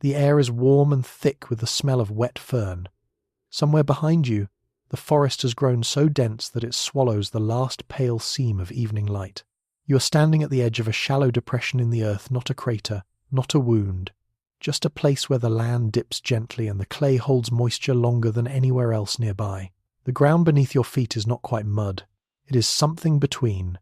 The air is warm and thick with the smell of wet fern. Somewhere behind you, the forest has grown so dense that it swallows the last pale seam of evening light. You are standing at the edge of a shallow depression in the earth, not a crater, not a wound, just a place where the land dips gently and the clay holds moisture longer than anywhere else nearby. The ground beneath your feet is not quite mud. It is something between,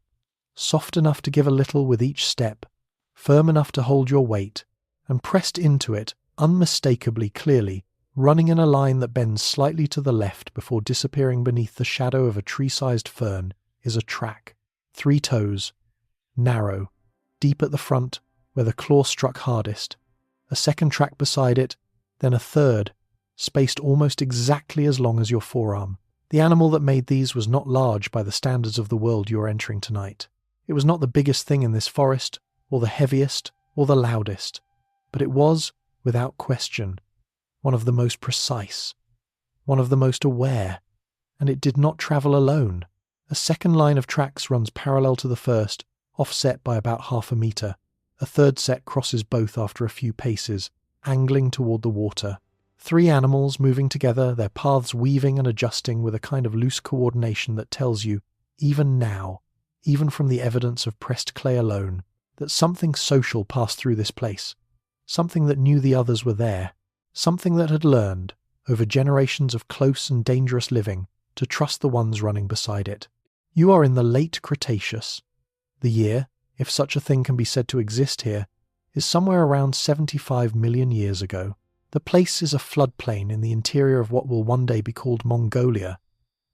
soft enough to give a little with each step, firm enough to hold your weight, and pressed into it, unmistakably clearly, running in a line that bends slightly to the left before disappearing beneath the shadow of a tree-sized fern, is a track. 3 toes, narrow, deep at the front, where the claw struck hardest, a second track beside it, then a third, spaced almost exactly as long as your forearm. The animal that made these was not large by the standards of the world you are entering tonight. It was not the biggest thing in this forest, or the heaviest, or the loudest, but it was, without question, one of the most precise, one of the most aware, and it did not travel alone. A second line of tracks runs parallel to the first, offset by about half a metre. A third set crosses both after a few paces, angling toward the water. 3 animals moving together, their paths weaving and adjusting with a kind of loose coordination that tells you, even now, even from the evidence of pressed clay alone, that something social passed through this place, something that knew the others were there, something that had learned, over generations of close and dangerous living, to trust the ones running beside it. You are in the Late Cretaceous. The year, if such a thing can be said to exist here, is somewhere around 75 million years ago. The place is a floodplain in the interior of what will one day be called Mongolia,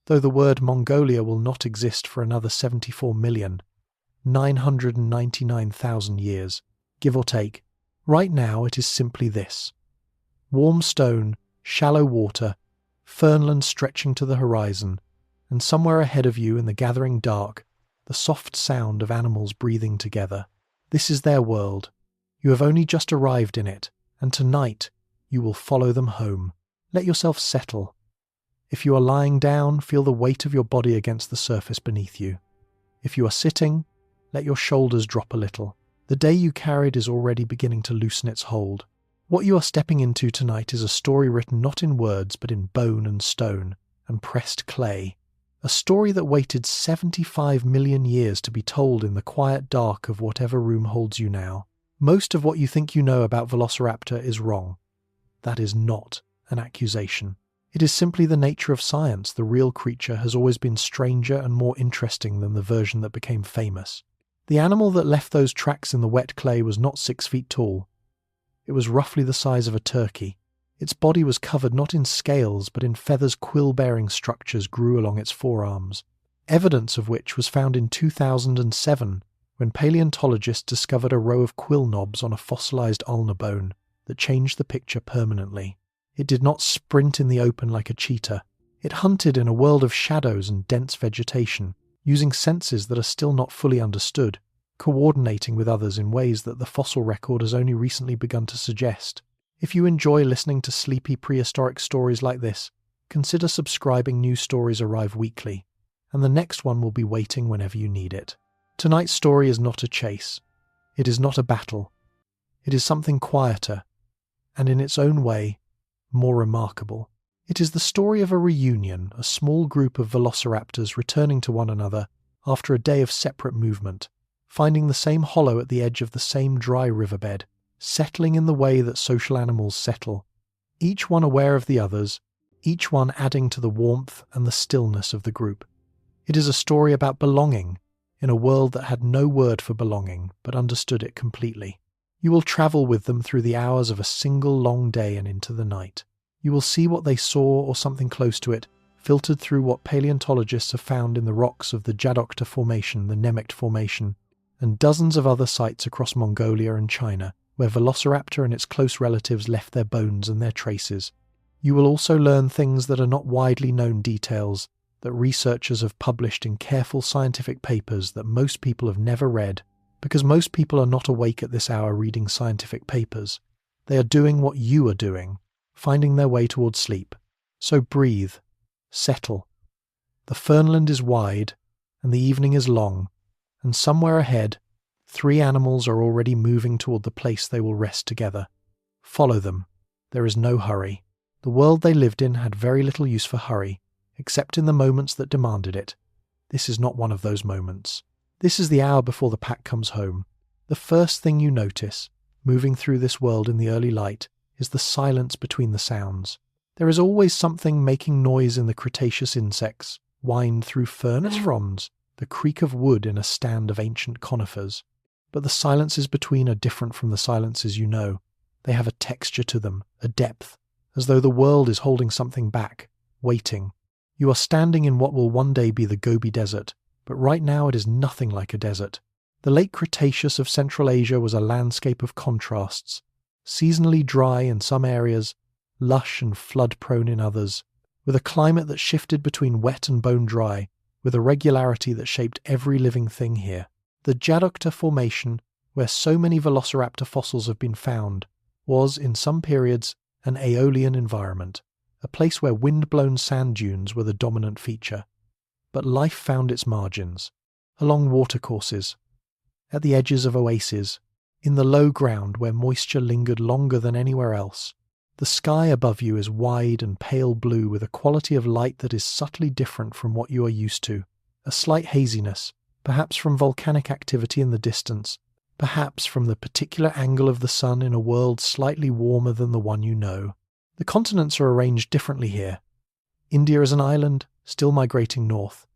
though the word Mongolia will not exist for another 74,999,000 years, give or take. Right now it is simply this: warm stone, shallow water, fernland stretching to the horizon, and somewhere ahead of you in the gathering dark, the soft sound of animals breathing together. This is their world. You have only just arrived in it, and tonight you will follow them home. Let yourself settle. If you are lying down, feel the weight of your body against the surface beneath you. If you are sitting, let your shoulders drop a little. The day you carried is already beginning to loosen its hold. What you are stepping into tonight is a story written not in words but in bone and stone and pressed clay. A story that waited 75 million years to be told in the quiet dark of whatever room holds you now. Most of what you think you know about Velociraptor is wrong. That is not an accusation. It is simply the nature of science. The real creature has always been stranger and more interesting than the version that became famous. The animal that left those tracks in the wet clay was not 6 feet tall. It was roughly the size of a turkey. Its body was covered not in scales but in feathers. Quill-bearing structures grew along its forearms, evidence of which was found in 2007 when paleontologists discovered a row of quill knobs on a fossilized ulnar bone that changed the picture permanently. It did not sprint in the open like a cheetah. It hunted in a world of shadows and dense vegetation, using senses that are still not fully understood, coordinating with others in ways that the fossil record has only recently begun to suggest. If you enjoy listening to sleepy prehistoric stories like this, consider subscribing. New stories arrive weekly, and the next one will be waiting whenever you need it. Tonight's story is not a chase. It is not a battle. It is something quieter, and in its own way, more remarkable. It is the story of a reunion, a small group of velociraptors returning to one another after a day of separate movement, finding the same hollow at the edge of the same dry riverbed, settling in the way that social animals settle, each one aware of the others, each one adding to the warmth and the stillness of the group. It is a story about belonging in a world that had no word for belonging but understood it completely. You will travel with them through the hours of a single long day and into the night. You will see what they saw or something close to it, filtered through what paleontologists have found in the rocks of the Djadokhta Formation, the Nemegt Formation, and dozens of other sites across Mongolia and China, where Velociraptor and its close relatives left their bones and their traces. You will also learn things that are not widely known details that researchers have published in careful scientific papers that most people have never read, because most people are not awake at this hour reading scientific papers. They are doing what you are doing, finding their way towards sleep. So breathe, settle. The fernland is wide, and the evening is long, and somewhere ahead, 3 animals are already moving toward the place they will rest together. Follow them. There is no hurry. The world they lived in had very little use for hurry, except in the moments that demanded it. This is not one of those moments. This is the hour before the pack comes home. The first thing you notice, moving through this world in the early light, is the silence between the sounds. There is always something making noise in the Cretaceous insects, whined through furnace fronds, the creak of wood in a stand of ancient conifers. But the silences between are different from the silences you know. They have a texture to them, a depth, as though the world is holding something back, waiting. You are standing in what will one day be the Gobi Desert, but right now it is nothing like a desert. The late Cretaceous of Central Asia was a landscape of contrasts, seasonally dry in some areas, lush and flood-prone in others, with a climate that shifted between wet and bone-dry, with a regularity that shaped every living thing here. The Djadokhta Formation, where so many Velociraptor fossils have been found, was, in some periods, an Aeolian environment, a place where wind-blown sand dunes were the dominant feature. But life found its margins, along watercourses, at the edges of oases, in the low ground where moisture lingered longer than anywhere else. The sky above you is wide and pale blue with a quality of light that is subtly different from what you are used to, a slight haziness, perhaps from volcanic activity in the distance, perhaps from the particular angle of the sun in a world slightly warmer than the one you know. The continents are arranged differently here. India is an island, still migrating north.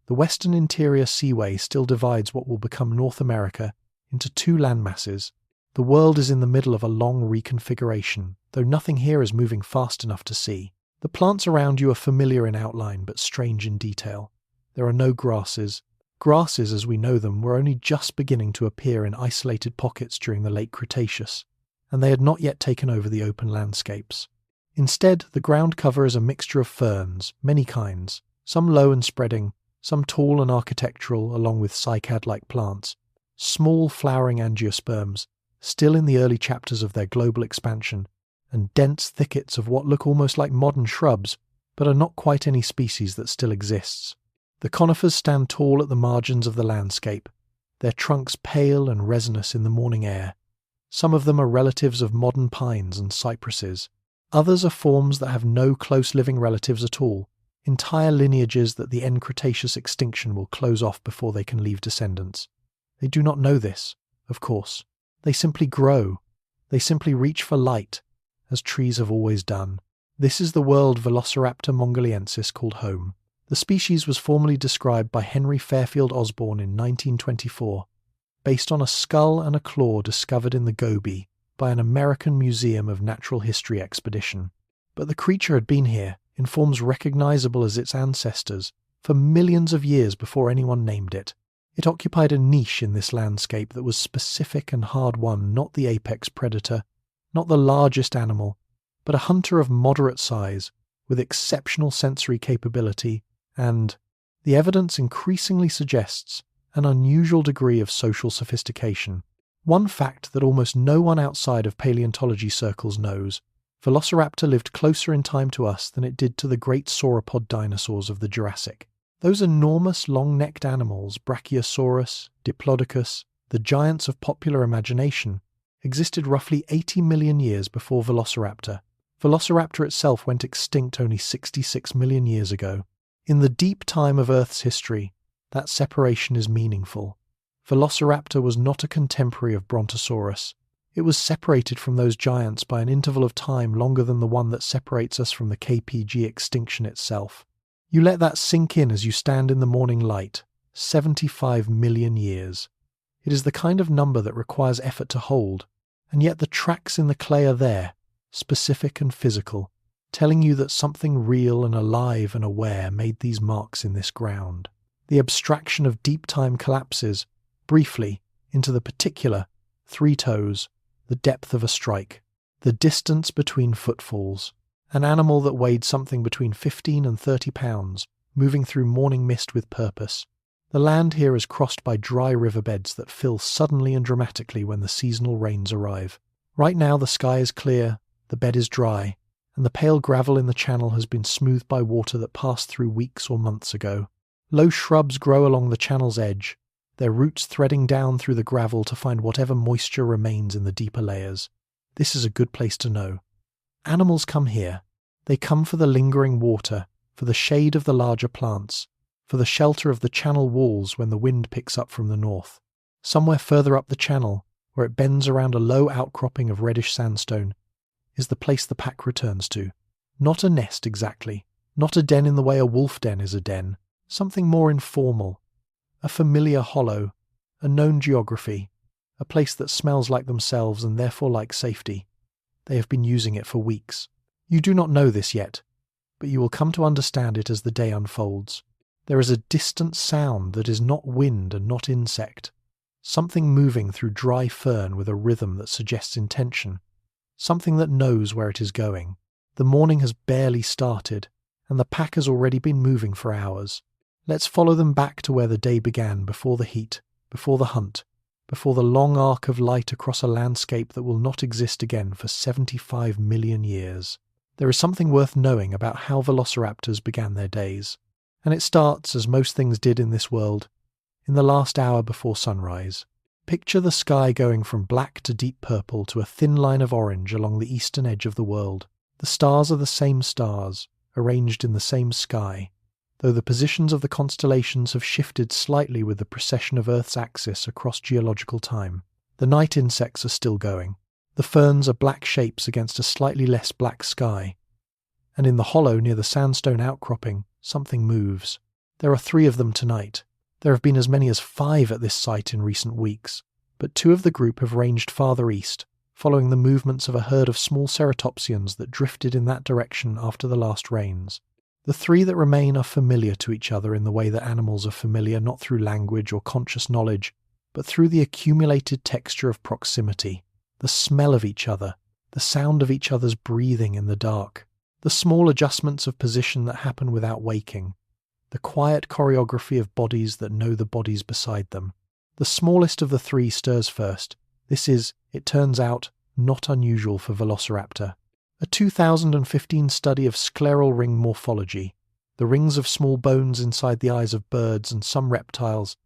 The western interior seaway still divides what will become North America into two landmasses. The world is in the middle of a long reconfiguration, though nothing here is moving fast enough to see. The plants around you are familiar in outline but strange in detail. There are no grasses. Grasses, as we know them, were only just beginning to appear in isolated pockets during the late Cretaceous, and they had not yet taken over the open landscapes. Instead, the ground cover is a mixture of ferns, many kinds, some low and spreading, some tall and architectural, along with cycad-like plants, small flowering angiosperms, still in the early chapters of their global expansion, and dense thickets of what look almost like modern shrubs, but are not quite any species that still exists. The conifers stand tall at the margins of the landscape, their trunks pale and resinous in the morning air. Some of them are relatives of modern pines and cypresses. Others are forms that have no close living relatives at all, entire lineages that the end Cretaceous extinction will close off before they can leave descendants. They do not know this, of course. They simply grow. They simply reach for light, as trees have always done. This is the world Velociraptor mongoliensis called home. The species was formally described by Henry Fairfield Osborn in 1924, based on a skull and a claw discovered in the Gobi by an American Museum of Natural History expedition. But the creature had been here, in forms recognizable as its ancestors, for millions of years before anyone named it. It occupied a niche in this landscape that was specific and hard-won, not the apex predator, not the largest animal, but a hunter of moderate size, with exceptional sensory capability, and, the evidence increasingly suggests, an unusual degree of social sophistication. One fact that almost no one outside of paleontology circles knows: Velociraptor lived closer in time to us than it did to the great sauropod dinosaurs of the Jurassic. Those enormous long-necked animals, Brachiosaurus, Diplodocus, the giants of popular imagination, existed roughly 80 million years before Velociraptor. Velociraptor itself went extinct only 66 million years ago. In the deep time of Earth's history, that separation is meaningful. Velociraptor was not a contemporary of Brontosaurus. It was separated from those giants by an interval of time longer than the one that separates us from the KPG extinction itself. You let that sink in as you stand in the morning light. 75 million years. It is the kind of number that requires effort to hold, and yet the tracks in the clay are there, specific and physical, telling you that something real and alive and aware made these marks in this ground. The abstraction of deep time collapses, briefly, into the particular, 3 toes, the depth of a strike, the distance between footfalls. An animal that weighed something between 15 and 30 pounds, moving through morning mist with purpose. The land here is crossed by dry riverbeds that fill suddenly and dramatically when the seasonal rains arrive. Right now the sky is clear, the bed is dry, and the pale gravel in the channel has been smoothed by water that passed through weeks or months ago. Low shrubs grow along the channel's edge, their roots threading down through the gravel to find whatever moisture remains in the deeper layers. this is a good place to know. Animals come here. They come for the lingering water, for the shade of the larger plants, for the shelter of the channel walls when the wind picks up from the north. Somewhere further up the channel, where it bends around a low outcropping of reddish sandstone, is the place the pack returns to. Not a nest exactly, not a den in the way a wolf den is a den, something more informal, a familiar hollow, a known geography, a place that smells like themselves and therefore like safety. They have been using it for weeks. You do not know this yet, but you will come to understand it as the day unfolds. There is a distant sound that is not wind and not insect, something moving through dry fern with a rhythm that suggests intention, something that knows where it is going. The morning has barely started, and the pack has already been moving for hours. Let's follow them back to where the day began, before the heat, before the hunt, before the long arc of light across a landscape that will not exist again for 75 million years. There is something worth knowing about how velociraptors began their days, and it starts, as most things did in this world, in the last hour before sunrise. Picture the sky going from black to deep purple to a thin line of orange along the eastern edge of the world. The stars are the same stars, arranged in the same sky, though the positions of the constellations have shifted slightly with the precession of Earth's axis across geological time. The night insects are still going. The ferns are black shapes against a slightly less black sky, and in the hollow near the sandstone outcropping, something moves. There are 3 of them tonight. There have been as many as 5 at this site in recent weeks, but 2 of the group have ranged farther east, following the movements of a herd of small ceratopsians that drifted in that direction after the last rains. The 3 that remain are familiar to each other in the way that animals are familiar, not through language or conscious knowledge, but through the accumulated texture of proximity, the smell of each other, the sound of each other's breathing in the dark, the small adjustments of position that happen without waking, the quiet choreography of bodies that know the bodies beside them. The smallest of the 3 stirs first. This is, it turns out, not unusual for Velociraptor. A 2015 study of scleral ring morphology, the rings of small bones inside the eyes of birds and some reptiles,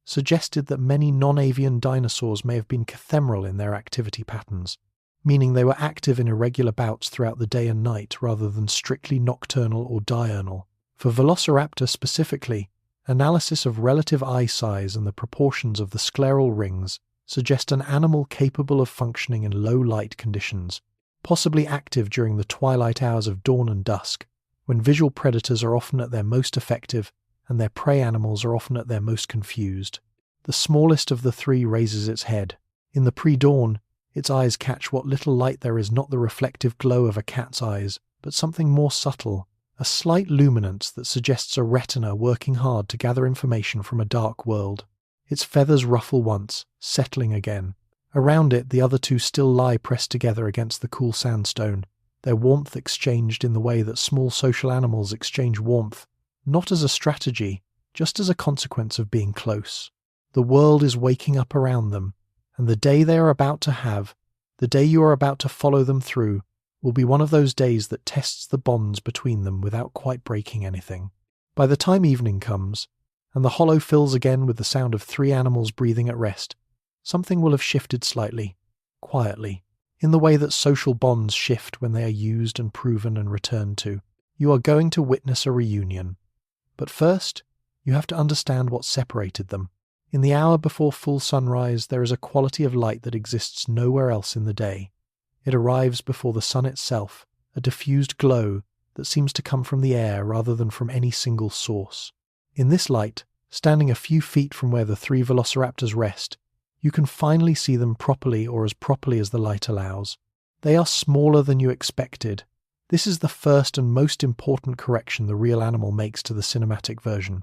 suggested that many non-avian dinosaurs may have been cathemeral in their activity patterns, meaning they were active in irregular bouts throughout the day and night rather than strictly nocturnal or diurnal. For Velociraptor specifically, analysis of relative eye size and the proportions of the scleral rings suggest an animal capable of functioning in low light conditions, possibly active during the twilight hours of dawn and dusk, when visual predators are often at their most effective and their prey animals are often at their most confused. The smallest of the 3 raises its head. In the pre-dawn, its eyes catch what little light there is, not the reflective glow of a cat's eyes, but something more subtle, a slight luminance that suggests a retina working hard to gather information from a dark world. Its feathers ruffle once, settling again. Around it, the other 2 still lie pressed together against the cool sandstone, their warmth exchanged in the way that small social animals exchange warmth, not as a strategy, just as a consequence of being close. The world is waking up around them, and the day they are about to have, the day you are about to follow them through, will be one of those days that tests the bonds between them without quite breaking anything. By the time evening comes, and the hollow fills again with the sound of 3 animals breathing at rest, something will have shifted slightly, quietly, in the way that social bonds shift when they are used and proven and returned to. You are going to witness a reunion. But first, you have to understand what separated them. In the hour before full sunrise, there is a quality of light that exists nowhere else in the day. It arrives before the sun itself, a diffused glow that seems to come from the air rather than from any single source. In this light, standing a few feet from where the 3 velociraptors rest, you can finally see them properly, or as properly as the light allows. They are smaller than you expected. This is the first and most important correction the real animal makes to the cinematic version.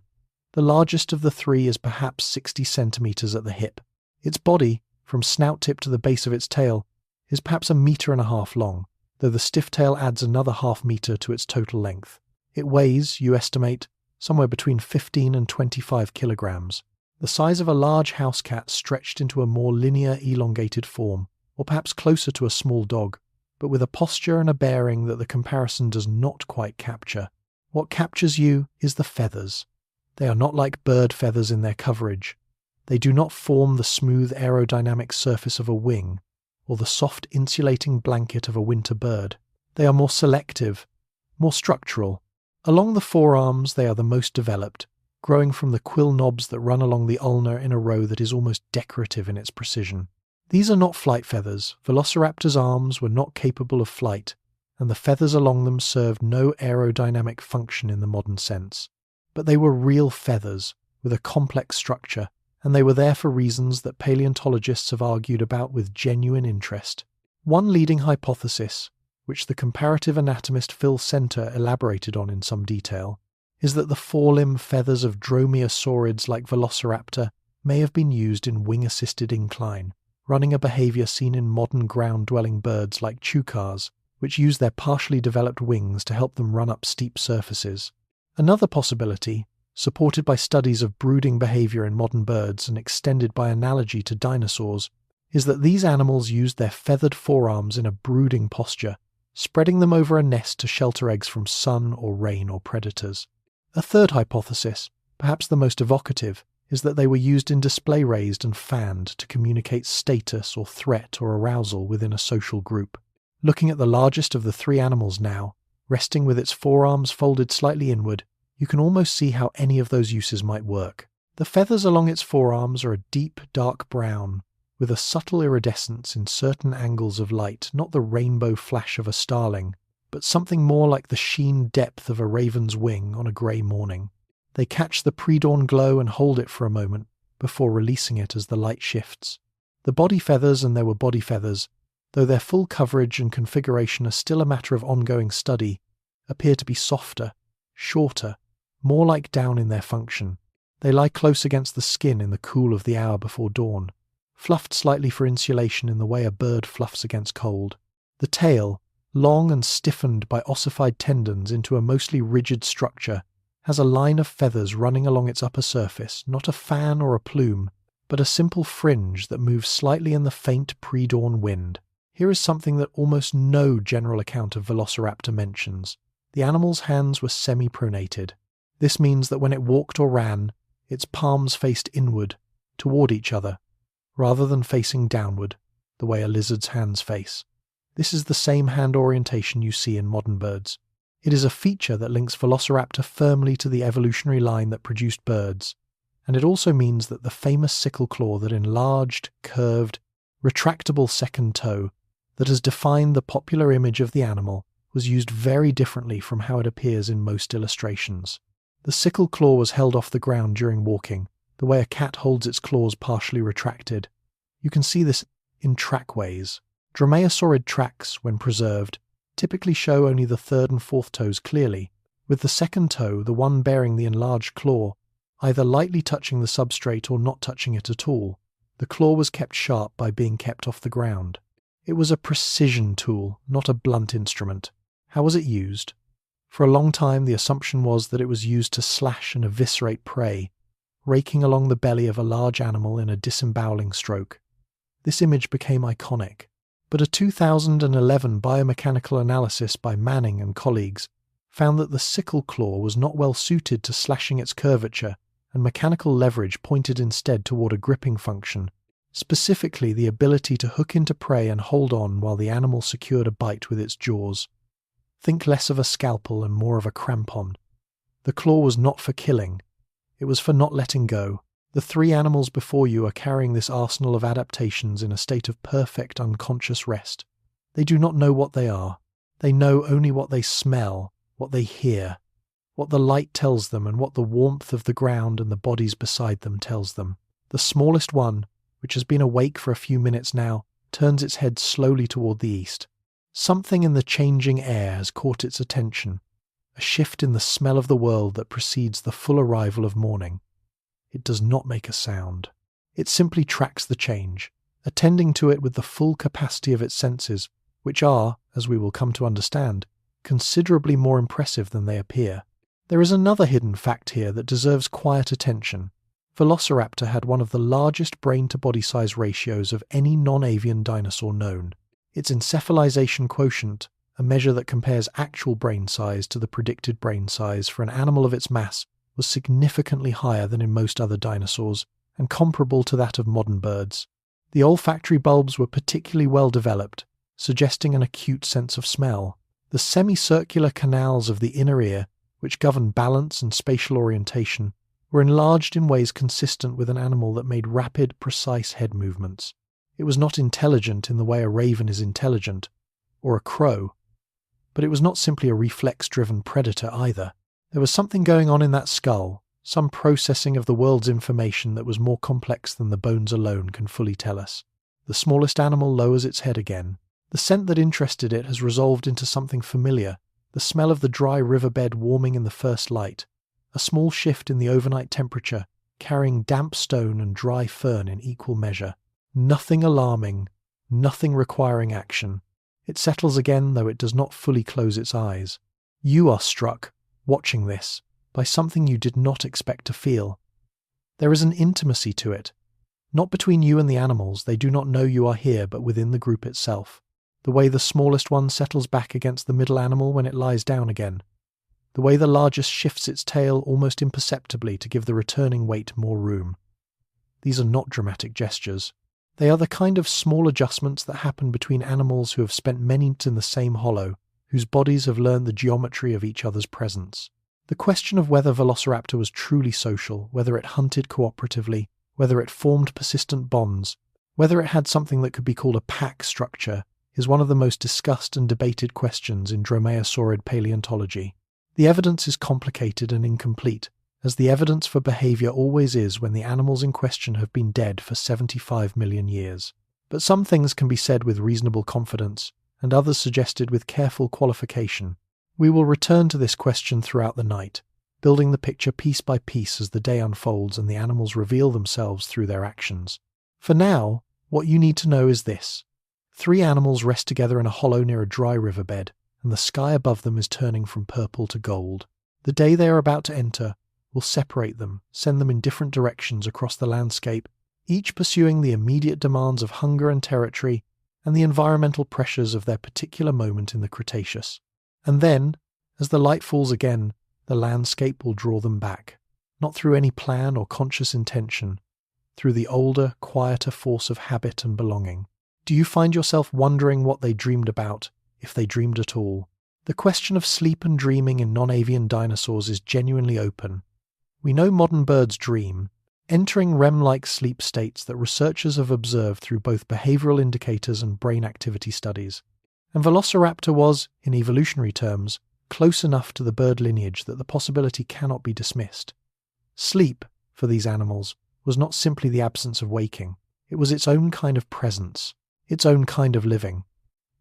The largest of the 3 is perhaps 60 centimeters at the hip. Its body, from snout tip to the base of its tail, is perhaps 1.5 meters long, though the stiff tail adds another 0.5 meter to its total length. It weighs, you estimate, somewhere between 15 and 25 kilograms, the size of a large house cat stretched into a more linear, elongated form, or perhaps closer to a small dog, but with a posture and a bearing that the comparison does not quite capture. What captures you is the feathers. They are not like bird feathers in their coverage. They do not form the smooth aerodynamic surface of a wing, or the soft insulating blanket of a winter bird. They are more selective, more structural. Along the forearms they are the most developed, growing from the quill knobs that run along the ulna in a row that is almost decorative in its precision. These are not flight feathers. Velociraptor's arms were not capable of flight, and the feathers along them served no aerodynamic function in the modern sense. But they were real feathers, with a complex structure, and they were there for reasons that paleontologists have argued about with genuine interest. One leading hypothesis, which the comparative anatomist Phil Center elaborated on in some detail, is that the forelimb feathers of dromaeosaurids like Velociraptor may have been used in wing-assisted incline, running a behaviour seen in modern ground-dwelling birds like chukars, which use their partially developed wings to help them run up steep surfaces. Another possibility, supported by studies of brooding behaviour in modern birds and extended by analogy to dinosaurs, is that these animals used their feathered forearms in a brooding posture, spreading them over a nest to shelter eggs from sun or rain or predators. A third hypothesis, perhaps the most evocative, is that they were used in display raised and fanned to communicate status or threat or arousal within a social group. Looking at the largest of the three animals now, resting with its forearms folded slightly inward, you can almost see how any of those uses might work. The feathers along its forearms are a deep, dark brown, with a subtle iridescence in certain angles of light, not the rainbow flash of a starling, but something more like the sheen depth of a raven's wing on a grey morning. They catch the pre-dawn glow and hold it for a moment, before releasing it as the light shifts. The body feathers, and there were body feathers, though their full coverage and configuration are still a matter of ongoing study, appear to be softer, shorter, more like down in their function. They lie close against the skin in the cool of the hour before dawn, fluffed slightly for insulation in the way a bird fluffs against cold. The tail, long and stiffened by ossified tendons into a mostly rigid structure, has a line of feathers running along its upper surface, not a fan or a plume, but a simple fringe that moves slightly in the faint pre-dawn wind. Here is something that almost no general account of Velociraptor mentions. The animal's hands were semi-pronated. This means that when it walked or ran, its palms faced inward, toward each other, rather than facing downward, the way a lizard's hands face. This is the same hand orientation you see in modern birds. It is a feature that links Velociraptor firmly to the evolutionary line that produced birds, and it also means that the famous sickle claw, that enlarged, curved, retractable second toe that has defined the popular image of the animal, was used very differently from how it appears in most illustrations. The sickle claw was held off the ground during walking, the way a cat holds its claws partially retracted. You can see this in trackways. Dromaeosaurid tracks, when preserved, typically show only the third and fourth toes clearly, with the second toe, the one bearing the enlarged claw, either lightly touching the substrate or not touching it at all. The claw was kept sharp by being kept off the ground. It was a precision tool, not a blunt instrument. How was it used? For a long time the assumption was that it was used to slash and eviscerate prey, raking along the belly of a large animal in a disemboweling stroke. This image became iconic, but a 2011 biomechanical analysis by Manning and colleagues found that the sickle claw was not well suited to slashing its curvature, and mechanical leverage pointed instead toward a gripping function, specifically the ability to hook into prey and hold on while the animal secured a bite with its jaws. Think less of a scalpel and more of a crampon. The claw was not for killing. It was for not letting go. The three animals before you are carrying this arsenal of adaptations in a state of perfect unconscious rest. They do not know what they are. They know only what they smell, what they hear, what the light tells them, and what the warmth of the ground and the bodies beside them tells them. The smallest one, which has been awake for a few minutes now, turns its head slowly toward the east. Something in the changing air has caught its attention, a shift in the smell of the world that precedes the full arrival of morning. It does not make a sound. It simply tracks the change, attending to it with the full capacity of its senses, which are, as we will come to understand, considerably more impressive than they appear. There is another hidden fact here that deserves quiet attention. Velociraptor had one of the largest brain-to-body size ratios of any non-avian dinosaur known. Its encephalization quotient, a measure that compares actual brain size to the predicted brain size for an animal of its mass, was significantly higher than in most other dinosaurs, and comparable to that of modern birds. The olfactory bulbs were particularly well developed, suggesting an acute sense of smell. The semicircular canals of the inner ear, which govern balance and spatial orientation, were enlarged in ways consistent with an animal that made rapid, precise head movements. It was not intelligent in the way a raven is intelligent, or a crow, but it was not simply a reflex-driven predator either. There was something going on in that skull, some processing of the world's information that was more complex than the bones alone can fully tell us. The smallest animal lowers its head again. The scent that interested it has resolved into something familiar, the smell of the dry riverbed warming in the first light, a small shift in the overnight temperature, carrying damp stone and dry fern in equal measure. Nothing alarming, nothing requiring action. It settles again, though it does not fully close its eyes. You are struck, watching this, by something you did not expect to feel. There is an intimacy to it. Not between you and the animals, they do not know you are here, but within the group itself. The way the smallest one settles back against the middle animal when it lies down again. The way the largest shifts its tail almost imperceptibly to give the returning weight more room. These are not dramatic gestures. They are the kind of small adjustments that happen between animals who have spent many nights in the same hollow, whose bodies have learned the geometry of each other's presence. The question of whether Velociraptor was truly social, whether it hunted cooperatively, whether it formed persistent bonds, whether it had something that could be called a pack structure, is one of the most discussed and debated questions in dromaeosaurid paleontology. The evidence is complicated and incomplete, as the evidence for behavior always is when the animals in question have been dead for 75 million years. But some things can be said with reasonable confidence, and others suggested with careful qualification. We will return to this question throughout the night, building the picture piece by piece as the day unfolds and the animals reveal themselves through their actions. For now, what you need to know is this. 3 animals rest together in a hollow near a dry riverbed, and the sky above them is turning from purple to gold. The day they are about to enter will separate them, send them in different directions across the landscape, each pursuing the immediate demands of hunger and territory and the environmental pressures of their particular moment in the Cretaceous. And then, as the light falls again, the landscape will draw them back, not through any plan or conscious intention, through the older, quieter force of habit and belonging. Do you find yourself wondering what they dreamed about, if they dreamed at all? The question of sleep and dreaming in non-avian dinosaurs is genuinely open. We know modern birds dream, entering REM-like sleep states that researchers have observed through both behavioral indicators and brain activity studies. And Velociraptor was, in evolutionary terms, close enough to the bird lineage that the possibility cannot be dismissed. Sleep, for these animals, was not simply the absence of waking. It was its own kind of presence, its own kind of living.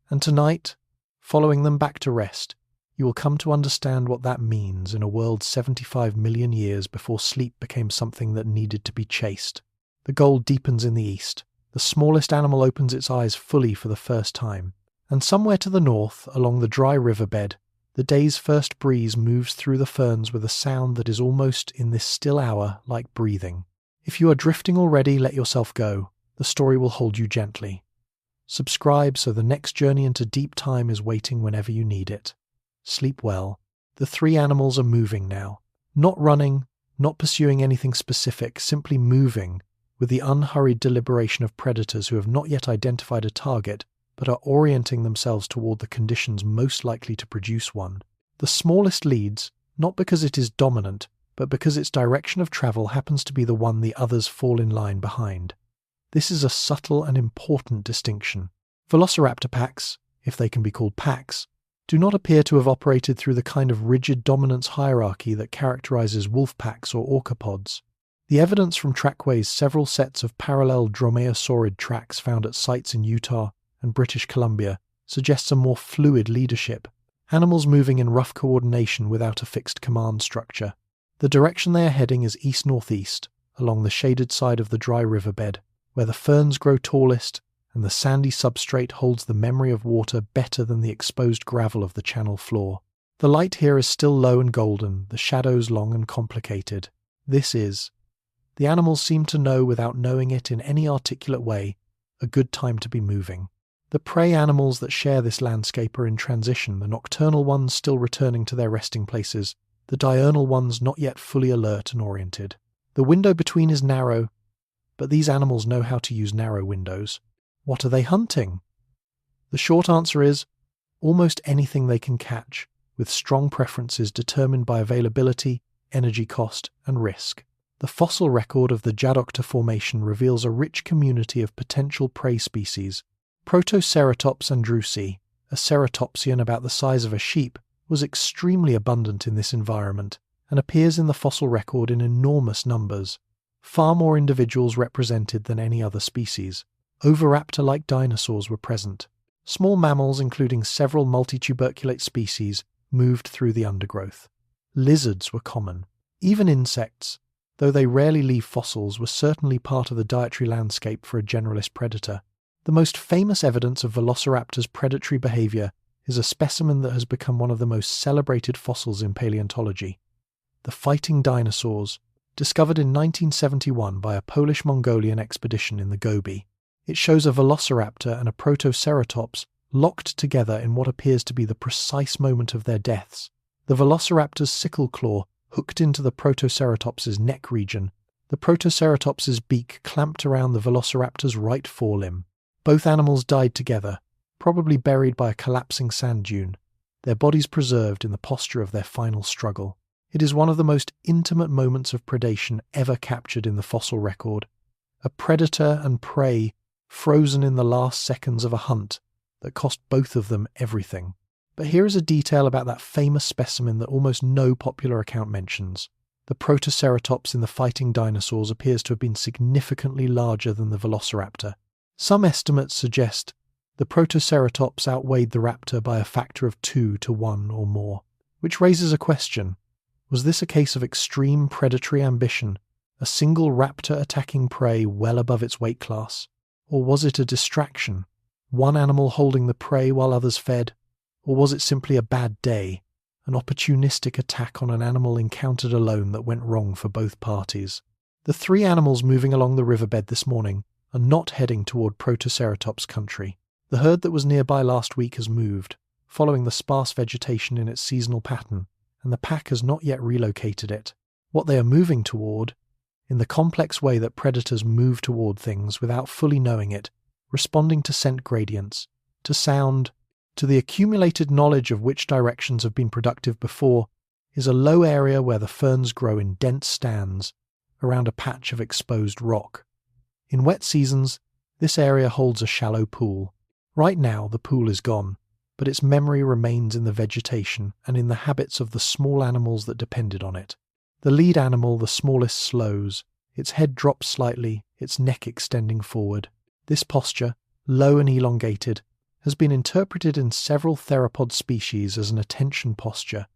And tonight, following them back to rest, you will come to understand what that means in a world 75 million years before sleep became something that needed to be chased. The gold deepens in the east. The smallest animal opens its eyes fully for the first time. And somewhere to the north, along the dry riverbed, the day's first breeze moves through the ferns with a sound that is almost, in this still hour, like breathing. If you are drifting already, let yourself go. The story will hold you gently. Subscribe so the next journey into deep time is waiting whenever you need it. Sleep well. The 3 animals are moving now. Not running, not pursuing anything specific, simply moving, with the unhurried deliberation of predators who have not yet identified a target, but are orienting themselves toward the conditions most likely to produce one. The smallest leads, not because it is dominant, but because its direction of travel happens to be the one the others fall in line behind. This is a subtle and important distinction. Velociraptor packs, if they can be called packs, do not appear to have operated through the kind of rigid dominance hierarchy that characterizes wolf packs or orcapods. The evidence from Trackway's several sets of parallel dromaeosaurid tracks found at sites in Utah and British Columbia suggests a more fluid leadership, animals moving in rough coordination without a fixed command structure. The direction they are heading is east-northeast, along the shaded side of the dry riverbed, where the ferns grow tallest and the sandy substrate holds the memory of water better than the exposed gravel of the channel floor. The light here is still low and golden, the shadows long and complicated. This is, the animals seem to know without knowing it in any articulate way, a good time to be moving. The prey animals that share this landscape are in transition, the nocturnal ones still returning to their resting places, the diurnal ones not yet fully alert and oriented. The window between is narrow, but these animals know how to use narrow windows. What are they hunting? The short answer is almost anything they can catch, with strong preferences determined by availability, energy cost, and risk. The fossil record of the Djadokhta Formation reveals a rich community of potential prey species. Protoceratops andrewsi, a ceratopsian about the size of a sheep, was extremely abundant in this environment and appears in the fossil record in enormous numbers, far more individuals represented than any other species. Oviraptor-like dinosaurs were present. Small mammals, including several multituberculate species, moved through the undergrowth. Lizards were common. Even insects, though they rarely leave fossils, were certainly part of the dietary landscape for a generalist predator. The most famous evidence of Velociraptor's predatory behavior is a specimen that has become one of the most celebrated fossils in paleontology. The fighting dinosaurs, discovered in 1971 by a Polish Mongolian expedition in the Gobi. It shows a Velociraptor and a Protoceratops locked together in what appears to be the precise moment of their deaths. The Velociraptor's sickle claw hooked into the Protoceratops's neck region, the Protoceratops's beak clamped around the Velociraptor's right forelimb. Both animals died together, probably buried by a collapsing sand dune, their bodies preserved in the posture of their final struggle. It is one of the most intimate moments of predation ever captured in the fossil record. A predator and prey frozen in the last seconds of a hunt that cost both of them everything. But here is a detail about that famous specimen that almost no popular account mentions. The Protoceratops in the fighting dinosaurs appears to have been significantly larger than the Velociraptor. Some estimates suggest the Protoceratops outweighed the raptor by a factor of 2 to 1 or more, which raises a question. Was this a case of extreme predatory ambition, a single raptor attacking prey well above its weight class? Or was it a distraction, one animal holding the prey while others fed? Or was it simply a bad day, an opportunistic attack on an animal encountered alone that went wrong for both parties? The three animals moving along the riverbed this morning are not heading toward Protoceratops country. The herd that was nearby last week has moved, following the sparse vegetation in its seasonal pattern, and the pack has not yet relocated it. What they are moving toward, in the complex way that predators move toward things without fully knowing it, responding to scent gradients, to sound, to the accumulated knowledge of which directions have been productive before, is a low area where the ferns grow in dense stands around a patch of exposed rock. In wet seasons, this area holds a shallow pool. Right now, the pool is gone, but its memory remains in the vegetation and in the habits of the small animals that depended on it. The lead animal, the smallest, slows. Its head drops slightly, its neck extending forward. This posture, low and elongated, has been interpreted in several theropod species as an attention posture,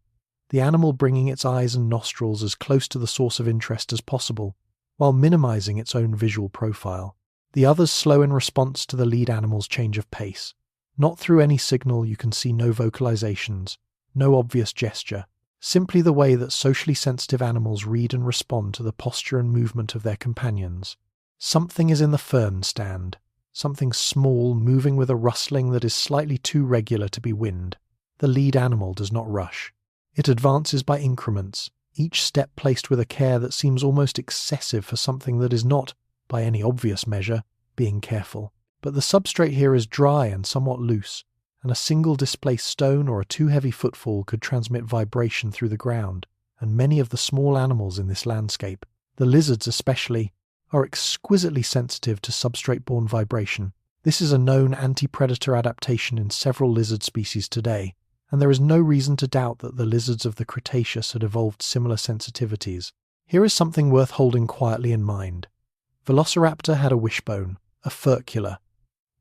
the animal bringing its eyes and nostrils as close to the source of interest as possible, while minimizing its own visual profile. The others slow in response to the lead animal's change of pace. Not through any signal, you can see no vocalizations, no obvious gesture, simply the way that socially sensitive animals read and respond to the posture and movement of their companions. Something is in the fern stand, something small moving with a rustling that is slightly too regular to be wind. The lead animal does not rush. It advances by increments, each step placed with a care that seems almost excessive for something that is not, by any obvious measure, being careful. But the substrate here is dry and somewhat loose, and a single displaced stone or a too heavy footfall could transmit vibration through the ground, and many of the small animals in this landscape, the lizards especially, are exquisitely sensitive to substrate-borne vibration. This is a known anti-predator adaptation in several lizard species today, and there is no reason to doubt that the lizards of the Cretaceous had evolved similar sensitivities. Here is something worth holding quietly in mind. Velociraptor had a wishbone, a furcula,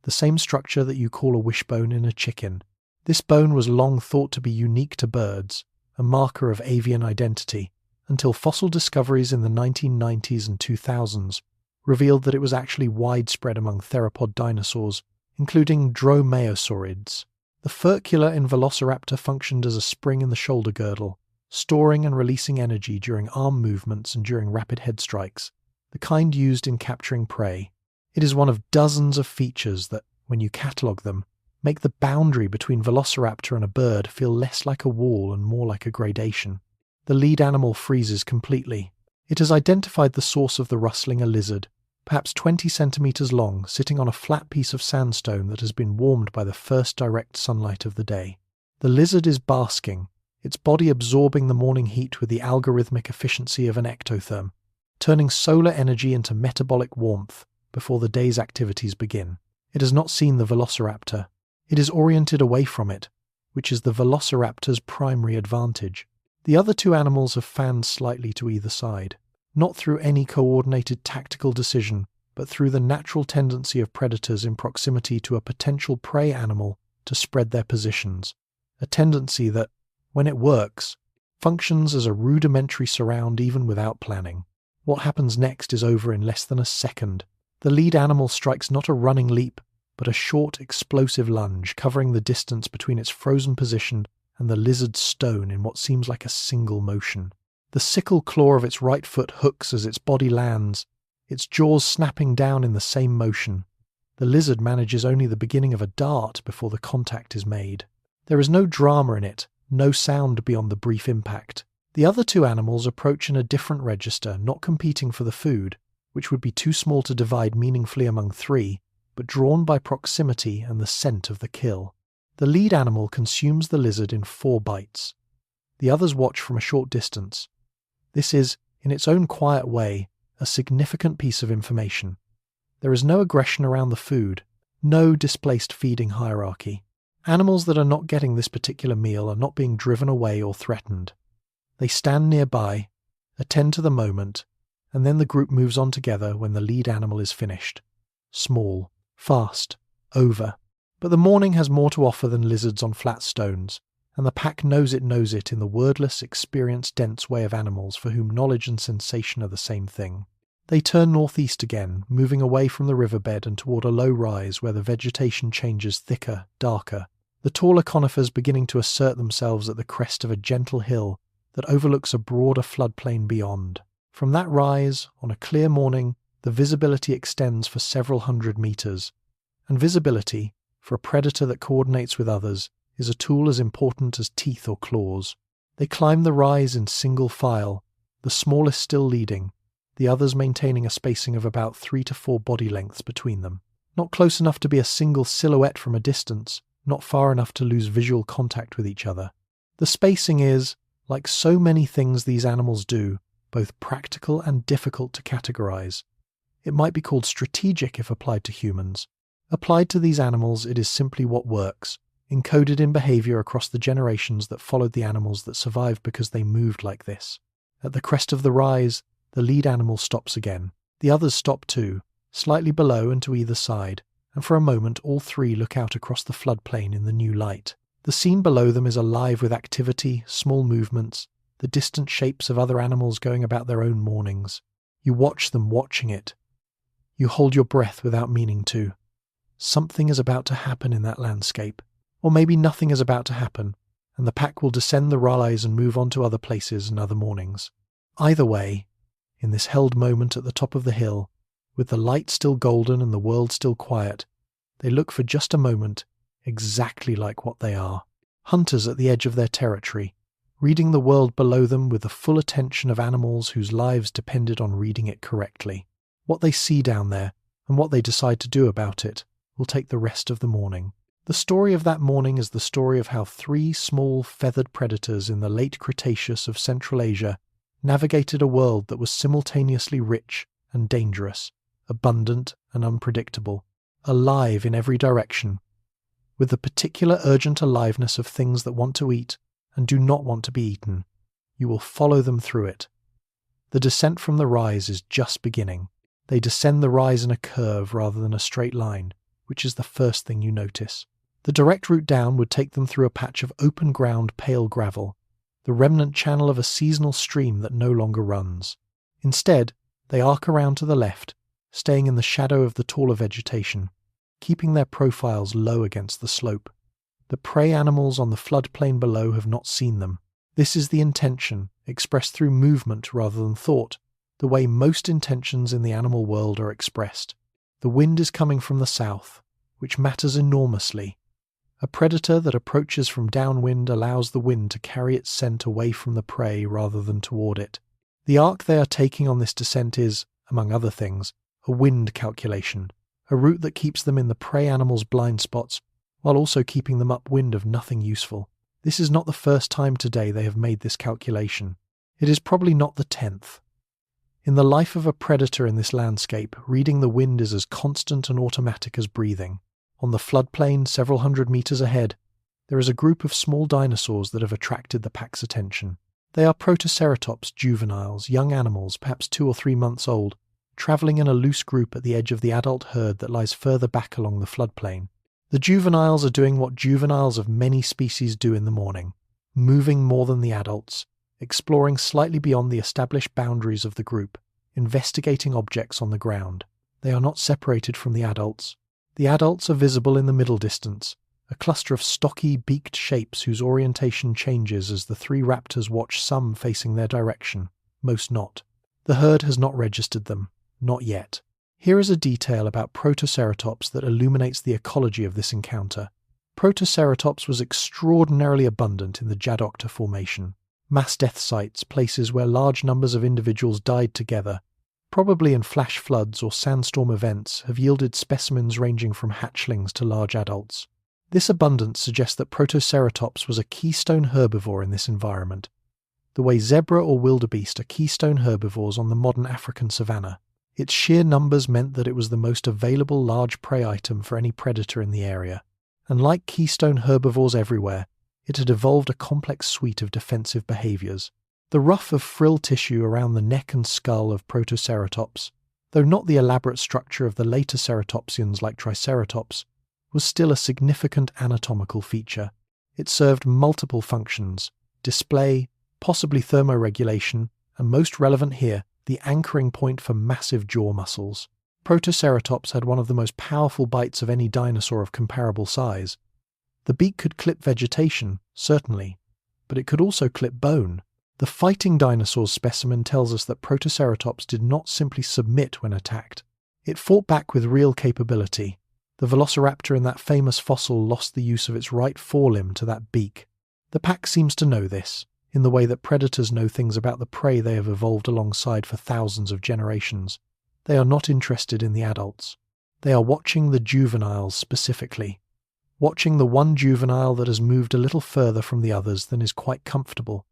the same structure that you call a wishbone in a chicken. This bone was long thought to be unique to birds, a marker of avian identity, until fossil discoveries in the 1990s and 2000s revealed that it was actually widespread among theropod dinosaurs, including dromaeosaurids. The furcula in Velociraptor functioned as a spring in the shoulder girdle, storing and releasing energy during arm movements and during rapid head strikes, the kind used in capturing prey. It is one of dozens of features that, when you catalogue them, make the boundary between Velociraptor and a bird feel less like a wall and more like a gradation. The lead animal freezes completely. It has identified the source of the rustling, a lizard, perhaps 20 centimeters long, sitting on a flat piece of sandstone that has been warmed by the first direct sunlight of the day. The lizard is basking, its body absorbing the morning heat with the algorithmic efficiency of an ectotherm, turning solar energy into metabolic warmth before the day's activities begin. It has not seen the Velociraptor. It is oriented away from it, which is the Velociraptor's primary advantage. The other two animals have fanned slightly to either side, not through any coordinated tactical decision, but through the natural tendency of predators in proximity to a potential prey animal to spread their positions, a tendency that, when it works, functions as a rudimentary surround even without planning. What happens next is over in less than a second. The lead animal strikes not a running leap, but a short, explosive lunge, covering the distance between its frozen position and the lizard's stone in what seems like a single motion. The sickle claw of its right foot hooks as its body lands, its jaws snapping down in the same motion. The lizard manages only the beginning of a dart before the contact is made. There is no drama in it, no sound beyond the brief impact. The other two animals approach in a different register, not competing for the food, which would be too small to divide meaningfully among three, but drawn by proximity and the scent of the kill. The lead animal consumes the lizard in 4 bites. The others watch from a short distance. This is, in its own quiet way, a significant piece of information. There is no aggression around the food, no displaced feeding hierarchy. Animals that are not getting this particular meal are not being driven away or threatened. They stand nearby, attend to the moment, and then the group moves on together when the lead animal is finished. Small, fast, over. But the morning has more to offer than lizards on flat stones, and the pack knows it in the wordless, experience-dense way of animals for whom knowledge and sensation are the same thing. They turn northeast again, moving away from the riverbed and toward a low rise where the vegetation changes thicker, darker, the taller conifers beginning to assert themselves at the crest of a gentle hill that overlooks a broader floodplain beyond. From that rise, on a clear morning, the visibility extends for several hundred meters, and visibility, for a predator that coordinates with others, is a tool as important as teeth or claws. They climb the rise in single file, the smallest still leading, the others maintaining a spacing of about 3 to 4 body lengths between them. Not close enough to be a single silhouette from a distance, not far enough to lose visual contact with each other. The spacing is, like so many things these animals do, both practical and difficult to categorize. It might be called strategic if applied to humans. Applied to these animals, it is simply what works, encoded in behavior across the generations that followed the animals that survived because they moved like this. At the crest of the rise, the lead animal stops again. The others stop too, slightly below and to either side, and for a moment all three look out across the floodplain in the new light. The scene below them is alive with activity, small movements, the distant shapes of other animals going about their own mornings. You watch them watching it. You hold your breath without meaning to. Something is about to happen in that landscape. Or maybe nothing is about to happen, and the pack will descend the rise and move on to other places and other mornings. Either way, in this held moment at the top of the hill, with the light still golden and the world still quiet, they look for just a moment exactly like what they are. Hunters at the edge of their territory, reading the world below them with the full attention of animals whose lives depended on reading it correctly. What they see down there, and what they decide to do about it, will take the rest of the morning. The story of that morning is the story of how 3 small feathered predators in the late Cretaceous of Central Asia navigated a world that was simultaneously rich and dangerous, abundant and unpredictable, alive in every direction, with the particular urgent aliveness of things that want to eat and do not want to be eaten. You will follow them through it. The descent from the rise is just beginning. They descend the rise in a curve rather than a straight line, which is the first thing you notice. The direct route down would take them through a patch of open ground pale gravel, the remnant channel of a seasonal stream that no longer runs. Instead, they arc around to the left, staying in the shadow of the taller vegetation, keeping their profiles low against the slope. The prey animals on the floodplain below have not seen them. This is the intention, expressed through movement rather than thought, the way most intentions in the animal world are expressed. The wind is coming from the south, which matters enormously. A predator that approaches from downwind allows the wind to carry its scent away from the prey rather than toward it. The arc they are taking on this descent is, among other things, a wind calculation, a route that keeps them in the prey animal's blind spots while also keeping them upwind of nothing useful. This is not the first time today they have made this calculation. It is probably not the 10th. In the life of a predator in this landscape, reading the wind is as constant and automatic as breathing. On the floodplain, several hundred meters ahead, there is a group of small dinosaurs that have attracted the pack's attention. They are Protoceratops juveniles, young animals, perhaps 2 or 3 months old, traveling in a loose group at the edge of the adult herd that lies further back along the floodplain. The juveniles are doing what juveniles of many species do in the morning, moving more than the adults, exploring slightly beyond the established boundaries of the group, investigating objects on the ground. They are not separated from the adults. The adults are visible in the middle distance, a cluster of stocky, beaked shapes whose orientation changes as the 3 raptors watch, some facing their direction, most not. The herd has not registered them, not yet. Here is a detail about Protoceratops that illuminates the ecology of this encounter. Protoceratops was extraordinarily abundant in the Djadokhta Formation. Mass death sites, places where large numbers of individuals died together, probably in flash floods or sandstorm events, have yielded specimens ranging from hatchlings to large adults. This abundance suggests that Protoceratops was a keystone herbivore in this environment, the way zebra or wildebeest are keystone herbivores on the modern African savanna. Its sheer numbers meant that it was the most available large prey item for any predator in the area, and like keystone herbivores everywhere, it had evolved a complex suite of defensive behaviors. The ruff of frill tissue around the neck and skull of Protoceratops, though not the elaborate structure of the later ceratopsians like Triceratops, was still a significant anatomical feature. It served multiple functions: display, possibly thermoregulation, and most relevant here, the anchoring point for massive jaw muscles. Protoceratops had one of the most powerful bites of any dinosaur of comparable size. The beak could clip vegetation, certainly, but it could also clip bone. The fighting dinosaurs specimen tells us that Protoceratops did not simply submit when attacked. It fought back with real capability. The Velociraptor in that famous fossil lost the use of its right forelimb to that beak. The pack seems to know this, in the way that predators know things about the prey they have evolved alongside for thousands of generations. They are not interested in the adults. They are watching the juveniles specifically, watching the one juvenile that has moved a little further from the others than is quite comfortable,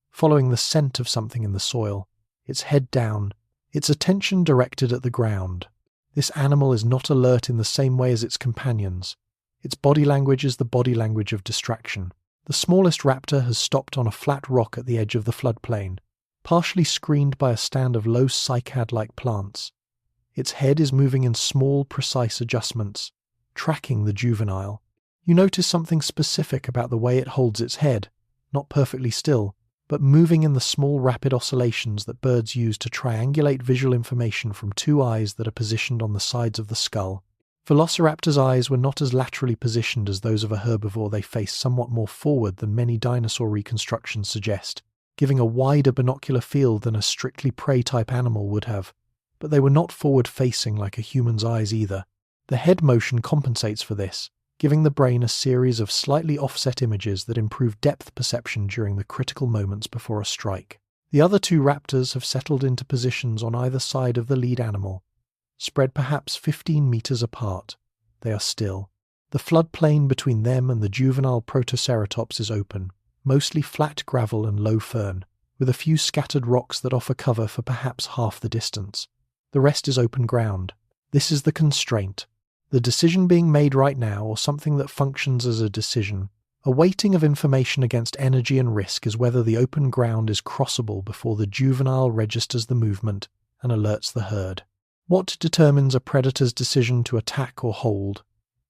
following the scent of something in the soil, its head down, its attention directed at the ground. This animal is not alert in the same way as its companions. Its body language is the body language of distraction. The smallest raptor has stopped on a flat rock at the edge of the floodplain, partially screened by a stand of low cycad-like plants. Its head is moving in small, precise adjustments, tracking the juvenile. You notice something specific about the way it holds its head, not perfectly still, but moving in the small rapid oscillations that birds use to triangulate visual information from 2 eyes that are positioned on the sides of the skull. Velociraptor's eyes were not as laterally positioned as those of a herbivore. They faced somewhat more forward than many dinosaur reconstructions suggest, giving a wider binocular field than a strictly prey-type animal would have. But they were not forward-facing like a human's eyes either. The head motion compensates for this, giving the brain a series of slightly offset images that improve depth perception during the critical moments before a strike. The other 2 raptors have settled into positions on either side of the lead animal, spread perhaps 15 meters apart. They are still. The floodplain between them and the juvenile Protoceratops is open, mostly flat gravel and low fern, with a few scattered rocks that offer cover for perhaps half the distance. The rest is open ground. This is the constraint. The decision being made right now, or something that functions as a decision, a weighting of information against energy and risk, is whether the open ground is crossable before the juvenile registers the movement and alerts the herd. What determines a predator's decision to attack or hold?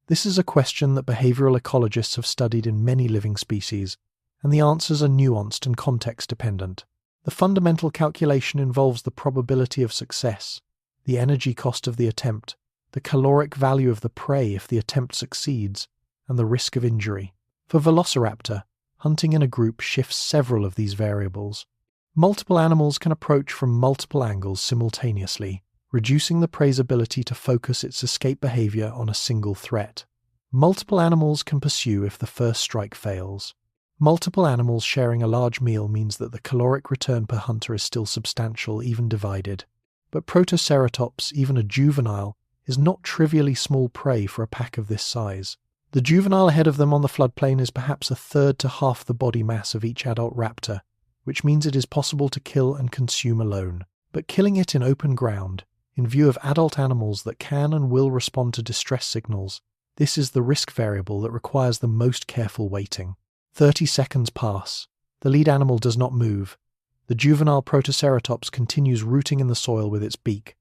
This is a question that behavioral ecologists have studied in many living species, and the answers are nuanced and context-dependent. The fundamental calculation involves the probability of success, the energy cost of the attempt, the caloric value of the prey if the attempt succeeds, and the risk of injury. For Velociraptor, hunting in a group shifts several of these variables. Multiple animals can approach from multiple angles simultaneously, reducing the prey's ability to focus its escape behavior on a single threat. Multiple animals can pursue if the first strike fails. Multiple animals sharing a large meal means that the caloric return per hunter is still substantial, even divided. But Protoceratops, even a juvenile, is not trivially small prey for a pack of this size. The juvenile ahead of them on the floodplain is perhaps a third to half the body mass of each adult raptor, which means it is possible to kill and consume alone. But killing it in open ground, in view of adult animals that can and will respond to distress signals, this is the risk variable that requires the most careful waiting. 30 seconds pass. The lead animal does not move. The juvenile Protoceratops continues rooting in the soil with its beak.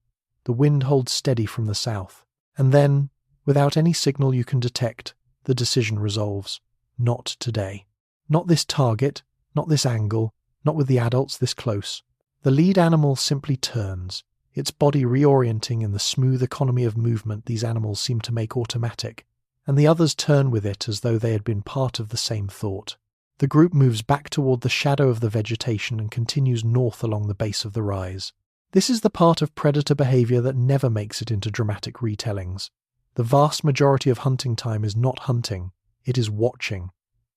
The wind holds steady from the south. And then, without any signal you can detect, the decision resolves. Not today. Not this target, not this angle, not with the adults this close. The lead animal simply turns, its body reorienting in the smooth economy of movement these animals seem to make automatic, and the others turn with it as though they had been part of the same thought. The group moves back toward the shadow of the vegetation and continues north along the base of the rise. This is the part of predator behavior that never makes it into dramatic retellings. The vast majority of hunting time is not hunting, it is watching,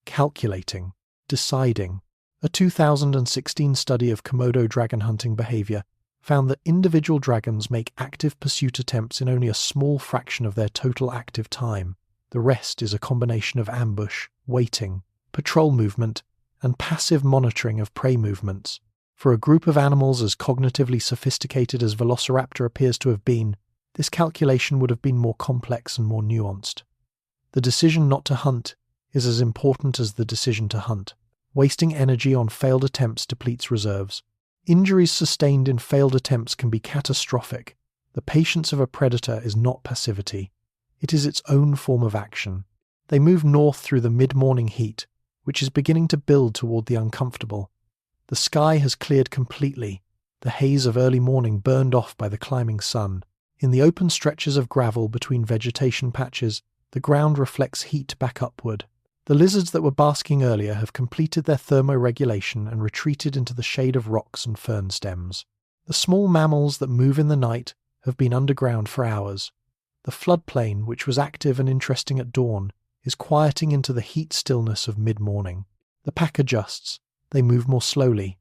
calculating, deciding. A 2016 study of Komodo dragon hunting behavior found that individual dragons make active pursuit attempts in only a small fraction of their total active time. The rest is a combination of ambush, waiting, patrol movement, and passive monitoring of prey movements. For a group of animals as cognitively sophisticated as Velociraptor appears to have been, this calculation would have been more complex and more nuanced. The decision not to hunt is as important as the decision to hunt. Wasting energy on failed attempts depletes reserves. Injuries sustained in failed attempts can be catastrophic. The patience of a predator is not passivity. It is its own form of action. They move north through the mid-morning heat, which is beginning to build toward the uncomfortable. The sky has cleared completely, the haze of early morning burned off by the climbing sun. In the open stretches of gravel between vegetation patches, the ground reflects heat back upward. The lizards that were basking earlier have completed their thermoregulation and retreated into the shade of rocks and fern stems. The small mammals that move in the night have been underground for hours. The floodplain, which was active and interesting at dawn, is quieting into the heat stillness of mid-morning. The pack adjusts. They move more slowly.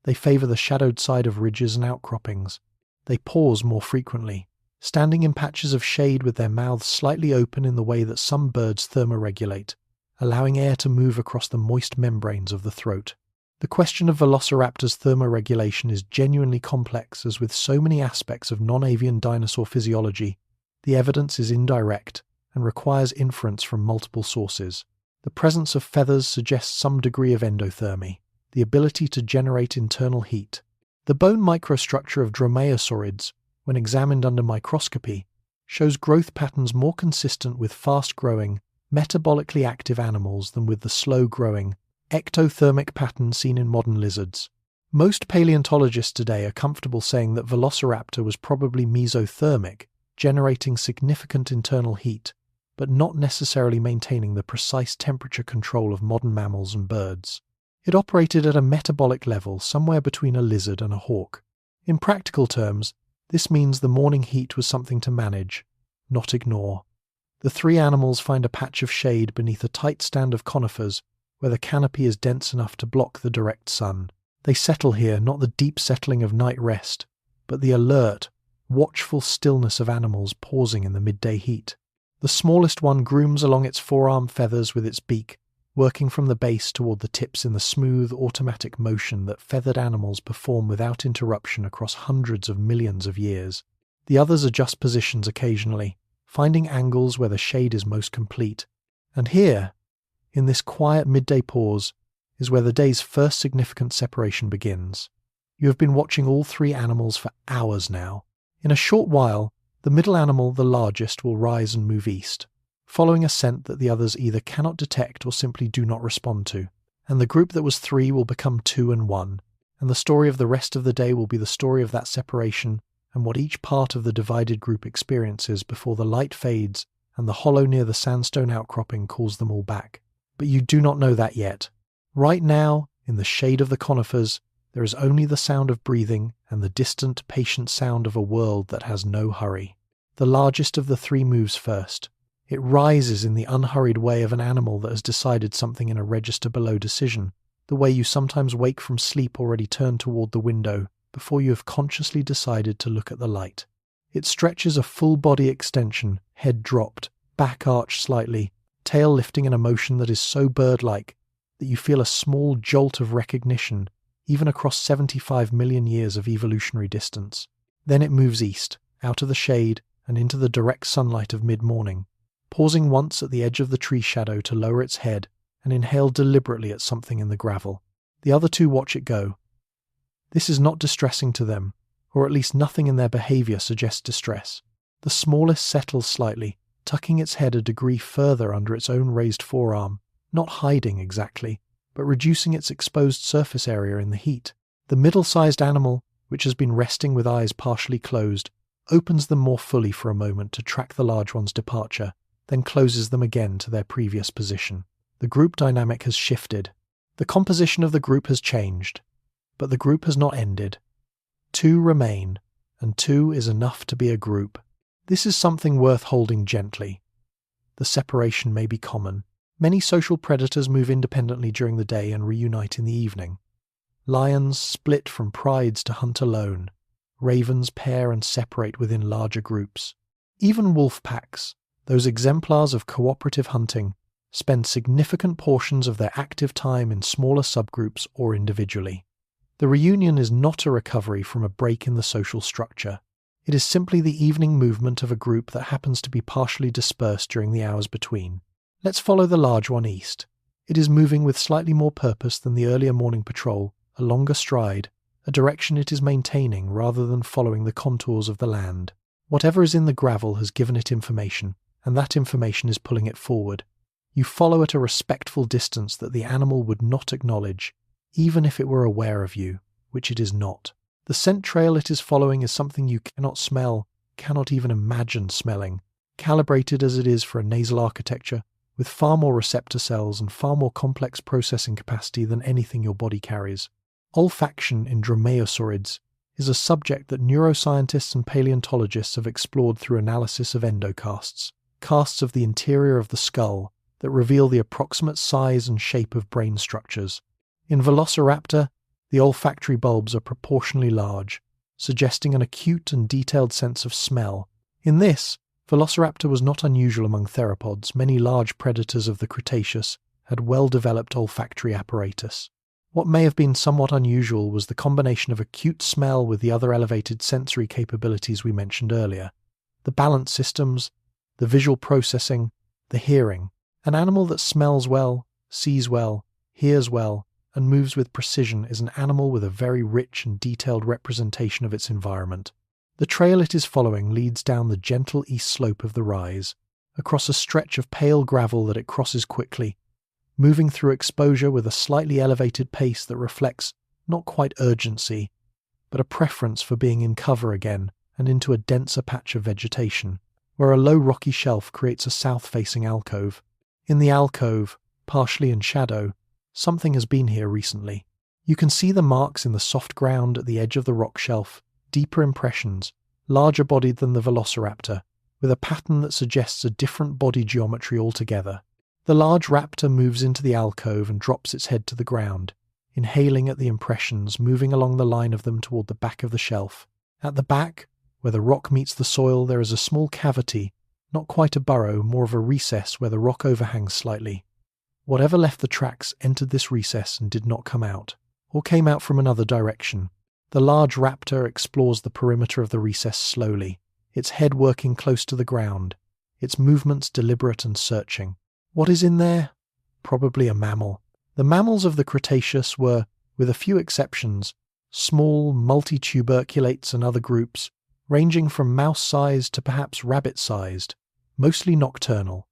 They favour the shadowed side of ridges and outcroppings. They pause more frequently, standing in patches of shade with their mouths slightly open in the way that some birds thermoregulate, allowing air to move across the moist membranes of the throat. The question of Velociraptor's thermoregulation is genuinely complex, as with so many aspects of non-avian dinosaur physiology, the evidence is indirect and requires inference from multiple sources. The presence of feathers suggests some degree of endothermy, the ability to generate internal heat. The bone microstructure of dromaeosaurids, when examined under microscopy, shows growth patterns more consistent with fast-growing, metabolically active animals than with the slow-growing, ectothermic pattern seen in modern lizards. Most paleontologists today are comfortable saying that Velociraptor was probably mesothermic, generating significant internal heat, but not necessarily maintaining the precise temperature control of modern mammals and birds. It operated at a metabolic level somewhere between a lizard and a hawk. In practical terms, this means the morning heat was something to manage, not ignore. The three animals find a patch of shade beneath a tight stand of conifers where the canopy is dense enough to block the direct sun. They settle here, not the deep settling of night rest, but the alert, watchful stillness of animals pausing in the midday heat. The smallest one grooms along its forearm feathers with its beak, working from the base toward the tips in the smooth, automatic motion that feathered animals perform without interruption across hundreds of millions of years. The others adjust positions occasionally, finding angles where the shade is most complete. And here, in this quiet midday pause, is where the day's first significant separation begins. You have been watching all three animals for hours now. In a short while, the middle animal, the largest, will rise and move east, following a scent that the others either cannot detect or simply do not respond to, and the group that was 3 will become 2 and 1, and the story of the rest of the day will be the story of that separation and what each part of the divided group experiences before the light fades and the hollow near the sandstone outcropping calls them all back. But you do not know that yet. Right now, in the shade of the conifers, there is only the sound of breathing and the distant, patient sound of a world that has no hurry. The largest of the 3 moves first. It rises in the unhurried way of an animal that has decided something in a register below decision, the way you sometimes wake from sleep already turned toward the window, before you have consciously decided to look at the light. It stretches a full body extension, head dropped, back arched slightly, tail lifting in a motion that is so bird-like that you feel a small jolt of recognition even across 75 million years of evolutionary distance. Then it moves east, out of the shade and into the direct sunlight of mid-morning, pausing once at the edge of the tree shadow to lower its head and inhale deliberately at something in the gravel. The other two watch it go. This is not distressing to them, or at least nothing in their behaviour suggests distress. The smallest settles slightly, tucking its head a degree further under its own raised forearm, not hiding exactly, but reducing its exposed surface area in the heat. The middle-sized animal, which has been resting with eyes partially closed, opens them more fully for a moment to track the large one's departure, then closes them again to their previous position. The group dynamic has shifted. The composition of the group has changed, but the group has not ended. Two remain, and two is enough to be a group. This is something worth holding gently. The separation may be common. Many social predators move independently during the day and reunite in the evening. Lions split from prides to hunt alone. Ravens pair and separate within larger groups. Even wolf packs, those exemplars of cooperative hunting, spend significant portions of their active time in smaller subgroups or individually. The reunion is not a recovery from a break in the social structure. It is simply the evening movement of a group that happens to be partially dispersed during the hours between. Let's follow the large one east. It is moving with slightly more purpose than the earlier morning patrol, a longer stride, a direction it is maintaining rather than following the contours of the land. Whatever is in the gravel has given it information, and that information is pulling it forward. You follow at a respectful distance that the animal would not acknowledge, even if it were aware of you, which it is not. The scent trail it is following is something you cannot smell, cannot even imagine smelling, calibrated as it is for a nasal architecture, with far more receptor cells and far more complex processing capacity than anything your body carries. Olfaction in dromaeosaurids is a subject that neuroscientists and paleontologists have explored through analysis of endocasts, casts of the interior of the skull that reveal the approximate size and shape of brain structures. In Velociraptor, the olfactory bulbs are proportionally large, suggesting an acute and detailed sense of smell. In this, Velociraptor was not unusual among theropods. Many large predators of the Cretaceous had well-developed olfactory apparatus. What may have been somewhat unusual was the combination of acute smell with the other elevated sensory capabilities we mentioned earlier. The balance systems, the visual processing, the hearing. An animal that smells well, sees well, hears well, and moves with precision is an animal with a very rich and detailed representation of its environment. The trail it is following leads down the gentle east slope of the rise, across a stretch of pale gravel that it crosses quickly, moving through exposure with a slightly elevated pace that reflects not quite urgency, but a preference for being in cover again and into a denser patch of vegetation, where a low rocky shelf creates a south-facing alcove. In the alcove, partially in shadow, something has been here recently. You can see the marks in the soft ground at the edge of the rock shelf, deeper impressions, larger bodied than the Velociraptor, with a pattern that suggests a different body geometry altogether. The large raptor moves into the alcove and drops its head to the ground, inhaling at the impressions, moving along the line of them toward the back of the shelf. At the back, where the rock meets the soil, there is a small cavity, not quite a burrow, more of a recess where the rock overhangs slightly. Whatever left the tracks entered this recess and did not come out, or came out from another direction. The large raptor explores the perimeter of the recess slowly, its head working close to the ground, its movements deliberate and searching. What is in there? Probably a mammal. The mammals of the Cretaceous were, with a few exceptions, small multituberculates and other groups, ranging from mouse-sized to perhaps rabbit-sized, mostly nocturnal,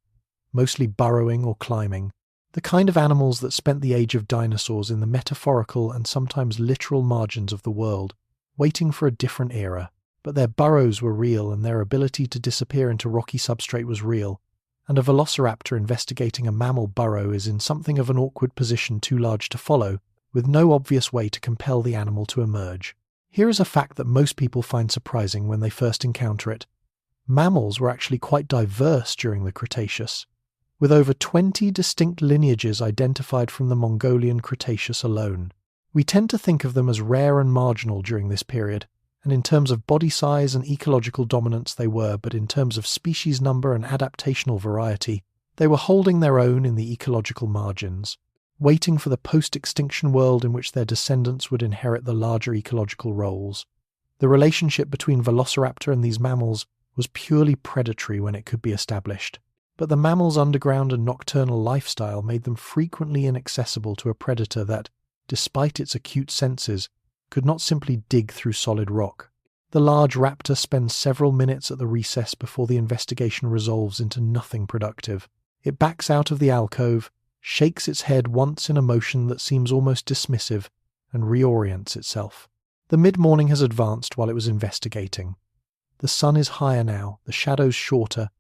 mostly burrowing or climbing, the kind of animals that spent the age of dinosaurs in the metaphorical and sometimes literal margins of the world, waiting for a different era. But their burrows were real and their ability to disappear into rocky substrate was real, and a velociraptor investigating a mammal burrow is in something of an awkward position too large to follow, with no obvious way to compel the animal to emerge. Here is a fact that most people find surprising when they first encounter it. Mammals were actually quite diverse during the Cretaceous, with over 20 distinct lineages identified from the Mongolian Cretaceous alone. We tend to think of them as rare and marginal during this period, and in terms of body size and ecological dominance they were, but in terms of species number and adaptational variety, they were holding their own in the ecological margins, waiting for the post-extinction world in which their descendants would inherit the larger ecological roles. The relationship between Velociraptor and these mammals was purely predatory when it could be established, but the mammals' underground and nocturnal lifestyle made them frequently inaccessible to a predator that, despite its acute senses, could not simply dig through solid rock. The large raptor spends several minutes at the recess before the investigation resolves into nothing productive. It backs out of the alcove, shakes its head once in a motion that seems almost dismissive, and reorients itself. The mid-morning has advanced while it was investigating. The sun is higher now, the shadows shorter,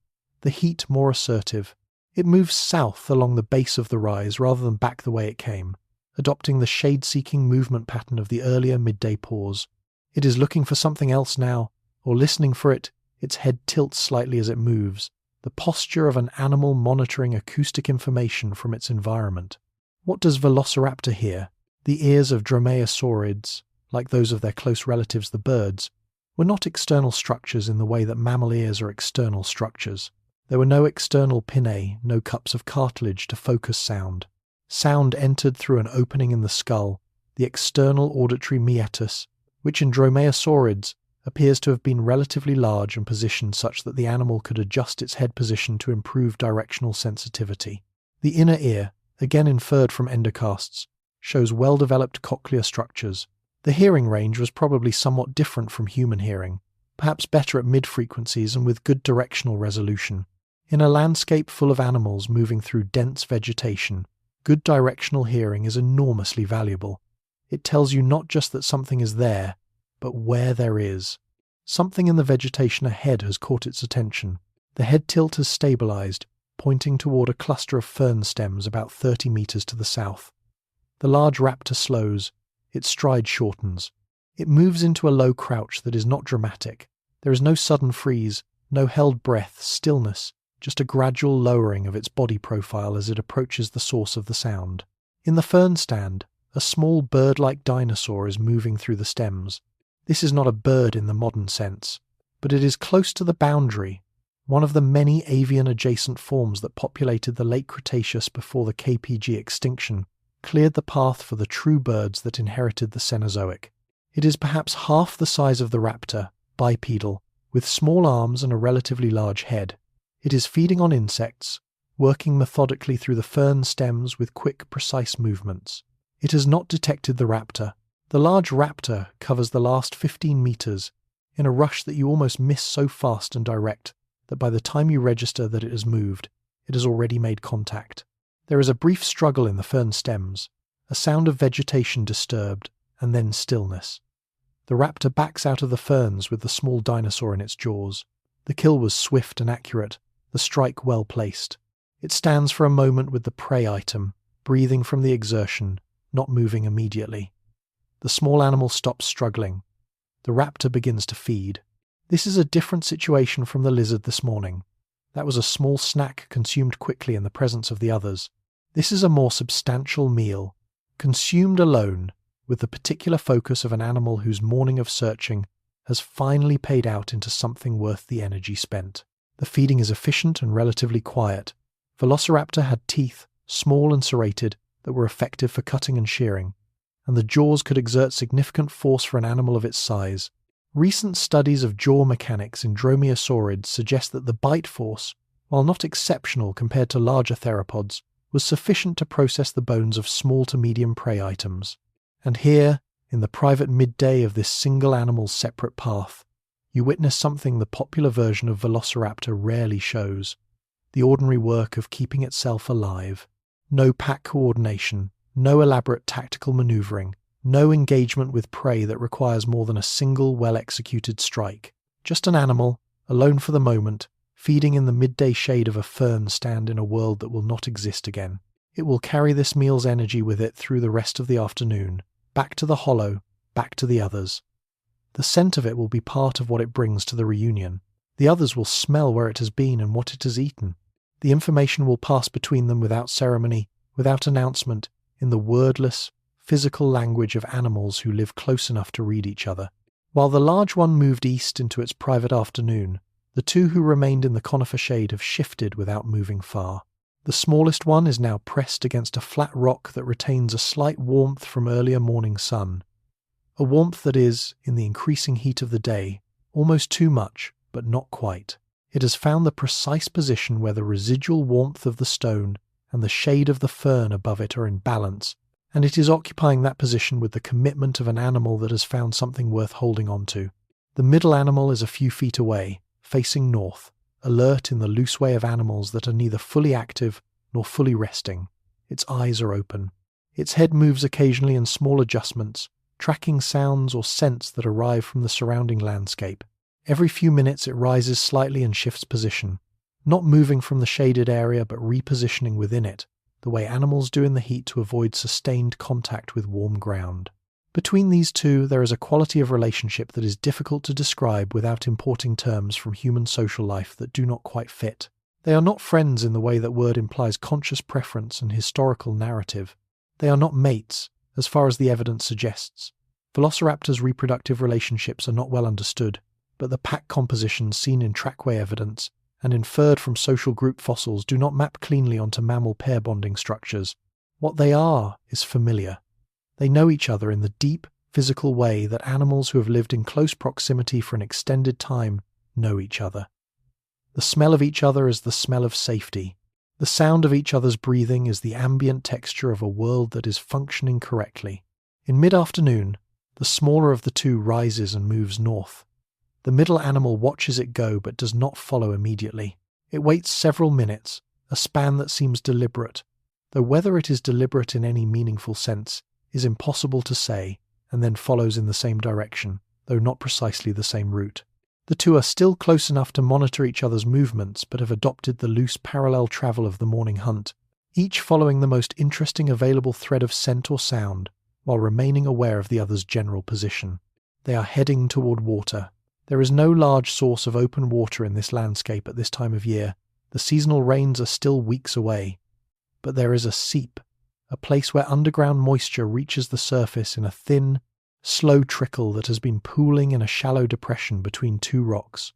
the heat more assertive. It moves south along the base of the rise rather than back the way it came, adopting the shade-seeking movement pattern of the earlier midday pause. It is looking for something else now, or listening for it. Its head tilts slightly as it moves, the posture of an animal monitoring acoustic information from its environment. What does Velociraptor hear? The ears of dromaeosaurids, like those of their close relatives the birds, were not external structures in the way that mammal ears are external structures. There were no external pinnae, no cups of cartilage to focus sound. Sound entered through an opening in the skull, the external auditory meatus, which in dromaeosaurids appears to have been relatively large and positioned such that the animal could adjust its head position to improve directional sensitivity. The inner ear, again inferred from endocasts, shows well-developed cochlear structures. The hearing range was probably somewhat different from human hearing, perhaps better at mid-frequencies and with good directional resolution. In a landscape full of animals moving through dense vegetation, good directional hearing is enormously valuable. It tells you not just that something is there, but where there is. Something in the vegetation ahead has caught its attention. The head tilt has stabilized, pointing toward a cluster of fern stems about 30 meters to the south. The large raptor slows. Its stride shortens. It moves into a low crouch that is not dramatic. There is no sudden freeze, no held breath, stillness, just a gradual lowering of its body profile as it approaches the source of the sound. In the fern stand, a small bird-like dinosaur is moving through the stems. This is not a bird in the modern sense, but it is close to the boundary, one of the many avian-adjacent forms that populated the Late Cretaceous before the KPG extinction cleared the path for the true birds that inherited the Cenozoic. It is perhaps half the size of the raptor, bipedal, with small arms and a relatively large head. It is feeding on insects, working methodically through the fern stems with quick, precise movements. It has not detected the raptor. The large raptor covers the last 15 meters in a rush that you almost miss so fast and direct that by the time you register that it has moved, it has already made contact. There is a brief struggle in the fern stems, a sound of vegetation disturbed, and then stillness. The raptor backs out of the ferns with the small dinosaur in its jaws. The kill was swift and accurate, the strike well placed. It stands for a moment with the prey item, breathing from the exertion, not moving immediately. The small animal stops struggling. The raptor begins to feed. This is a different situation from the lizard this morning. That was a small snack consumed quickly in the presence of the others. This is a more substantial meal, consumed alone, with the particular focus of an animal whose morning of searching has finally paid out into something worth the energy spent. The feeding is efficient and relatively quiet. Velociraptor had teeth, small and serrated, that were effective for cutting and shearing, and the jaws could exert significant force for an animal of its size. Recent studies of jaw mechanics in dromaeosaurids suggest that the bite force, while not exceptional compared to larger theropods, was sufficient to process the bones of small to medium prey items. And here, in the private midday of this single animal's separate path, you witness something the popular version of Velociraptor rarely shows: the ordinary work of keeping itself alive. No pack coordination, no elaborate tactical maneuvering, no engagement with prey that requires more than a single well-executed strike. Just an animal, alone for the moment, feeding in the midday shade of a fern stand in a world that will not exist again. It will carry this meal's energy with it through the rest of the afternoon, back to the hollow, back to the others. The scent of it will be part of what it brings to the reunion. The others will smell where it has been and what it has eaten. The information will pass between them without ceremony, without announcement, in the wordless, physical language of animals who live close enough to read each other. While the large one moved east into its private afternoon, the two who remained in the conifer shade have shifted without moving far. The smallest one is now pressed against a flat rock that retains a slight warmth from earlier morning sun. A warmth that is, in the increasing heat of the day, almost too much, but not quite. It has found the precise position where the residual warmth of the stone and the shade of the fern above it are in balance, and it is occupying that position with the commitment of an animal that has found something worth holding on to. The middle animal is a few feet away, facing north, alert in the loose way of animals that are neither fully active nor fully resting. Its eyes are open. Its head moves occasionally in small adjustments, tracking sounds or scents that arrive from the surrounding landscape. Every few minutes it rises slightly and shifts position, not moving from the shaded area but repositioning within it, the way animals do in the heat to avoid sustained contact with warm ground. Between these two, there is a quality of relationship that is difficult to describe without importing terms from human social life that do not quite fit. They are not friends in the way that word implies conscious preference and historical narrative. They are not mates, as far as the evidence suggests. Velociraptors' reproductive relationships are not well understood, but the pack compositions seen in trackway evidence and inferred from social group fossils do not map cleanly onto mammal pair bonding structures. What they are is familiar. They know each other in the deep, physical way that animals who have lived in close proximity for an extended time know each other. The smell of each other is the smell of safety. The sound of each other's breathing is the ambient texture of a world that is functioning correctly. In mid-afternoon, the smaller of the two rises and moves north. The middle animal watches it go but does not follow immediately. It waits several minutes, a span that seems deliberate, though whether it is deliberate in any meaningful sense is impossible to say, and then follows in the same direction, though not precisely the same route. The two are still close enough to monitor each other's movements but have adopted the loose parallel travel of the morning hunt, each following the most interesting available thread of scent or sound, while remaining aware of the other's general position. They are heading toward water. There is no large source of open water in this landscape at this time of year. The seasonal rains are still weeks away. But there is a seep, a place where underground moisture reaches the surface in a thin, slow trickle that has been pooling in a shallow depression between two rocks.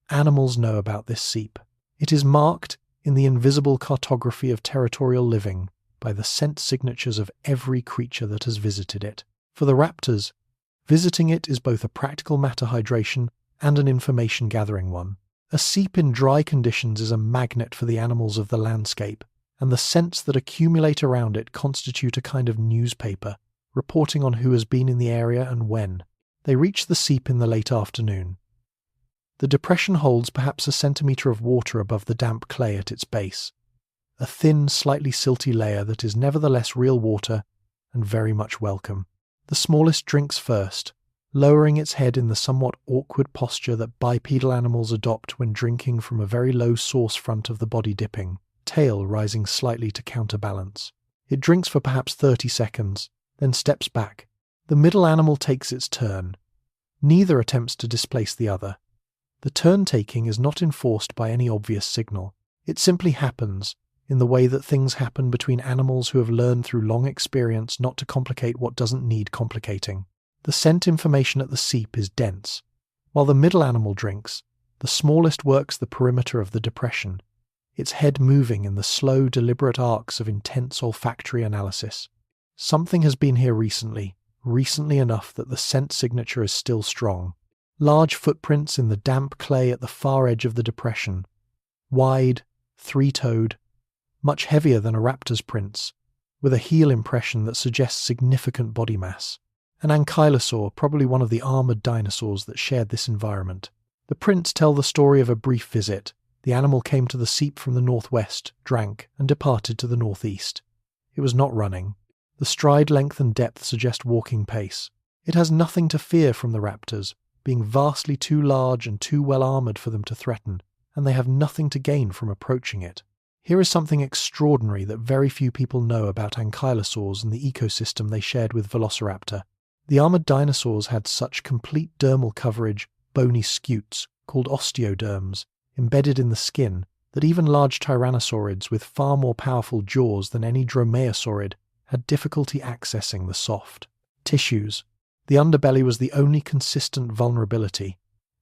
Animals know about this seep. It is marked, in the invisible cartography of territorial living, by the scent signatures of every creature that has visited it. For the raptors, visiting it is both a practical matter hydration and an information-gathering one. A seep in dry conditions is a magnet for the animals of the landscape, and the scents that accumulate around it constitute a kind of newspaper, reporting on who has been in the area and when. They reach the seep in the late afternoon. The depression holds perhaps a centimetre of water above the damp clay at its base, a thin, slightly silty layer that is nevertheless real water and very much welcome. The smallest drinks first, lowering its head in the somewhat awkward posture that bipedal animals adopt when drinking from a very low source front of the body dipping, tail rising slightly to counterbalance. It drinks for perhaps 30 seconds, then steps back. The middle animal takes its turn. Neither attempts to displace the other. The turn-taking is not enforced by any obvious signal. It simply happens, in the way that things happen between animals who have learned through long experience not to complicate what doesn't need complicating. The scent information at the seep is dense. While the middle animal drinks, the smallest works the perimeter of the depression, its head moving in the slow, deliberate arcs of intense olfactory analysis. Something has been here recently enough that the scent signature is still strong. Large footprints in the damp clay at the far edge of the depression. Wide, three-toed, much heavier than a raptor's prints, with a heel impression that suggests significant body mass. An ankylosaur, probably one of the armoured dinosaurs that shared this environment. The prints tell the story of a brief visit. The animal came to the seep from the northwest, drank, and departed to the northeast. It was not running. The stride length and depth suggest walking pace. It has nothing to fear from the raptors, being vastly too large and too well armoured for them to threaten, and they have nothing to gain from approaching it. Here is something extraordinary that very few people know about ankylosaurs and the ecosystem they shared with Velociraptor. The armoured dinosaurs had such complete dermal coverage, bony scutes, called osteoderms, embedded in the skin, that even large tyrannosaurids with far more powerful jaws than any dromaeosaurid had difficulty accessing the soft tissues. The underbelly was the only consistent vulnerability.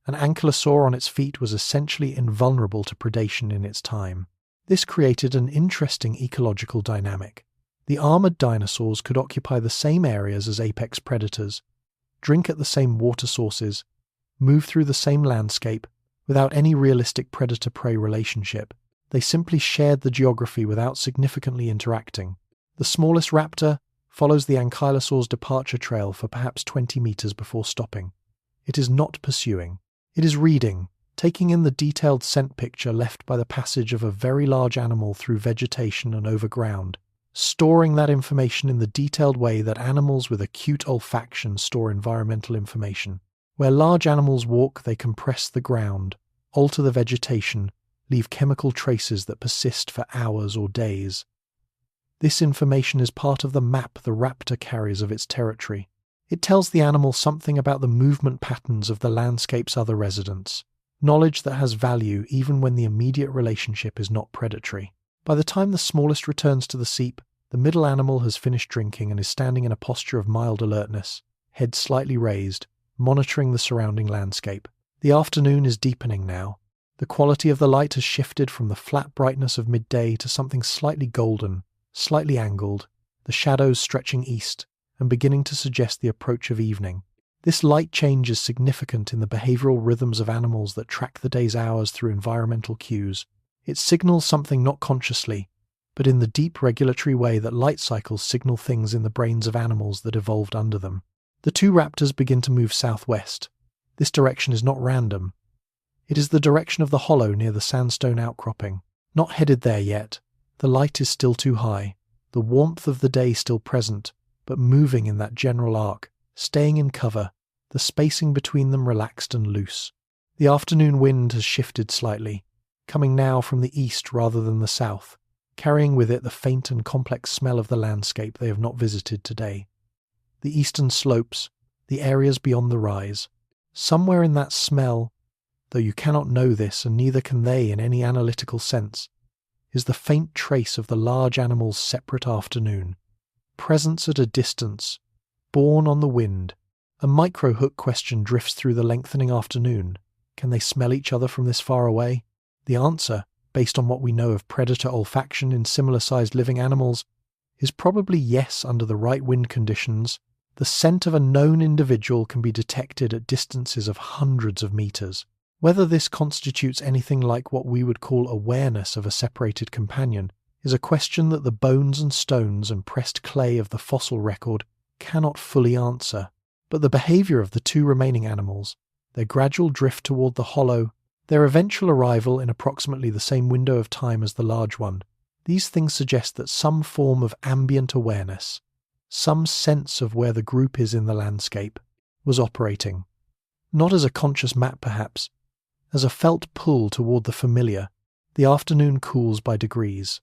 An ankylosaur on its feet was essentially invulnerable to predation in its time. This created an interesting ecological dynamic. The armored dinosaurs could occupy the same areas as apex predators, drink at the same water sources, move through the same landscape, without any realistic predator-prey relationship. They simply shared the geography without significantly interacting. The smallest raptor follows the ankylosaur's departure trail for perhaps 20 meters before stopping. It is not pursuing. It is reading, taking in the detailed scent picture left by the passage of a very large animal through vegetation and over ground, storing that information in the detailed way that animals with acute olfaction store environmental information. Where large animals walk, they compress the ground, alter the vegetation, leave chemical traces that persist for hours or days. This information is part of the map the raptor carries of its territory. It tells the animal something about the movement patterns of the landscape's other residents, knowledge that has value even when the immediate relationship is not predatory. By the time the smallest returns to the seep, the middle animal has finished drinking and is standing in a posture of mild alertness, head slightly raised, monitoring the surrounding landscape. The afternoon is deepening now. The quality of the light has shifted from the flat brightness of midday to something slightly golden, slightly angled, the shadows stretching east and beginning to suggest the approach of evening. This light change is significant in the behavioral rhythms of animals that track the day's hours through environmental cues. It signals something not consciously, but in the deep regulatory way that light cycles signal things in the brains of animals that evolved under them. The two raptors begin to move southwest. This direction is not random. It is the direction of the hollow near the sandstone outcropping. Not headed there yet. The light is still too high, the warmth of the day still present, but moving in that general arc, staying in cover, the spacing between them relaxed and loose. The afternoon wind has shifted slightly, coming now from the east rather than the south, carrying with it the faint and complex smell of the landscape they have not visited today. The eastern slopes, the areas beyond the rise. Somewhere in that smell, though you cannot know this and neither can they in any analytical sense, is the faint trace of the large animal's separate afternoon. Presence at a distance, borne on the wind. A micro-hook question drifts through the lengthening afternoon. Can they smell each other from this far away? The answer, based on what we know of predator olfaction in similar-sized living animals, is probably yes under the right wind conditions. The scent of a known individual can be detected at distances of hundreds of meters. Whether this constitutes anything like what we would call awareness of a separated companion is a question that the bones and stones and pressed clay of the fossil record cannot fully answer. But the behavior of the two remaining animals, their gradual drift toward the hollow, their eventual arrival in approximately the same window of time as the large one, these things suggest that some form of ambient awareness, some sense of where the group is in the landscape, was operating. Not as a conscious map perhaps, as a felt pull toward the familiar. The afternoon cools by degrees.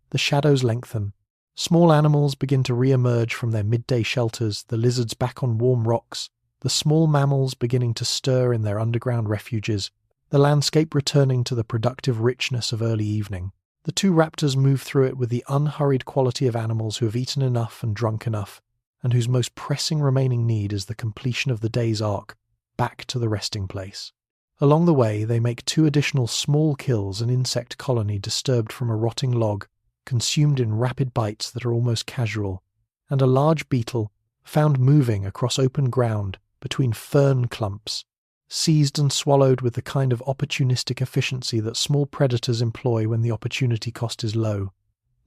The shadows lengthen. Small animals begin to re-emerge from their midday shelters, the lizards back on warm rocks, the small mammals beginning to stir in their underground refuges, the landscape returning to the productive richness of early evening. The two raptors move through it with the unhurried quality of animals who have eaten enough and drunk enough, and whose most pressing remaining need is the completion of the day's arc, back to the resting place. Along the way, they make two additional small kills, an insect colony disturbed from a rotting log, consumed in rapid bites that are almost casual, and a large beetle found moving across open ground between fern clumps, seized and swallowed with the kind of opportunistic efficiency that small predators employ when the opportunity cost is low.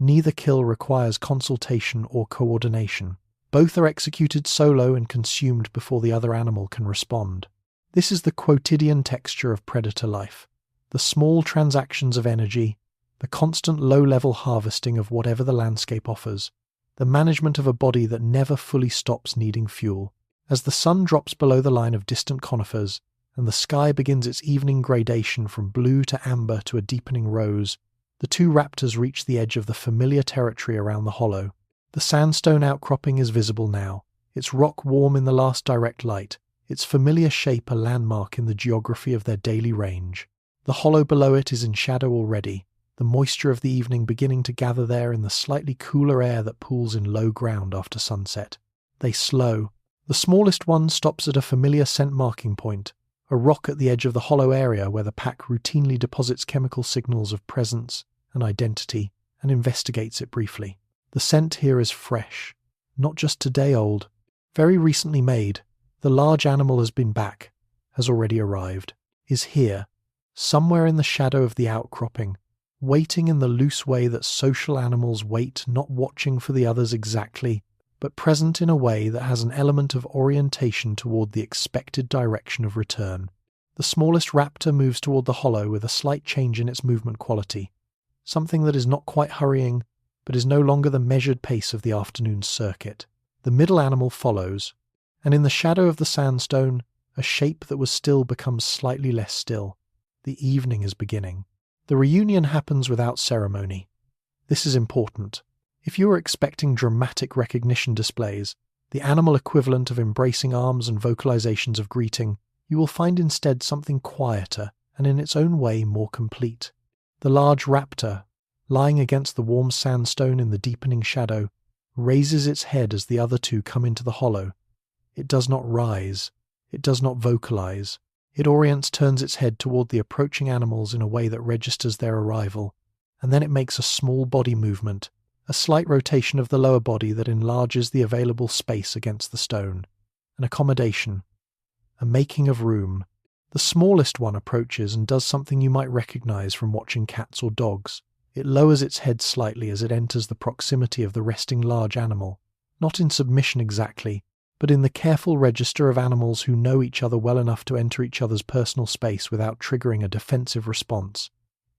Neither kill requires consultation or coordination. Both are executed solo and consumed before the other animal can respond. This is the quotidian texture of predator life, the small transactions of energy, the constant low-level harvesting of whatever the landscape offers, the management of a body that never fully stops needing fuel. As the sun drops below the line of distant conifers, and the sky begins its evening gradation from blue to amber to a deepening rose, the two raptors reach the edge of the familiar territory around the hollow. The sandstone outcropping is visible now, its rock warm in the last direct light, its familiar shape a landmark in the geography of their daily range. The hollow below it is in shadow already, the moisture of the evening beginning to gather there in the slightly cooler air that pools in low ground after sunset. They slow. The smallest one stops at a familiar scent marking point, a rock at the edge of the hollow area where the pack routinely deposits chemical signals of presence and identity and investigates it briefly. The scent here is fresh, not just today old, very recently made. The large animal has been back, has already arrived, is here, somewhere in the shadow of the outcropping, waiting in the loose way that social animals wait, not watching for the others exactly, but present in a way that has an element of orientation toward the expected direction of return. The smallest raptor moves toward the hollow with a slight change in its movement quality, something that is not quite hurrying, but is no longer the measured pace of the afternoon's circuit. The middle animal follows, and in the shadow of the sandstone, a shape that was still becomes slightly less still. The evening is beginning. The reunion happens without ceremony. This is important. If you are expecting dramatic recognition displays, the animal equivalent of embracing arms and vocalizations of greeting, you will find instead something quieter and in its own way more complete. The large raptor, lying against the warm sandstone in the deepening shadow, raises its head as the other two come into the hollow. It does not rise. It does not vocalize. It turns its head toward the approaching animals in a way that registers their arrival, and then it makes a small body movement, a slight rotation of the lower body that enlarges the available space against the stone. An accommodation. A making of room. The smallest one approaches and does something you might recognize from watching cats or dogs. It lowers its head slightly as it enters the proximity of the resting large animal, not in submission exactly, but in the careful register of animals who know each other well enough to enter each other's personal space without triggering a defensive response.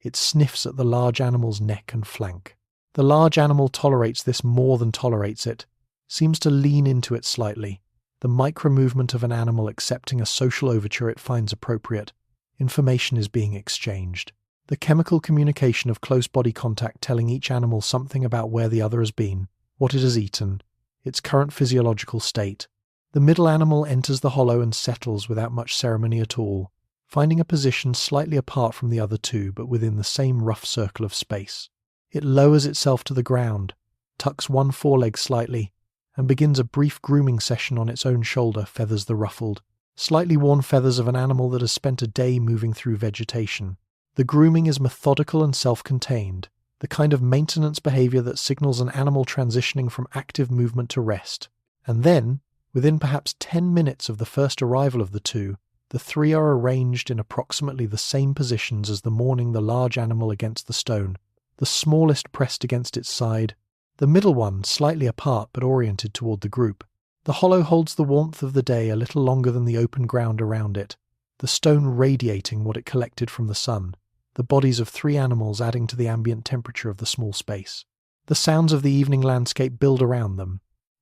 It sniffs at the large animal's neck and flank. The large animal tolerates this more than tolerates it, seems to lean into it slightly, the micro-movement of an animal accepting a social overture it finds appropriate. Information is being exchanged. The chemical communication of close body contact telling each animal something about where the other has been, what it has eaten, its current physiological state. The middle animal enters the hollow and settles without much ceremony at all, finding a position slightly apart from the other two but within the same rough circle of space. It lowers itself to the ground, tucks one foreleg slightly, and begins a brief grooming session on its own shoulder, feathers the ruffled, slightly worn feathers of an animal that has spent a day moving through vegetation. The grooming is methodical and self-contained, the kind of maintenance behavior that signals an animal transitioning from active movement to rest. And then, within perhaps 10 minutes of the first arrival of the two, the three are arranged in approximately the same positions as the morning, the large animal against the stone, the smallest pressed against its side, the middle one slightly apart but oriented toward the group. The hollow holds the warmth of the day a little longer than the open ground around it, the stone radiating what it collected from the sun, the bodies of three animals adding to the ambient temperature of the small space. The sounds of the evening landscape build around them,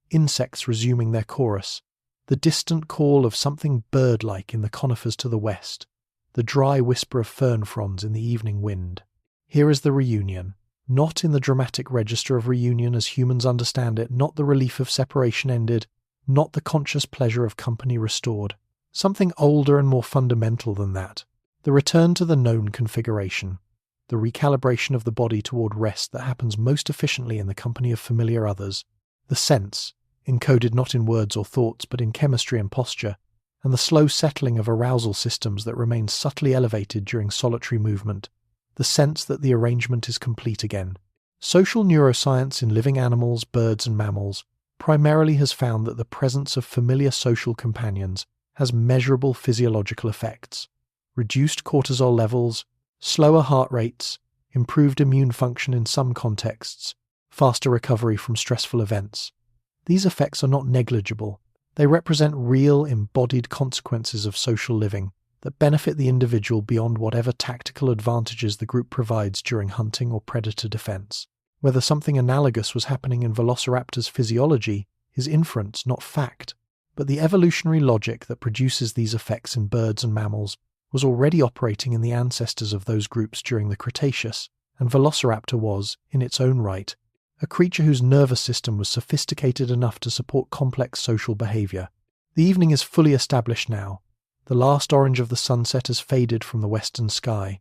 insects resuming their chorus, the distant call of something bird-like in the conifers to the west, the dry whisper of fern fronds in the evening wind. Here is the reunion, not in the dramatic register of reunion as humans understand it, not the relief of separation ended, not the conscious pleasure of company restored. Something older and more fundamental than that. The return to the known configuration, the recalibration of the body toward rest that happens most efficiently in the company of familiar others, the sense, encoded not in words or thoughts but in chemistry and posture, and the slow settling of arousal systems that remain subtly elevated during solitary movement, the sense that the arrangement is complete again. Social neuroscience in living animals, birds and mammals primarily has found that the presence of familiar social companions has measurable physiological effects. Reduced cortisol levels, slower heart rates, improved immune function in some contexts, faster recovery from stressful events. These effects are not negligible. They represent real, embodied consequences of social living that benefit the individual beyond whatever tactical advantages the group provides during hunting or predator defense. Whether something analogous was happening in Velociraptor's physiology is inference, not fact, but the evolutionary logic that produces these effects in birds and mammals was already operating in the ancestors of those groups during the Cretaceous, and Velociraptor was, in its own right, a creature whose nervous system was sophisticated enough to support complex social behavior. The evening is fully established now. The last orange of the sunset has faded from the western sky.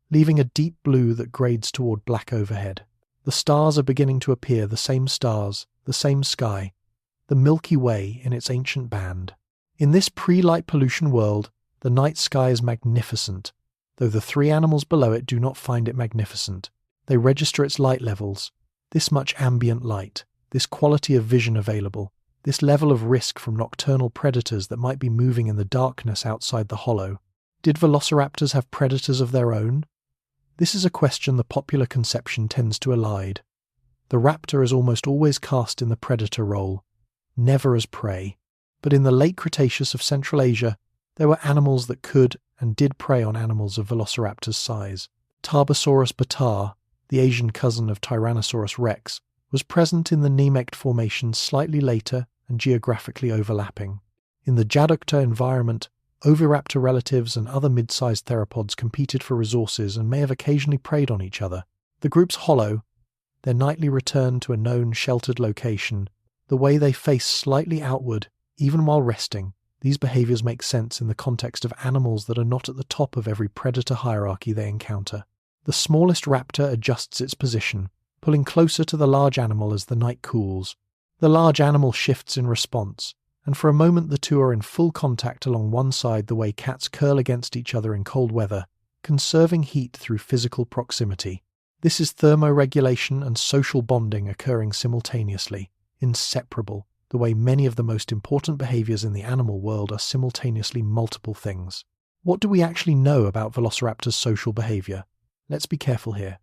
leaving a deep blue that grades toward black overhead. The stars are beginning to appear, the same stars, the same sky, the Milky Way in its ancient band. In this pre-light pollution world, the night sky is magnificent, though the three animals below it do not find it magnificent. They register its light levels, this much ambient light, this quality of vision available, this level of risk from nocturnal predators that might be moving in the darkness outside the hollow. Did velociraptors have predators of their own? This is a question the popular conception tends to elide. The raptor is almost always cast in the predator role, never as prey. But in the late Cretaceous of Central Asia, there were animals that could and did prey on animals of velociraptor's size. Tarbosaurus bataar, the Asian cousin of Tyrannosaurus rex, was present in the Late Formation slightly later and geographically overlapping. In the Djadokhta environment, oviraptor relatives and other mid-sized theropods competed for resources and may have occasionally preyed on each other. The group's hollow, their nightly return to a known sheltered location, the way they face slightly outward, even while resting, these behaviors make sense in the context of animals that are not at the top of every predator hierarchy they encounter. The smallest raptor adjusts its position, pulling closer to the large animal as the night cools. The large animal shifts in response, and for a moment the two are in full contact along one side the way cats curl against each other in cold weather, conserving heat through physical proximity. This is thermoregulation and social bonding occurring simultaneously, inseparable, the way many of the most important behaviors in the animal world are simultaneously multiple things. What do we actually know about velociraptors' social behavior? Let's be careful here,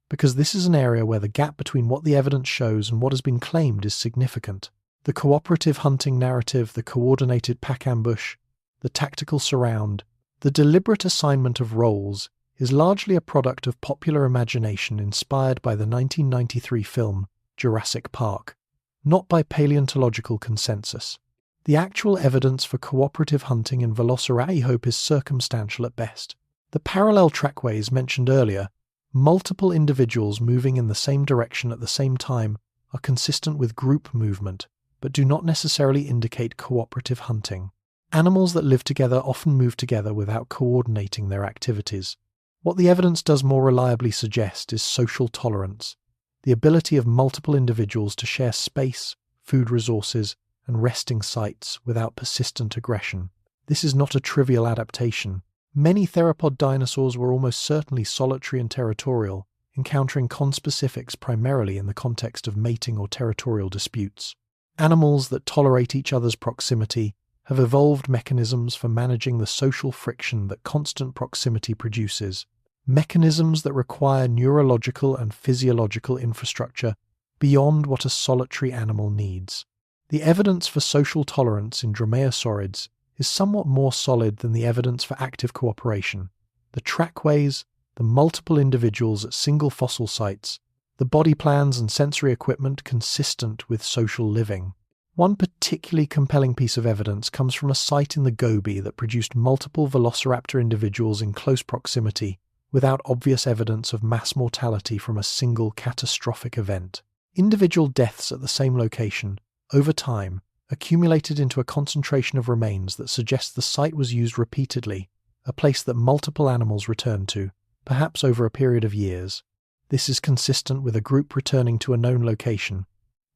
because this is an area where the gap between what the evidence shows and what has been claimed is significant. The cooperative hunting narrative, the coordinated pack ambush, the tactical surround, the deliberate assignment of roles is largely a product of popular imagination inspired by the 1993 film Jurassic Park, not by paleontological consensus. The actual evidence for cooperative hunting in Velociraptor, I hope, is circumstantial at best. The parallel trackways mentioned earlier, multiple individuals moving in the same direction at the same time, are consistent with group movement, but do not necessarily indicate cooperative hunting. Animals that live together often move together without coordinating their activities. What the evidence does more reliably suggest is social tolerance, the ability of multiple individuals to share space, food resources, and resting sites without persistent aggression. This is not a trivial adaptation. Many theropod dinosaurs were almost certainly solitary and territorial, encountering conspecifics primarily in the context of mating or territorial disputes. Animals that tolerate each other's proximity have evolved mechanisms for managing the social friction that constant proximity produces, mechanisms that require neurological and physiological infrastructure beyond what a solitary animal needs. The evidence for social tolerance in dromaeosaurids is somewhat more solid than the evidence for active cooperation. The trackways, the multiple individuals at single fossil sites, the body plans and sensory equipment consistent with social living. One particularly compelling piece of evidence comes from a site in the Gobi that produced multiple velociraptor individuals in close proximity without obvious evidence of mass mortality from a single catastrophic event. Individual deaths at the same location, over time, accumulated into a concentration of remains that suggests the site was used repeatedly, a place that multiple animals returned to, perhaps over a period of years. This is consistent with a group returning to a known location.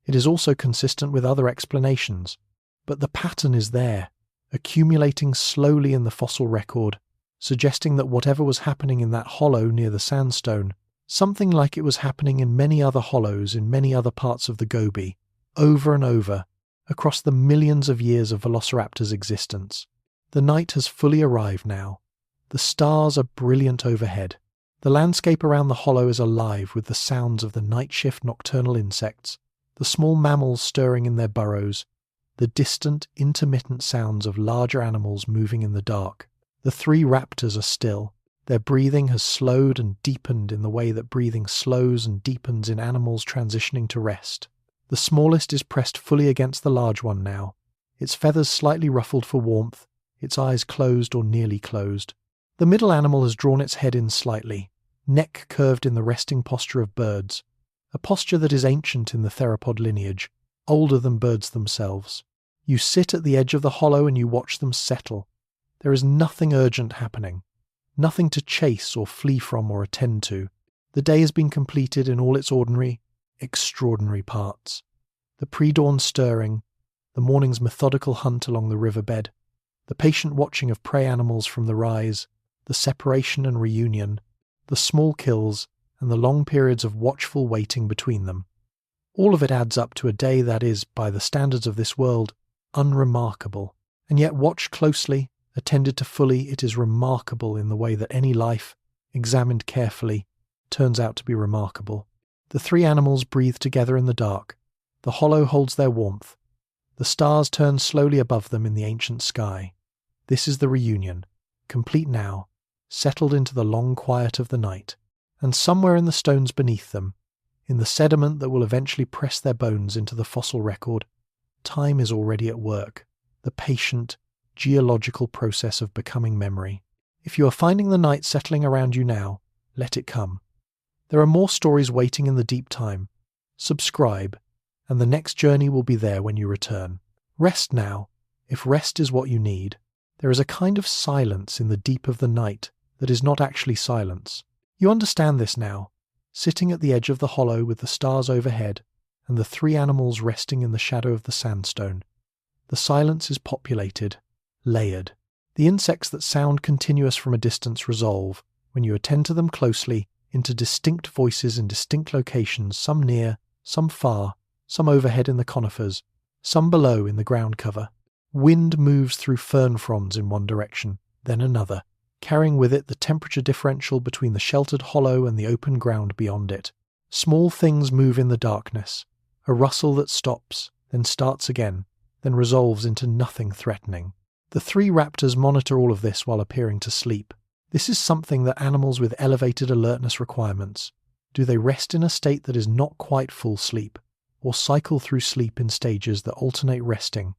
It is also consistent with other explanations, but the pattern is there, accumulating slowly in the fossil record, suggesting that whatever was happening in that hollow near the sandstone, something like it was happening in many other hollows in many other parts of the Gobi, over and over, across the millions of years of Velociraptor's existence. The night has fully arrived now. The stars are brilliant overhead. The landscape around the hollow is alive with the sounds of the night shift nocturnal insects, the small mammals stirring in their burrows, the distant, intermittent sounds of larger animals moving in the dark. The three raptors are still. Their breathing has slowed and deepened in the way that breathing slows and deepens in animals transitioning to rest. The smallest is pressed fully against the large one now, its feathers slightly ruffled for warmth, its eyes closed or nearly closed. The middle animal has drawn its head in slightly, neck curved in the resting posture of birds, a posture that is ancient in the theropod lineage, older than birds themselves. You sit at the edge of the hollow and you watch them settle. There is nothing urgent happening. Nothing to chase or flee from or attend to. The day has been completed in all its ordinary, extraordinary parts. The pre-dawn stirring, the morning's methodical hunt along the riverbed, the patient watching of prey animals from the rise, the separation and reunion, the small kills, and the long periods of watchful waiting between them. All of it adds up to a day that is, by the standards of this world, unremarkable. And yet watched closely, attended to fully, it is remarkable in the way that any life, examined carefully, turns out to be remarkable. The three animals breathe together in the dark. The hollow holds their warmth. The stars turn slowly above them in the ancient sky. This is the reunion, complete now, settled into the long quiet of the night. And somewhere in the stones beneath them, in the sediment that will eventually press their bones into the fossil record, time is already at work, the patient, geological process of becoming memory. If you are finding the night settling around you now, let it come. There are more stories waiting in the deep time. Subscribe, and the next journey will be there when you return. Rest now, if rest is what you need. There is a kind of silence in the deep of the night that is not actually silence. You understand this now, sitting at the edge of the hollow with the stars overhead and the three animals resting in the shadow of the sandstone. The silence is populated, layered. The insects that sound continuous from a distance resolve, when you attend to them closely, into distinct voices in distinct locations, some near, some far, some overhead in the conifers, some below in the ground cover. Wind moves through fern fronds in one direction, then another, carrying with it the temperature differential between the sheltered hollow and the open ground beyond it. Small things move in the darkness, a rustle that stops, then starts again, then resolves into nothing threatening. The three raptors monitor all of this while appearing to sleep. This is something that animals with elevated alertness requirements. Do they rest in a state that is not quite full sleep, or cycle through sleep in stages that alternate resting,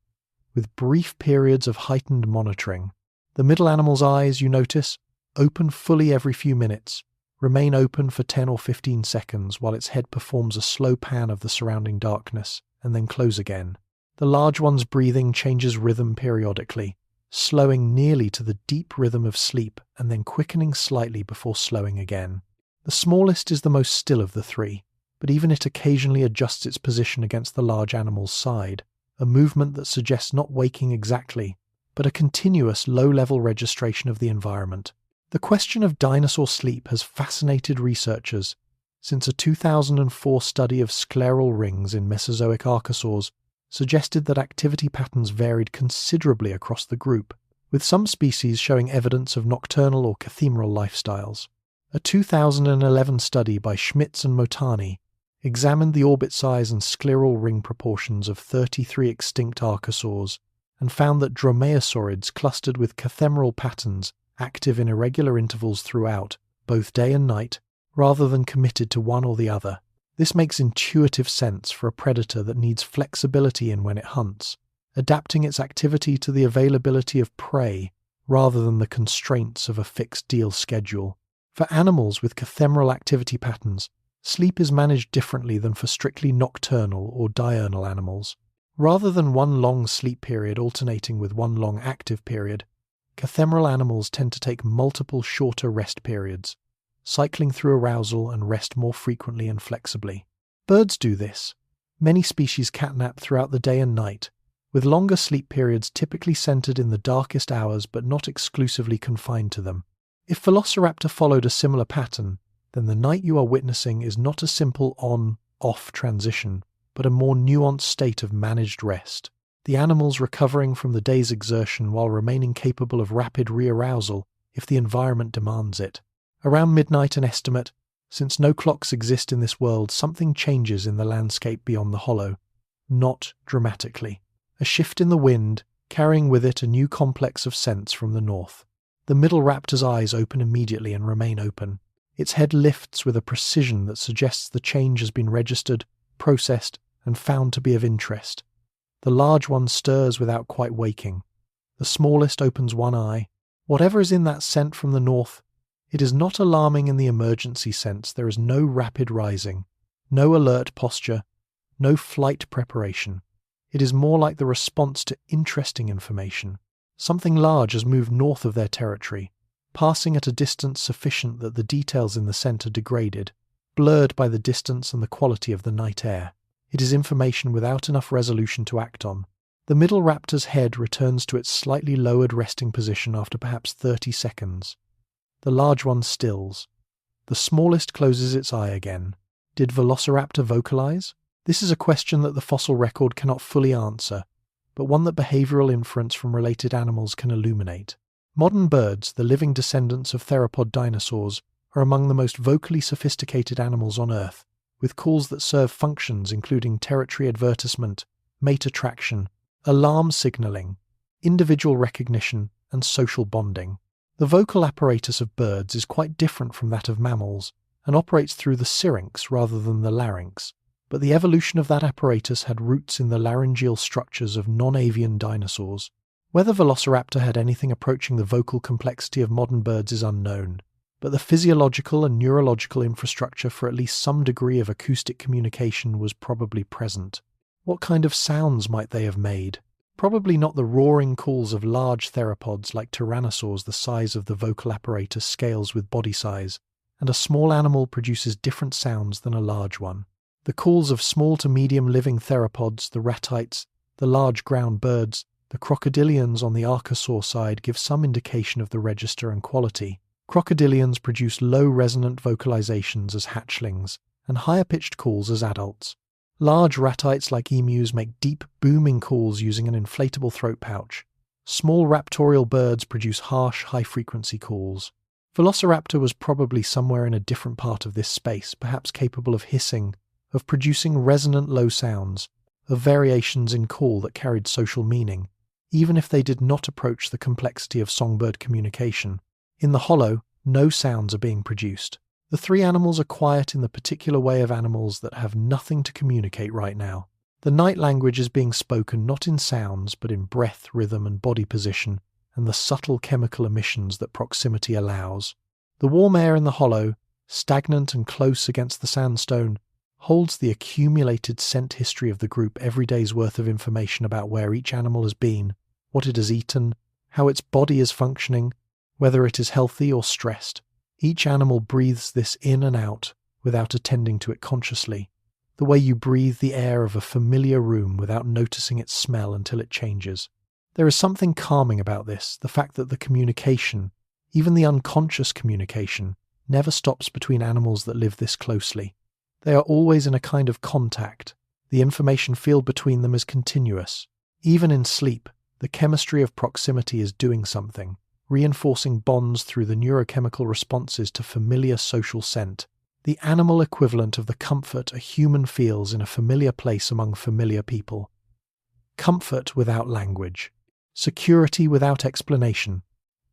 with brief periods of heightened monitoring? The middle animal's eyes, you notice, open fully every few minutes, remain open for 10 or 15 seconds while its head performs a slow pan of the surrounding darkness, and then close again. The large one's breathing changes rhythm periodically, slowing nearly to the deep rhythm of sleep and then quickening slightly before slowing again. The smallest is the most still of the three, but even it occasionally adjusts its position against the large animal's side, a movement that suggests not waking exactly, but a continuous low-level registration of the environment. The question of dinosaur sleep has fascinated researchers since a 2004 study of scleral rings in Mesozoic archosaurs suggested that activity patterns varied considerably across the group, with some species showing evidence of nocturnal or cathemeral lifestyles. A 2011 study by Schmitz and Motani examined the orbit size and scleral ring proportions of 33 extinct archosaurs and found that dromaeosaurids clustered with cathemeral patterns active in irregular intervals throughout, both day and night, rather than committed to one or the other. This makes intuitive sense for a predator that needs flexibility in when it hunts, adapting its activity to the availability of prey rather than the constraints of a fixed deal schedule. For animals with cathemeral activity patterns, sleep is managed differently than for strictly nocturnal or diurnal animals. Rather than one long sleep period alternating with one long active period, cathemeral animals tend to take multiple shorter rest periods, cycling through arousal and rest more frequently and flexibly. Birds do this. Many species catnap throughout the day and night, with longer sleep periods typically centered in the darkest hours but not exclusively confined to them. If Velociraptor followed a similar pattern, then the night you are witnessing is not a simple on-off transition, but a more nuanced state of managed rest. The animals recovering from the day's exertion while remaining capable of rapid re-arousal if the environment demands it. Around midnight an estimate, since no clocks exist in this world, something changes in the landscape beyond the hollow. Not dramatically. A shift in the wind, carrying with it a new complex of scents from the north. The middle raptor's eyes open immediately and remain open. Its head lifts with a precision that suggests the change has been registered, processed, and found to be of interest. The large one stirs without quite waking. The smallest opens one eye. Whatever is in that scent from the north, it is not alarming in the emergency sense. There is no rapid rising, no alert posture, no flight preparation. It is more like the response to interesting information. Something large has moved north of their territory, passing at a distance sufficient that the details in the center degraded, blurred by the distance and the quality of the night air. It is information without enough resolution to act on. The middle raptor's head returns to its slightly lowered resting position after perhaps 30 seconds. The large one stills. The smallest closes its eye again. Did Velociraptor vocalize? This is a question that the fossil record cannot fully answer, but one that behavioral inference from related animals can illuminate. Modern birds, the living descendants of theropod dinosaurs, are among the most vocally sophisticated animals on Earth, with calls that serve functions including territory advertisement, mate attraction, alarm signaling, individual recognition, and social bonding. The vocal apparatus of birds is quite different from that of mammals and operates through the syrinx rather than the larynx, but the evolution of that apparatus had roots in the laryngeal structures of non-avian dinosaurs. Whether Velociraptor had anything approaching the vocal complexity of modern birds is unknown, but the physiological and neurological infrastructure for at least some degree of acoustic communication was probably present. What kind of sounds might they have made? Probably not the roaring calls of large theropods like tyrannosaurs. The size of the vocal apparatus scales with body size, and a small animal produces different sounds than a large one. The calls of small to medium living theropods, the ratites, the large ground birds, the crocodilians on the archosaur side give some indication of the register and quality. Crocodilians produce low resonant vocalizations as hatchlings and higher pitched calls as adults. Large ratites like emus make deep, booming calls using an inflatable throat pouch. Small raptorial birds produce harsh, high-frequency calls. Velociraptor was probably somewhere in a different part of this space, perhaps capable of hissing, of producing resonant low sounds, of variations in call that carried social meaning, even if they did not approach the complexity of songbird communication. In the hollow, no sounds are being produced. The three animals are quiet in the particular way of animals that have nothing to communicate right now. The night language is being spoken not in sounds, but in breath, rhythm, and body position, and the subtle chemical emissions that proximity allows. The warm air in the hollow, stagnant and close against the sandstone, holds the accumulated scent history of the group, every day's worth of information about where each animal has been, what it has eaten, how its body is functioning, whether it is healthy or stressed. Each animal breathes this in and out without attending to it consciously, the way you breathe the air of a familiar room without noticing its smell until it changes. There is something calming about this, the fact that the communication, even the unconscious communication, never stops between animals that live this closely. They are always in a kind of contact. The information field between them is continuous. Even in sleep, the chemistry of proximity is doing something, reinforcing bonds through the neurochemical responses to familiar social scent, the animal equivalent of the comfort a human feels in a familiar place among familiar people. Comfort without language, security without explanation,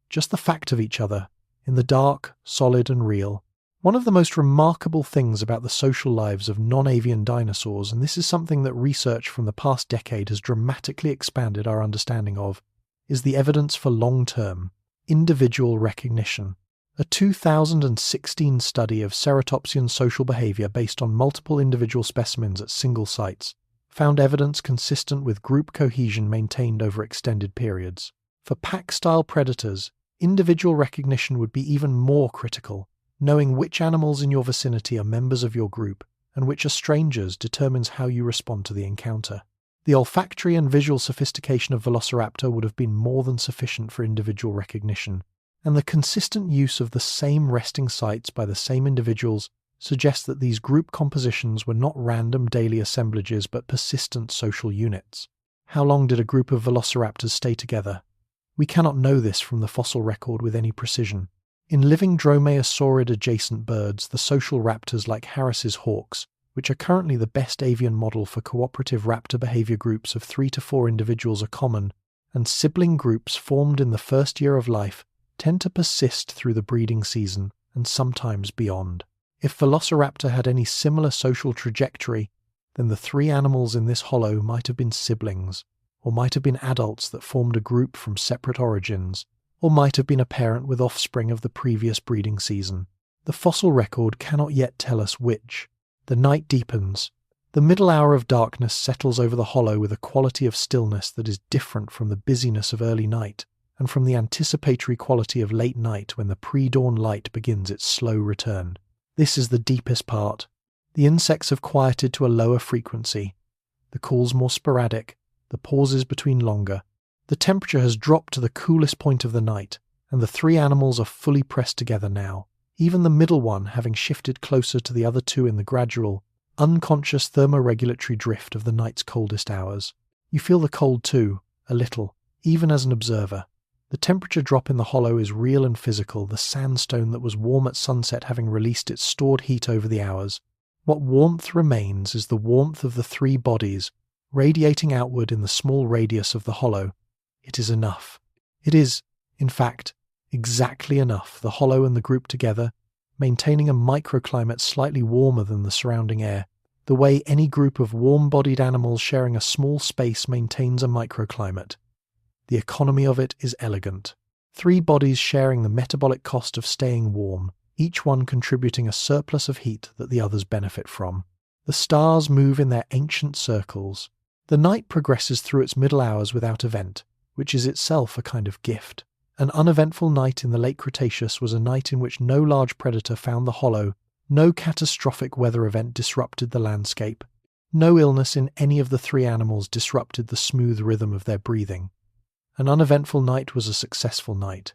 just the fact of each other, in the dark, solid and real. One of the most remarkable things about the social lives of non-avian dinosaurs, and this is something that research from the past decade has dramatically expanded our understanding of, is the evidence for long-term, individual recognition. A 2016 study of ceratopsian social behavior based on multiple individual specimens at single sites found evidence consistent with group cohesion maintained over extended periods. For pack-style predators, individual recognition would be even more critical. Knowing which animals in your vicinity are members of your group and which are strangers determines how you respond to the encounter. The olfactory and visual sophistication of Velociraptor would have been more than sufficient for individual recognition, and the consistent use of the same resting sites by the same individuals suggests that these group compositions were not random daily assemblages but persistent social units. How long did a group of velociraptors stay together? We cannot know this from the fossil record with any precision. In living dromaeosaurid-adjacent birds, the social raptors like Harris's hawks, which are currently the best avian model for cooperative raptor behavior groups of 3 to 4 individuals, are common, and sibling groups formed in the first year of life tend to persist through the breeding season and sometimes beyond. If Velociraptor had any similar social trajectory, then the 3 animals in this hollow might have been siblings, or might have been adults that formed a group from separate origins, or might have been a parent with offspring of the previous breeding season. The fossil record cannot yet tell us which. The night deepens. The middle hour of darkness settles over the hollow with a quality of stillness that is different from the busyness of early night, and from the anticipatory quality of late night when the pre-dawn light begins its slow return. This is the deepest part. The insects have quieted to a lower frequency, the calls more sporadic, the pauses between longer. The temperature has dropped to the coolest point of the night, and the three animals are fully pressed together now, even the middle one having shifted closer to the other two in the gradual, unconscious thermoregulatory drift of the night's coldest hours. You feel the cold too, a little, even as an observer. The temperature drop in the hollow is real and physical, the sandstone that was warm at sunset having released its stored heat over the hours. What warmth remains is the warmth of the three bodies, radiating outward in the small radius of the hollow. It is enough. It is, in fact, exactly enough, the hollow and the group together, maintaining a microclimate slightly warmer than the surrounding air, the way any group of warm-bodied animals sharing a small space maintains a microclimate. The economy of it is elegant. Three bodies sharing the metabolic cost of staying warm, each one contributing a surplus of heat that the others benefit from. The stars move in their ancient circles. The night progresses through its middle hours without event, which is itself a kind of gift. An uneventful night in the late Cretaceous was a night in which no large predator found the hollow, no catastrophic weather event disrupted the landscape, no illness in any of the three animals disrupted the smooth rhythm of their breathing. An uneventful night was a successful night,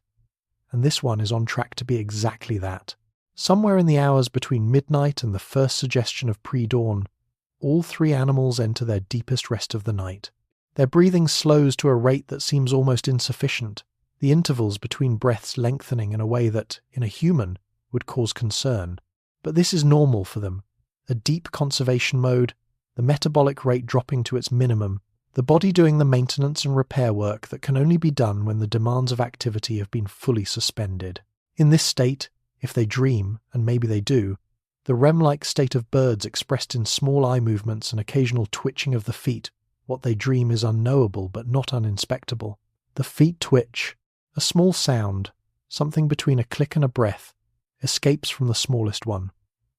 and this one is on track to be exactly that. Somewhere in the hours between midnight and the first suggestion of pre-dawn, all three animals enter their deepest rest of the night. Their breathing slows to a rate that seems almost insufficient, the intervals between breaths lengthening in a way that, in a human, would cause concern. But this is normal for them. A deep conservation mode, the metabolic rate dropping to its minimum, the body doing the maintenance and repair work that can only be done when the demands of activity have been fully suspended. In this state, if they dream, and maybe they do, the REM-like state of birds expressed in small eye movements and occasional twitching of the feet, what they dream is unknowable but not uninspectable. The feet twitch. A small sound, something between a click and a breath, escapes from the smallest one.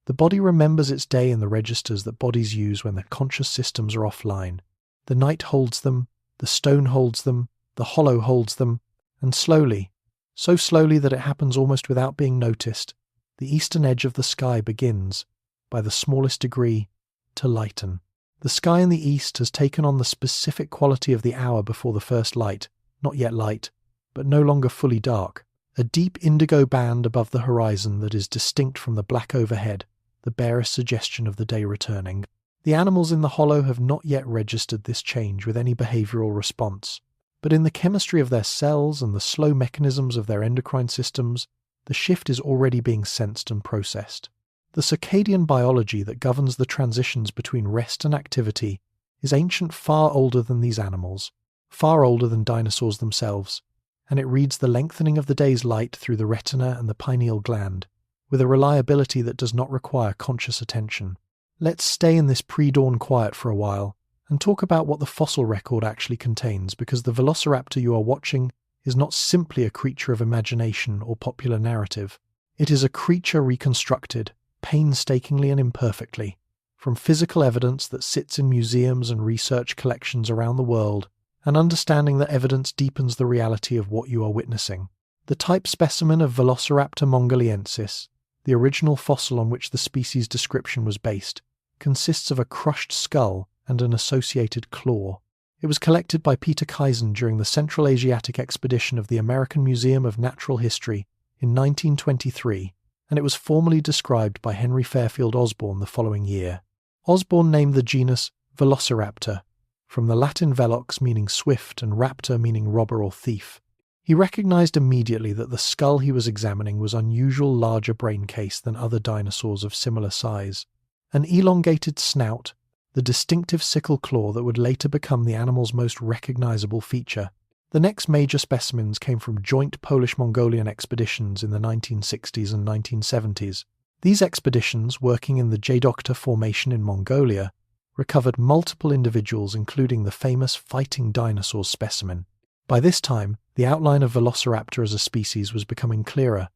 The body remembers its day in the registers that bodies use when their conscious systems are offline. The night holds them, the stone holds them, the hollow holds them, and slowly, so slowly that it happens almost without being noticed, the eastern edge of the sky begins, by the smallest degree, to lighten. The sky in the east has taken on the specific quality of the hour before the first light, not yet light, but no longer fully dark, a deep indigo band above the horizon that is distinct from the black overhead, the barest suggestion of the day returning. The animals in the hollow have not yet registered this change with any behavioral response, but in the chemistry of their cells and the slow mechanisms of their endocrine systems, the shift is already being sensed and processed. The circadian biology that governs the transitions between rest and activity is ancient, far older than these animals, far older than dinosaurs themselves, and it reads the lengthening of the day's light through the retina and the pineal gland, with a reliability that does not require conscious attention. Let's stay in this pre-dawn quiet for a while, and talk about what the fossil record actually contains, because the Velociraptor you are watching is not simply a creature of imagination or popular narrative. It is a creature reconstructed, painstakingly and imperfectly, from physical evidence that sits in museums and research collections around the world, and understanding that evidence deepens the reality of what you are witnessing. The type specimen of Velociraptor mongoliensis, the original fossil on which the species description was based, consists of a crushed skull and an associated claw. It was collected by Peter Kaizen during the Central Asiatic expedition of the American Museum of Natural History in 1923, and it was formally described by Henry Fairfield Osborn the following year. Osborn named the genus Velociraptor, from the Latin velox meaning swift and raptor meaning robber or thief. He recognized immediately that the skull he was examining was unusual larger brain case than other dinosaurs of similar size. An elongated snout, the distinctive sickle claw that would later become the animal's most recognizable feature. The next major specimens came from joint Polish-Mongolian expeditions in the 1960s and 1970s. These expeditions, working in the Djadokhta Formation in Mongolia, recovered multiple individuals including the famous fighting dinosaurs specimen. By this time, the outline of Velociraptor as a species was becoming clearer.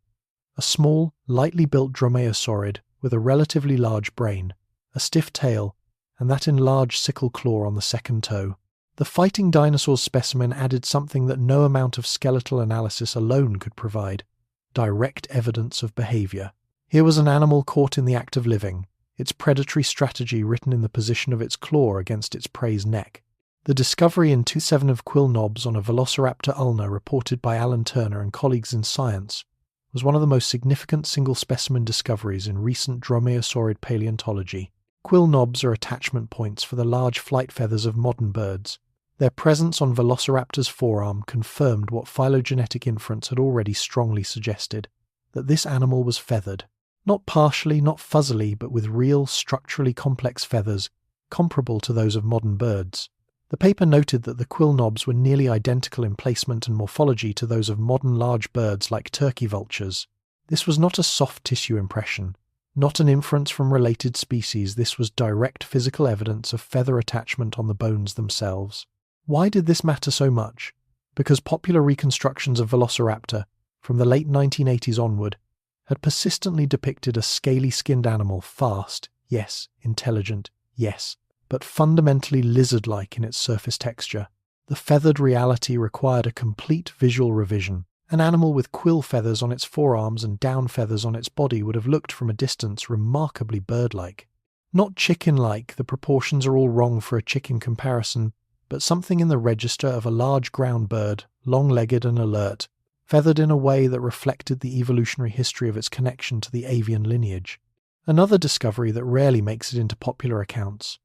A small, lightly built dromaeosaurid with a relatively large brain, a stiff tail, and that enlarged sickle claw on the second toe. The fighting dinosaurs specimen added something that no amount of skeletal analysis alone could provide: direct evidence of behavior. Here was an animal caught in the act of living, its predatory strategy written in the position of its claw against its prey's neck. The discovery in 2007 of quill knobs on a Velociraptor ulna reported by Alan Turner and colleagues in Science was one of the most significant single specimen discoveries in recent dromaeosaurid paleontology. Quill knobs are attachment points for the large flight feathers of modern birds. Their presence on Velociraptor's forearm confirmed what phylogenetic inference had already strongly suggested, that this animal was feathered. Not partially, not fuzzily, but with real, structurally complex feathers comparable to those of modern birds. The paper noted that the quill knobs were nearly identical in placement and morphology to those of modern large birds like turkey vultures. This was not a soft tissue impression, not an inference from related species. This was direct physical evidence of feather attachment on the bones themselves. Why did this matter so much? Because popular reconstructions of Velociraptor, from the late 1980s onward, had persistently depicted a scaly-skinned animal, fast, yes, intelligent, yes, but fundamentally lizard-like in its surface texture. The feathered reality required a complete visual revision. An animal with quill feathers on its forearms and down feathers on its body would have looked from a distance remarkably bird-like. Not chicken-like, the proportions are all wrong for a chicken comparison, but something in the register of a large ground bird, long-legged and alert, feathered in a way that reflected the evolutionary history of its connection to the avian lineage. Another discovery that rarely makes it into popular accounts.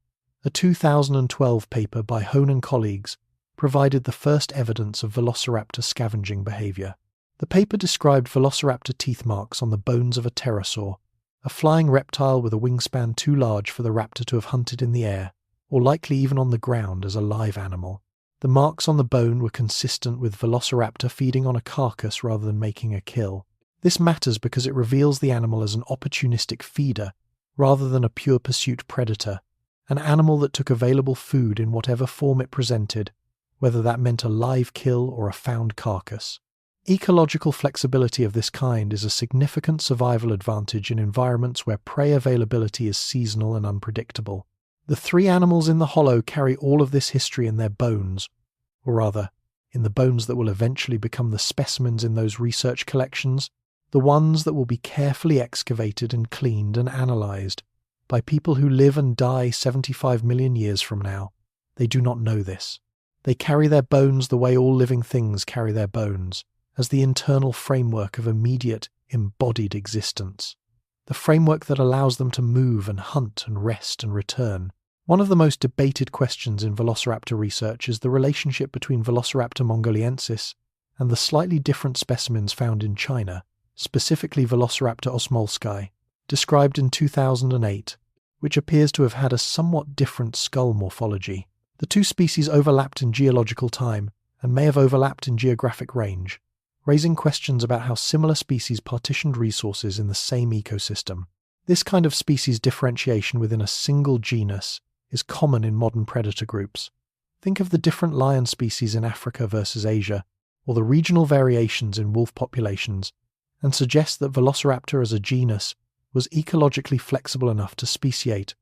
A 2012 paper by Hone and colleagues provided the first evidence of Velociraptor scavenging behavior. The paper described Velociraptor teeth marks on the bones of a pterosaur, a flying reptile with a wingspan too large for the raptor to have hunted in the air, or likely even on the ground as a live animal. The marks on the bone were consistent with Velociraptor feeding on a carcass rather than making a kill. This matters because it reveals the animal as an opportunistic feeder rather than a pure pursuit predator, an animal that took available food in whatever form it presented, whether that meant a live kill or a found carcass. Ecological flexibility of this kind is a significant survival advantage in environments where prey availability is seasonal and unpredictable. The three animals in the hollow carry all of this history in their bones, or rather, in the bones that will eventually become the specimens in those research collections, the ones that will be carefully excavated and cleaned and analysed by people who live and die 75 million years from now. They do not know this. They carry their bones the way all living things carry their bones, as the internal framework of immediate, embodied existence. The framework that allows them to move and hunt and rest and return. One of the most debated questions in Velociraptor research is the relationship between Velociraptor mongoliensis and the slightly different specimens found in China, specifically Velociraptor osmolski, described in 2008, which appears to have had a somewhat different skull morphology. The two species overlapped in geological time and may have overlapped in geographic range, raising questions about how similar species partitioned resources in the same ecosystem. This kind of species differentiation within a single genus is common in modern predator groups. Think of the different lion species in Africa versus Asia, or the regional variations in wolf populations, and suggest that Velociraptor as a genus was ecologically flexible enough to speciate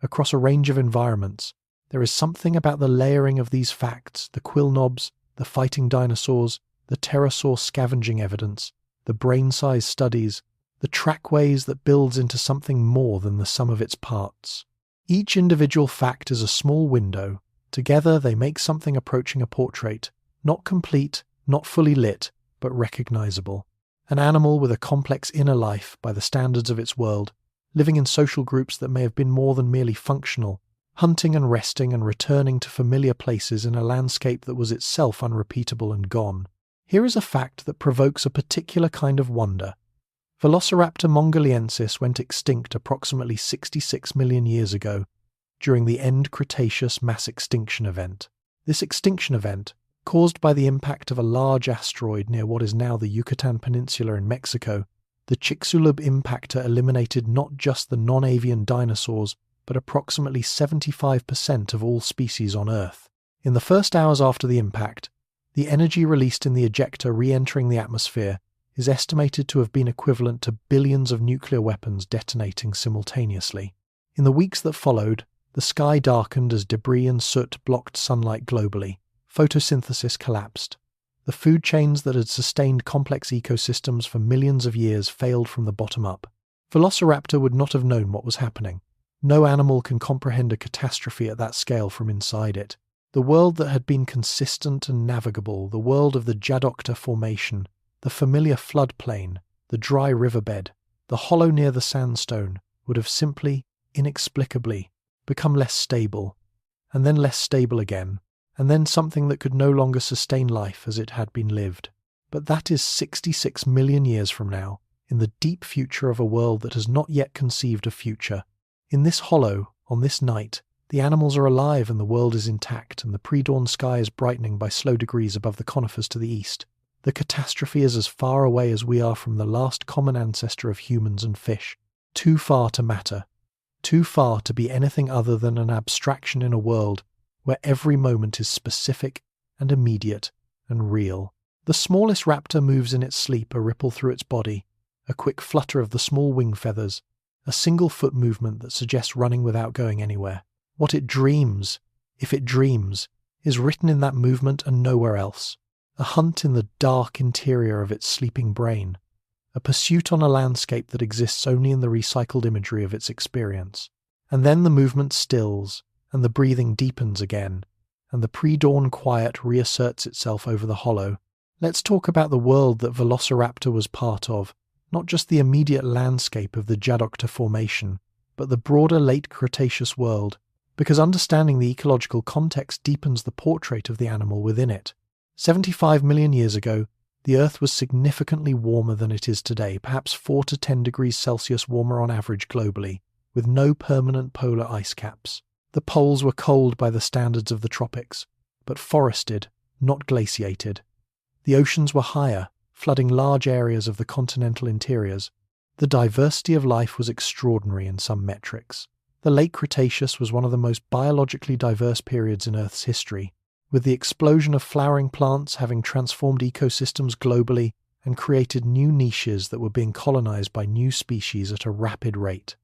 across a range of environments. There is something about the layering of these facts, the quill knobs, the fighting dinosaurs, the pterosaur scavenging evidence, the brain-size studies, the trackways that builds into something more than the sum of its parts. Each individual fact is a small window. Together they make something approaching a portrait, not complete, not fully lit, but recognizable. An animal with a complex inner life by the standards of its world, living in social groups that may have been more than merely functional, hunting and resting and returning to familiar places in a landscape that was itself unrepeatable and gone. Here is a fact that provokes a particular kind of wonder. Velociraptor mongoliensis went extinct approximately 66 million years ago during the End Cretaceous mass extinction event. This extinction event, caused by the impact of a large asteroid near what is now the Yucatan Peninsula in Mexico, the Chicxulub impactor eliminated not just the non-avian dinosaurs, but approximately 75% of all species on Earth. In the first hours after the impact, the energy released in the ejector re-entering the atmosphere is estimated to have been equivalent to billions of nuclear weapons detonating simultaneously. In the weeks that followed, The sky darkened as debris and soot blocked sunlight globally. Photosynthesis collapsed. The food chains that had sustained complex ecosystems for millions of years failed from the bottom up. Velociraptor would not have known what was happening. No animal can comprehend a catastrophe at that scale from inside it. The world that had been consistent and navigable, the world of the Djadokhta Formation, the familiar floodplain, the dry riverbed, the hollow near the Sandstone, would have simply, inexplicably, become less stable, and then less stable again, and then something that could no longer sustain life as it had been lived. But that is 66 million years from now, in the deep future of a world that has not yet conceived a future. In this hollow, on this night, the animals are alive and the world is intact, and the pre-dawn sky is brightening by slow degrees above the conifers to the east. The catastrophe is as far away as we are from the last common ancestor of humans and fish. Too far to matter. Too far to be anything other than an abstraction in a world where every moment is specific and immediate and real. The smallest raptor moves in its sleep, a ripple through its body, a quick flutter of the small wing feathers, a single foot movement that suggests running without going anywhere. What it dreams, if it dreams, is written in that movement and nowhere else. A hunt in the dark interior of its sleeping brain. A pursuit on a landscape that exists only in the recycled imagery of its experience. And then the movement stills, and the breathing deepens again, and the pre-dawn quiet reasserts itself over the hollow. Let's talk about the world that Velociraptor was part of, not just the immediate landscape of the Djadokhta Formation, but the broader Late Cretaceous world, because understanding the ecological context deepens the portrait of the animal within it. 75 million years ago, the Earth was significantly warmer than it is today, perhaps 4 to 10 degrees Celsius warmer on average globally, with no permanent polar ice caps. The poles were cold by the standards of the tropics, but forested, not glaciated. The oceans were higher, flooding large areas of the continental interiors. The diversity of life was extraordinary in some metrics. The Late Cretaceous was one of the most biologically diverse periods in Earth's history, with the explosion of flowering plants having transformed ecosystems globally and created new niches that were being colonized by new species at a rapid rate.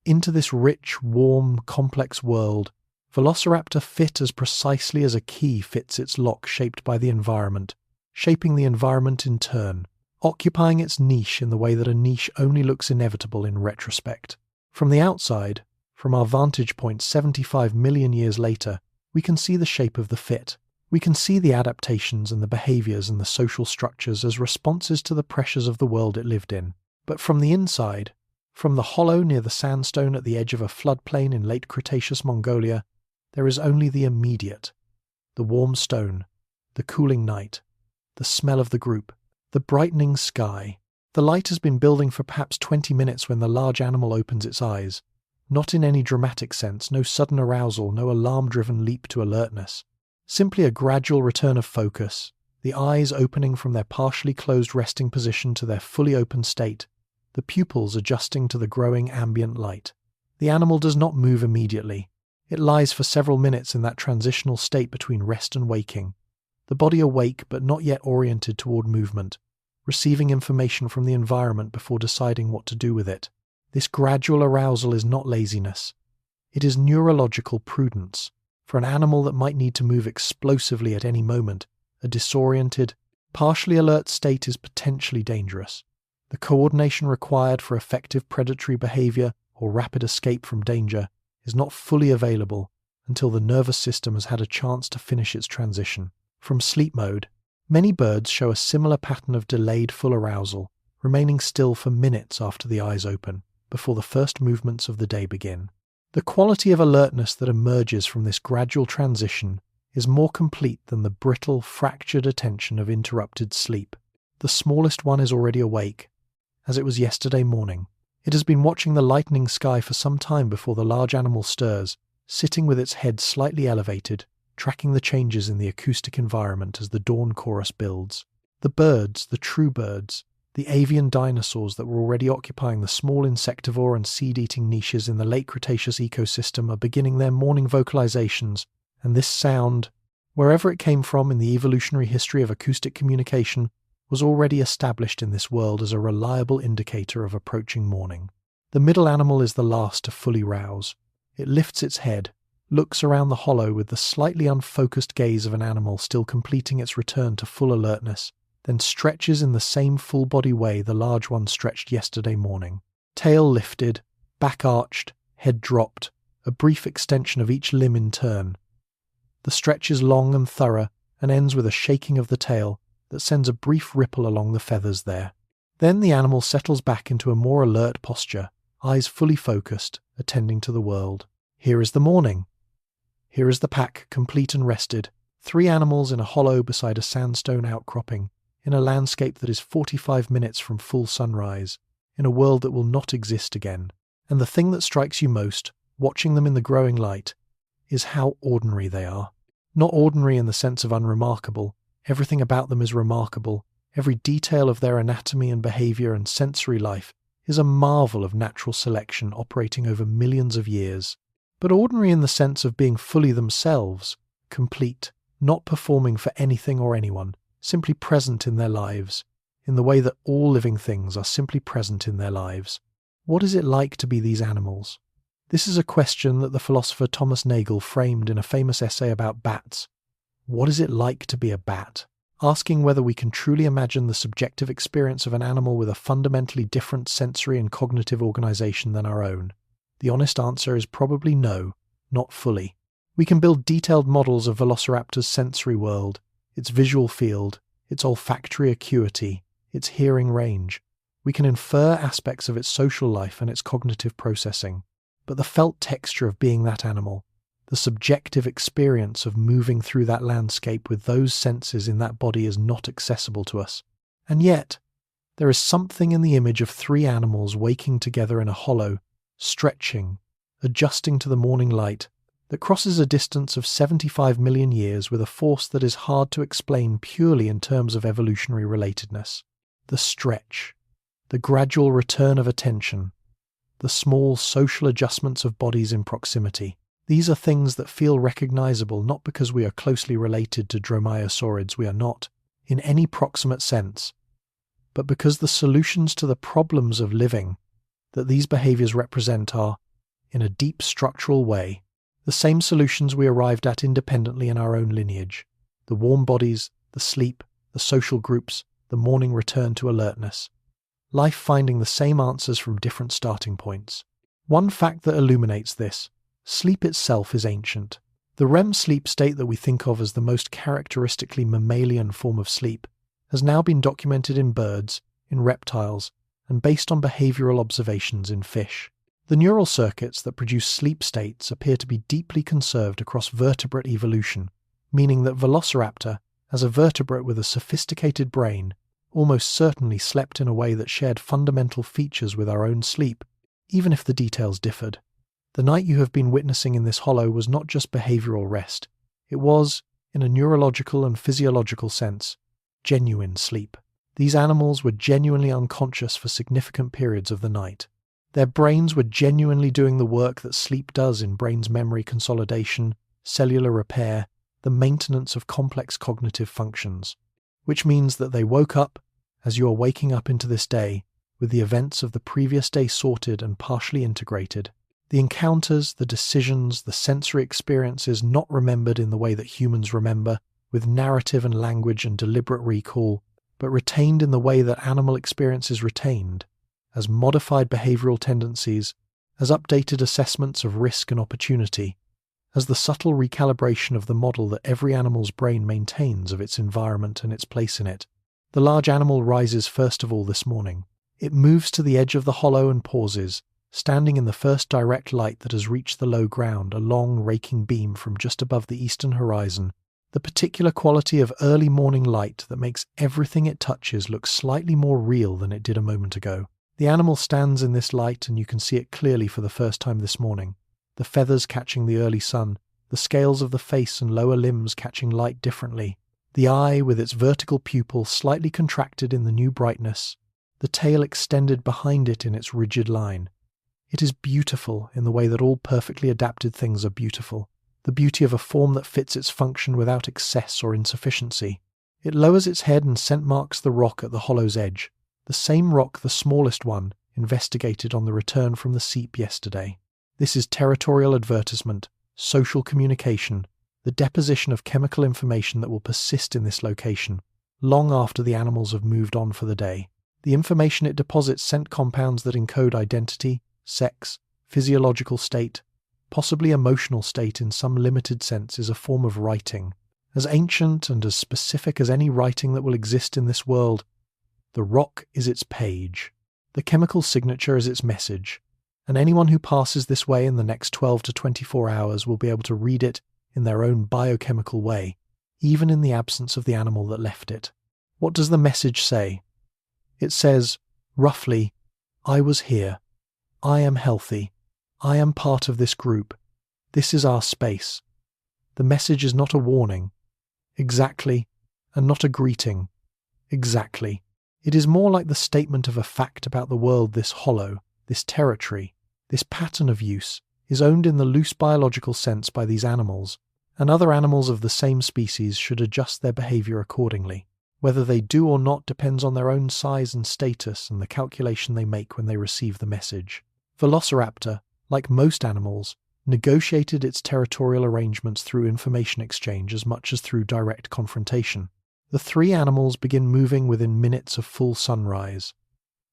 Into this rich, warm, complex world, Velociraptor fit as precisely as a key fits its lock shaped by the environment, shaping the environment in turn, occupying its niche in the way that a niche only looks inevitable in retrospect. From the outside, from our vantage point 75 million years later, we can see the shape of the fit. We can see the adaptations and the behaviors and the social structures as responses to the pressures of the world it lived in. But from the inside, from the hollow near the Sandstone at the edge of a floodplain in Late Cretaceous Mongolia, there is only the immediate. The warm stone, the cooling night, the smell of the group, the brightening sky. The light has been building for perhaps 20 minutes when the large animal opens its eyes. Not in any dramatic sense, no sudden arousal, no alarm-driven leap to alertness. Simply a gradual return of focus, the eyes opening from their partially closed resting position to their fully open state, the pupils adjusting to the growing ambient light. The animal does not move immediately. It lies for several minutes in that transitional state between rest and waking, the body awake but not yet oriented toward movement, receiving information from the environment before deciding what to do with it. This gradual arousal is not laziness. It is neurological prudence. For an animal that might need to move explosively at any moment, a disoriented, partially alert state is potentially dangerous. The coordination required for effective predatory behavior or rapid escape from danger is not fully available until the nervous system has had a chance to finish its transition. From sleep mode, many birds show a similar pattern of delayed full arousal, remaining still for minutes after the eyes open, before the first movements of the day begin. The quality of alertness that emerges from this gradual transition is more complete than the brittle, fractured attention of interrupted sleep. The smallest one is already awake, as it was yesterday morning. It has been watching the lightening sky for some time before the large animal stirs, sitting with its head slightly elevated, tracking the changes in the acoustic environment as the dawn chorus builds. The birds, the true birds, the avian dinosaurs that were already occupying the small insectivore and seed-eating niches in the Late Cretaceous ecosystem are beginning their morning vocalizations, and this sound, wherever it came from in the evolutionary history of acoustic communication, was already established in this world as a reliable indicator of approaching morning. The middle animal is the last to fully rouse. It lifts its head, looks around the hollow with the slightly unfocused gaze of an animal still completing its return to full alertness, then stretches in the same full-body way the large one stretched yesterday morning. Tail lifted, back arched, head dropped, a brief extension of each limb in turn. The stretch is long and thorough and ends with a shaking of the tail that sends a brief ripple along the feathers there. Then the animal settles back into a more alert posture, eyes fully focused, attending to the world. Here is the morning. Here is the pack, complete and rested, 3 animals in a hollow beside a sandstone outcropping, in a landscape that is 45 minutes from full sunrise, in a world that will not exist again. And the thing that strikes you most, watching them in the growing light, is how ordinary they are. Not ordinary in the sense of unremarkable. Everything about them is remarkable. Every detail of their anatomy and behavior and sensory life is a marvel of natural selection operating over millions of years. But ordinary in the sense of being fully themselves, complete, not performing for anything or anyone, simply present in their lives, in the way that all living things are simply present in their lives. What is it like to be these animals? This is a question that the philosopher Thomas Nagel framed in a famous essay about bats. What is it like to be a bat? Asking whether we can truly imagine the subjective experience of an animal with a fundamentally different sensory and cognitive organization than our own. The honest answer is probably no, not fully. We can build detailed models of Velociraptor's sensory world, its visual field, its olfactory acuity, its hearing range. We can infer aspects of its social life and its cognitive processing. But the felt texture of being that animal, the subjective experience of moving through that landscape with those senses in that body is not accessible to us. And yet, there is something in the image of 3 animals waking together in a hollow, stretching, adjusting to the morning light, that crosses a distance of 75 million years with a force that is hard to explain purely in terms of evolutionary relatedness. The stretch, the gradual return of attention, the small social adjustments of bodies in proximity. These are things that feel recognizable not because we are closely related to dromaeosaurids, we are not, in any proximate sense, but because the solutions to the problems of living that these behaviors represent are, in a deep structural way, the same solutions we arrived at independently in our own lineage. The warm bodies, the sleep, the social groups, the morning return to alertness. Life finding the same answers from different starting points. One fact that illuminates this: sleep itself is ancient. The REM sleep state that we think of as the most characteristically mammalian form of sleep has now been documented in birds, in reptiles, and based on behavioral observations in fish. The neural circuits that produce sleep states appear to be deeply conserved across vertebrate evolution, meaning that Velociraptor, as a vertebrate with a sophisticated brain, almost certainly slept in a way that shared fundamental features with our own sleep, even if the details differed. The night you have been witnessing in this hollow was not just behavioral rest. It was, in a neurological and physiological sense, genuine sleep. These animals were genuinely unconscious for significant periods of the night. Their brains were genuinely doing the work that sleep does in brain's memory consolidation, cellular repair, the maintenance of complex cognitive functions, which means that they woke up, as you are waking up into this day, with the events of the previous day sorted and partially integrated. The encounters, the decisions, the sensory experiences not remembered in the way that humans remember, with narrative and language and deliberate recall, but retained in the way that animal experience is retained, as modified behavioral tendencies, as updated assessments of risk and opportunity, as the subtle recalibration of the model that every animal's brain maintains of its environment and its place in it. The large animal rises first of all this morning. It moves to the edge of the hollow and pauses, standing in the first direct light that has reached the low ground, a long raking beam from just above the eastern horizon, the particular quality of early morning light that makes everything it touches look slightly more real than it did a moment ago. The animal stands in this light and you can see it clearly for the first time this morning. The feathers catching the early sun, the scales of the face and lower limbs catching light differently, the eye with its vertical pupil slightly contracted in the new brightness, the tail extended behind it in its rigid line. It is beautiful in the way that all perfectly adapted things are beautiful, the beauty of a form that fits its function without excess or insufficiency. It lowers its head and scent marks the rock at the hollow's edge, the same rock the smallest one investigated on the return from the seep yesterday. This is territorial advertisement, social communication, the deposition of chemical information that will persist in this location, long after the animals have moved on for the day. The information it deposits scent compounds that encode identity, sex, physiological state, possibly emotional state in some limited sense, is a form of writing, as ancient and as specific as any writing that will exist in this world. The rock is its page. The chemical signature is its message, and anyone who passes this way in the next 12 to 24 hours will be able to read it in their own biochemical way, even in the absence of the animal that left it. What does the message say? It says, roughly, I was here. I am healthy. I am part of this group. This is our space. The message is not a warning. Exactly, and not a greeting. Exactly. It is more like the statement of a fact about the world. This hollow, this territory, this pattern of use is owned in the loose biological sense by these animals, and other animals of the same species should adjust their behavior accordingly. Whether they do or not depends on their own size and status and the calculation they make when they receive the message. Velociraptor, like most animals, negotiated its territorial arrangements through information exchange as much as through direct confrontation. The three animals begin moving within minutes of full sunrise.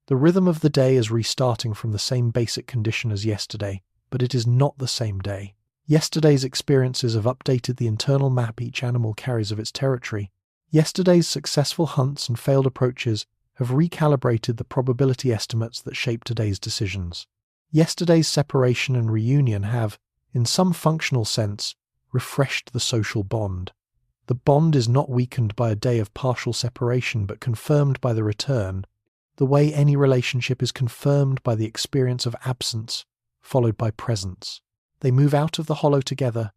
The rhythm of the day is restarting from the same basic condition as yesterday, but it is not the same day. Yesterday's experiences have updated the internal map each animal carries of its territory. Yesterday's successful hunts and failed approaches have recalibrated the probability estimates that shape today's decisions. Yesterday's separation and reunion have, in some functional sense, refreshed the social bond. The bond is not weakened by a day of partial separation but confirmed by the return, the way any relationship is confirmed by the experience of absence, followed by presence. They move out of the hollow together,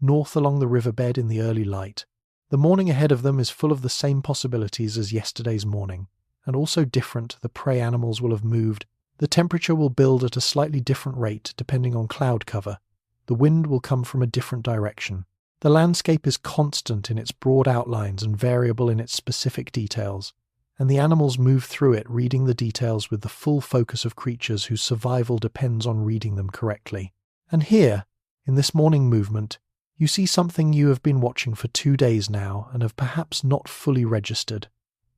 north along the riverbed in the early light. The morning ahead of them is full of the same possibilities as yesterday's morning, and also different. The prey animals will have moved. The temperature will build at a slightly different rate depending on cloud cover. The wind will come from a different direction. The landscape is constant in its broad outlines and variable in its specific details, and the animals move through it reading the details with the full focus of creatures whose survival depends on reading them correctly. And here, in this morning movement, you see something you have been watching for 2 days now and have perhaps not fully registered.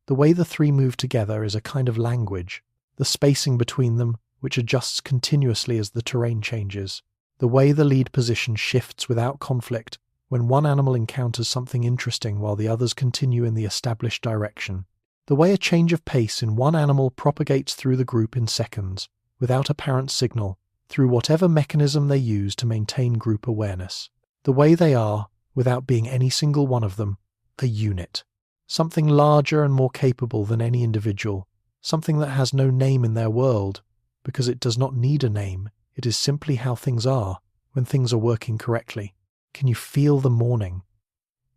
The way the three move together is a kind of language, the spacing between them, which adjusts continuously as the terrain changes, the way the lead position shifts without conflict when one animal encounters something interesting while the others continue in the established direction, the way a change of pace in one animal propagates through the group in seconds, without apparent signal, through whatever mechanism they use to maintain group awareness. The way they are, without being any single one of them, a unit. Something larger and more capable than any individual, something that has no name in their world, because it does not need a name. It is simply how things are, when things are working correctly. Can you feel the morning?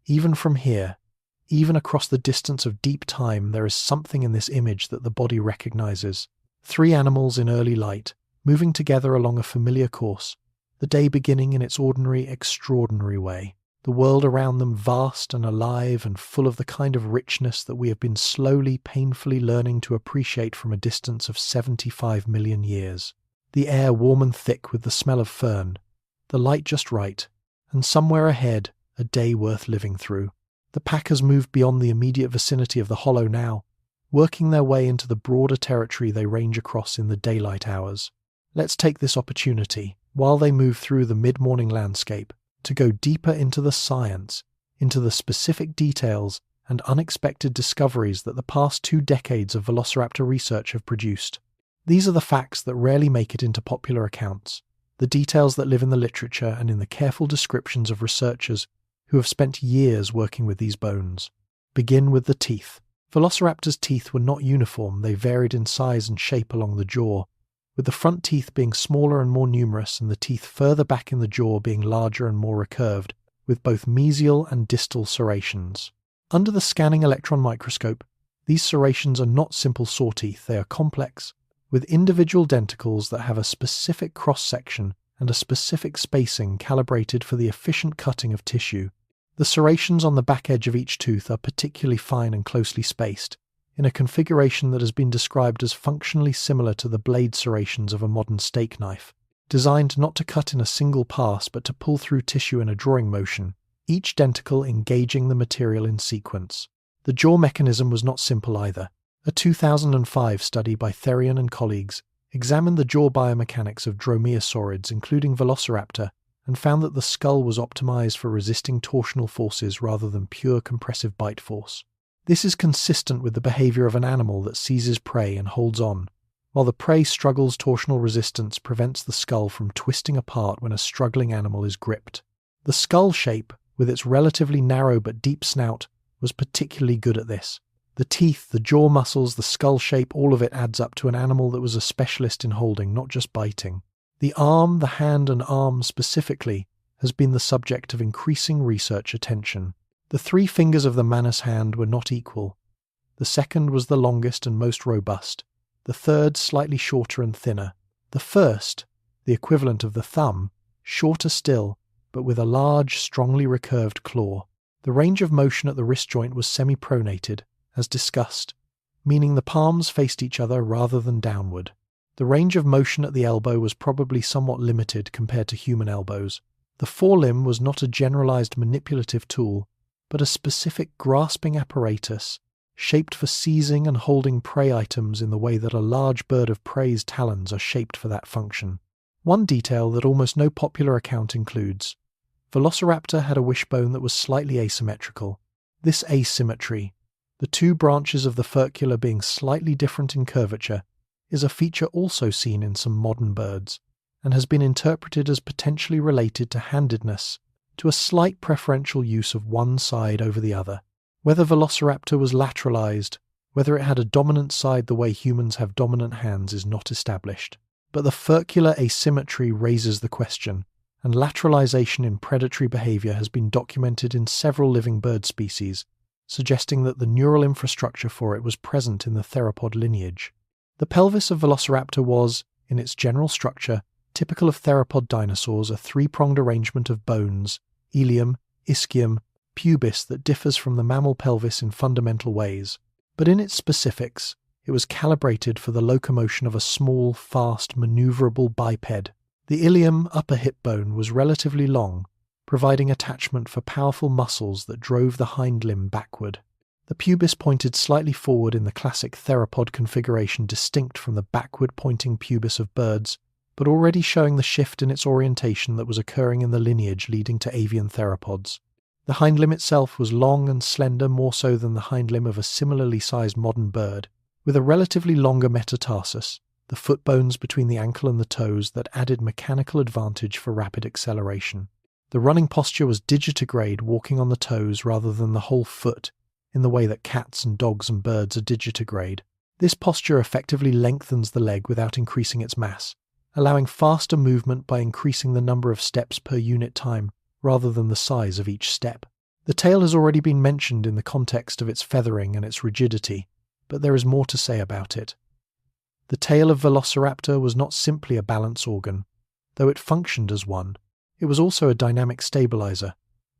Even from here, even across the distance of deep time, there is something in this image that the body recognizes. Three animals in early light, moving together along a familiar course, the day beginning in its ordinary, extraordinary way. The world around them vast and alive and full of the kind of richness that we have been slowly, painfully learning to appreciate from a distance of 75 million years. The air warm and thick with the smell of fern, the light just right, and somewhere ahead, a day worth living through. The pack has moved beyond the immediate vicinity of the hollow now, working their way into the broader territory they range across in the daylight hours. Let's take this opportunity, while they move through the mid-morning landscape, to go deeper into the science, into the specific details and unexpected discoveries that the past 2 decades of Velociraptor research have produced. These are the facts that rarely make it into popular accounts, the details that live in the literature and in the careful descriptions of researchers who have spent years working with these bones. Begin with the teeth. Velociraptor's teeth were not uniform, they varied in size and shape along the jaw, with the front teeth being smaller and more numerous and the teeth further back in the jaw being larger and more recurved, with both mesial and distal serrations. Under the scanning electron microscope, these serrations are not simple saw teeth, they are complex, with individual denticles that have a specific cross-section and a specific spacing calibrated for the efficient cutting of tissue. The serrations on the back edge of each tooth are particularly fine and closely spaced, in a configuration that has been described as functionally similar to the blade serrations of a modern steak knife. designed not to cut in a single pass but to pull through tissue in a drawing motion, each denticle engaging the material in sequence. The jaw mechanism was not simple either. A 2005 study by Therian and colleagues examined the jaw biomechanics of dromaeosaurids, including Velociraptor, and found that the skull was optimized for resisting torsional forces rather than pure compressive bite force. This is consistent with the behavior of an animal that seizes prey and holds on. While the prey struggles, torsional resistance prevents the skull from twisting apart when a struggling animal is gripped. The skull shape, with its relatively narrow but deep snout, was particularly good at this. The teeth, the jaw muscles, the skull shape, all of it adds up to an animal that was a specialist in holding, not just biting. The arm, the hand and arm specifically, has been the subject of increasing research attention. The 3 fingers of the manus hand were not equal. The second was the longest and most robust. The third slightly shorter and thinner. The first, the equivalent of the thumb, shorter still, but with a large, strongly recurved claw. The range of motion at the wrist joint was semi-pronated, as discussed, meaning the palms faced each other rather than downward. The range of motion at the elbow was probably somewhat limited compared to human elbows. The forelimb was not a generalized manipulative tool, but a specific grasping apparatus shaped for seizing and holding prey items in the way that a large bird of prey's talons are shaped for that function. One detail that almost no popular account includes: Velociraptor had a wishbone that was slightly asymmetrical. This asymmetry, the 2 branches of the furcula being slightly different in curvature, is a feature also seen in some modern birds, and has been interpreted as potentially related to handedness, to a slight preferential use of one side over the other. Whether Velociraptor was lateralized, whether it had a dominant side the way humans have dominant hands, is not established. But the furcular asymmetry raises the question, and lateralization in predatory behavior has been documented in several living bird species, suggesting that the neural infrastructure for it was present in the theropod lineage. The pelvis of Velociraptor was, in its general structure, typical of theropod dinosaurs, a 3-pronged arrangement of bones, ilium, ischium, pubis, that differs from the mammal pelvis in fundamental ways. But in its specifics, it was calibrated for the locomotion of a small, fast, maneuverable biped. The ilium upper hip bone was relatively long, providing attachment for powerful muscles that drove the hind limb backward. The pubis pointed slightly forward in the classic theropod configuration, distinct from the backward-pointing pubis of birds, but already showing the shift in its orientation that was occurring in the lineage leading to avian theropods. The hind limb itself was long and slender, more so than the hind limb of a similarly sized modern bird, with a relatively longer metatarsus, the foot bones between the ankle and the toes that added mechanical advantage for rapid acceleration. The running posture was digitigrade, walking on the toes rather than the whole foot, in the way that cats and dogs and birds are digitigrade. This posture effectively lengthens the leg without increasing its mass, allowing faster movement by increasing the number of steps per unit time, rather than the size of each step. The tail has already been mentioned in the context of its feathering and its rigidity, but there is more to say about it. The tail of Velociraptor was not simply a balance organ, though it functioned as one. It was also a dynamic stabilizer.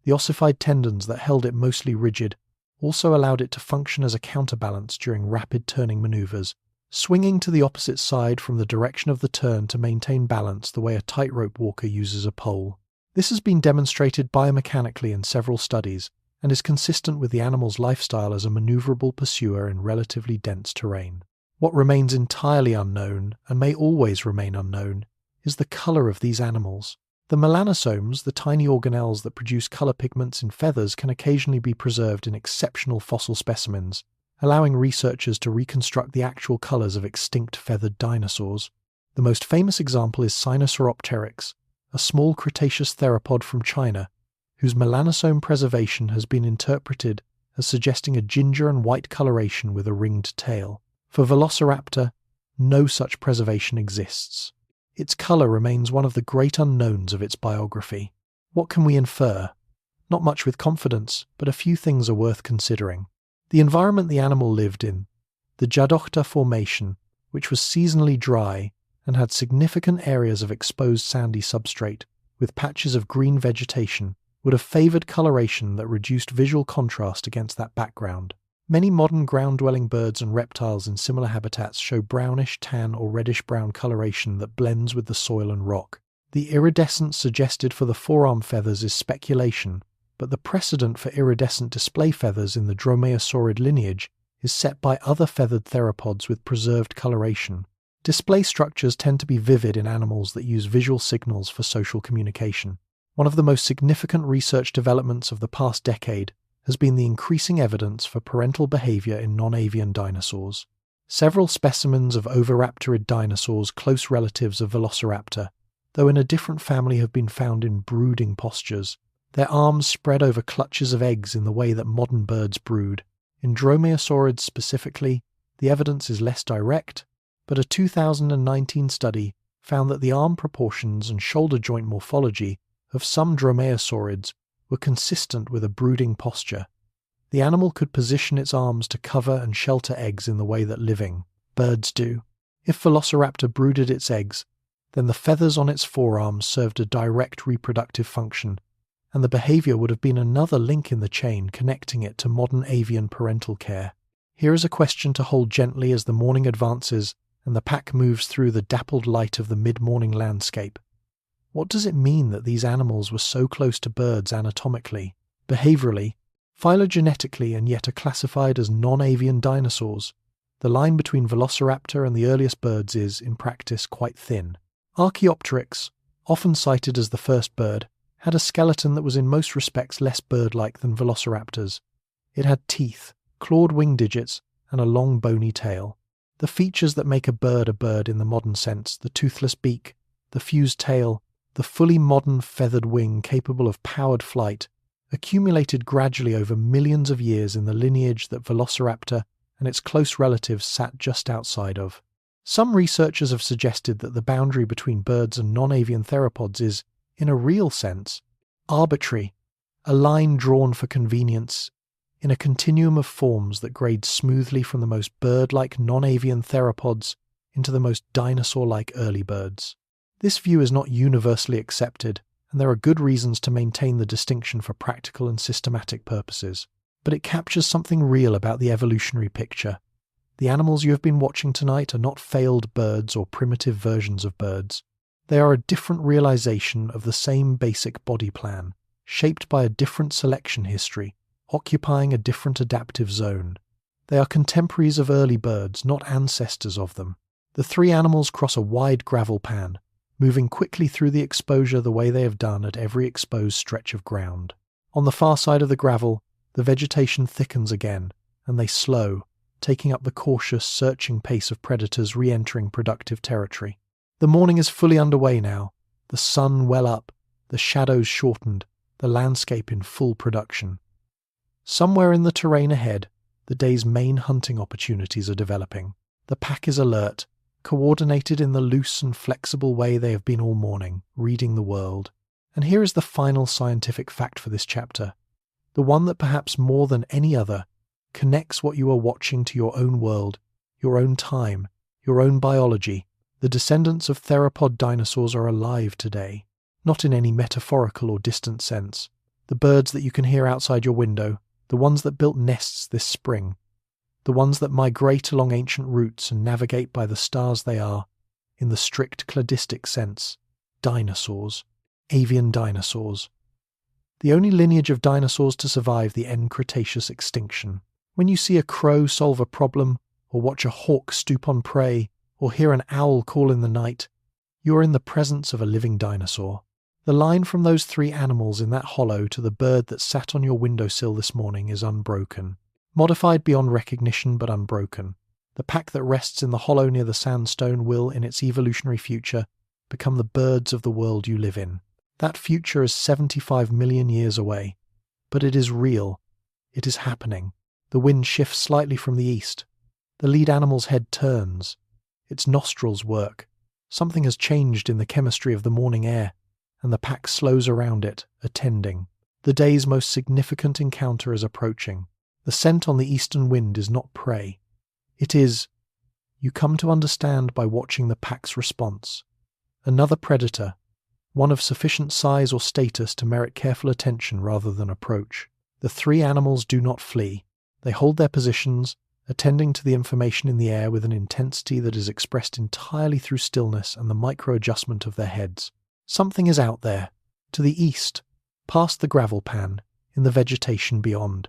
The ossified tendons that held it mostly rigid also allowed it to function as a counterbalance during rapid turning maneuvers, swinging to the opposite side from the direction of the turn to maintain balance the way a tightrope walker uses a pole. This has been demonstrated biomechanically in several studies and is consistent with the animal's lifestyle as a maneuverable pursuer in relatively dense terrain. What remains entirely unknown, and may always remain unknown, is the colour of these animals. The melanosomes, the tiny organelles that produce colour pigments in feathers, can occasionally be preserved in exceptional fossil specimens, allowing researchers to reconstruct the actual colours of extinct feathered dinosaurs. The most famous example is Sinosauropteryx, a small Cretaceous theropod from China, whose melanosome preservation has been interpreted as suggesting a ginger and white coloration with a ringed tail. For Velociraptor, no such preservation exists. Its colour remains one of the great unknowns of its biography. What can we infer? Not much with confidence, but a few things are worth considering. The environment the animal lived in, the Djadokhta Formation, which was seasonally dry and had significant areas of exposed sandy substrate, with patches of green vegetation, would have favoured coloration that reduced visual contrast against that background. Many modern ground-dwelling birds and reptiles in similar habitats show brownish, tan, or reddish-brown coloration that blends with the soil and rock. The iridescence suggested for the forearm feathers is speculation, but the precedent for iridescent display feathers in the dromaeosaurid lineage is set by other feathered theropods with preserved coloration. Display structures tend to be vivid in animals that use visual signals for social communication. One of the most significant research developments of the past decade has been the increasing evidence for parental behavior in non-avian dinosaurs. Several specimens of oviraptorid dinosaurs, close relatives of Velociraptor, though in a different family, have been found in brooding postures. Their arms spread over clutches of eggs in the way that modern birds brood. In dromaeosaurids specifically, the evidence is less direct, but a 2019 study found that the arm proportions and shoulder joint morphology of some dromaeosaurids were consistent with a brooding posture. The animal could position its arms to cover and shelter eggs in the way that living birds do. If Velociraptor brooded its eggs, then the feathers on its forearms served a direct reproductive function, and the behavior would have been another link in the chain connecting it to modern avian parental care. Here is a question to hold gently as the morning advances and the pack moves through the dappled light of the mid-morning landscape. What does it mean that these animals were so close to birds anatomically, behaviorally, phylogenetically, and yet are classified as non-avian dinosaurs? The line between Velociraptor and the earliest birds is, in practice, quite thin. Archaeopteryx, often cited as the first bird, had a skeleton that was in most respects less bird-like than Velociraptor's. It had teeth, clawed wing digits, and a long bony tail. The features that make a bird in the modern sense, the toothless beak, the fused tail, the fully modern feathered wing capable of powered flight, accumulated gradually over millions of years in the lineage that Velociraptor and its close relatives sat just outside of. Some researchers have suggested that the boundary between birds and non-avian theropods is, in a real sense, arbitrary, a line drawn for convenience in a continuum of forms that grades smoothly from the most bird-like non-avian theropods into the most dinosaur-like early birds. This view is not universally accepted, and there are good reasons to maintain the distinction for practical and systematic purposes, but it captures something real about the evolutionary picture. The animals you have been watching tonight are not failed birds or primitive versions of birds. They are a different realization of the same basic body plan, shaped by a different selection history, occupying a different adaptive zone. They are contemporaries of early birds, not ancestors of them. The three animals cross a wide gravel pan, moving quickly through the exposure the way they have done at every exposed stretch of ground. On the far side of the gravel, the vegetation thickens again, and they slow, taking up the cautious, searching pace of predators re-entering productive territory. The morning is fully underway now, the sun well up, the shadows shortened, the landscape in full production. Somewhere in the terrain ahead, the day's main hunting opportunities are developing. The pack is alert, coordinated in the loose and flexible way they have been all morning, reading the world. And here is the final scientific fact for this chapter, the one that perhaps more than any other connects what you are watching to your own world, your own time, your own biology. The descendants of theropod dinosaurs are alive today, not in any metaphorical or distant sense. The birds that you can hear outside your window, the ones that built nests this spring, the ones that migrate along ancient routes and navigate by the stars they are, in the strict cladistic sense, dinosaurs, avian dinosaurs. The only lineage of dinosaurs to survive the end Cretaceous extinction. When you see a crow solve a problem, or watch a hawk stoop on prey, or hear an owl call in the night, you are in the presence of a living dinosaur. The line from those three animals in that hollow to the bird that sat on your windowsill this morning is unbroken. Modified beyond recognition, but unbroken. The pack that rests in the hollow near the Sandstone will, in its evolutionary future, become the birds of the world you live in. That future is 75 million years away. But it is real. It is happening. The wind shifts slightly from the east. The lead animal's head turns. Its nostrils work. Something has changed in the chemistry of the morning air, and the pack slows around it, attending. The day's most significant encounter is approaching. The scent on the eastern wind is not prey. It is, you come to understand by watching the pack's response, another predator, one of sufficient size or status to merit careful attention rather than approach. The three animals do not flee. They hold their positions, attending to the information in the air with an intensity that is expressed entirely through stillness and the micro-adjustment of their heads. Something is out there, to the east, past the gravel pan, in the vegetation beyond.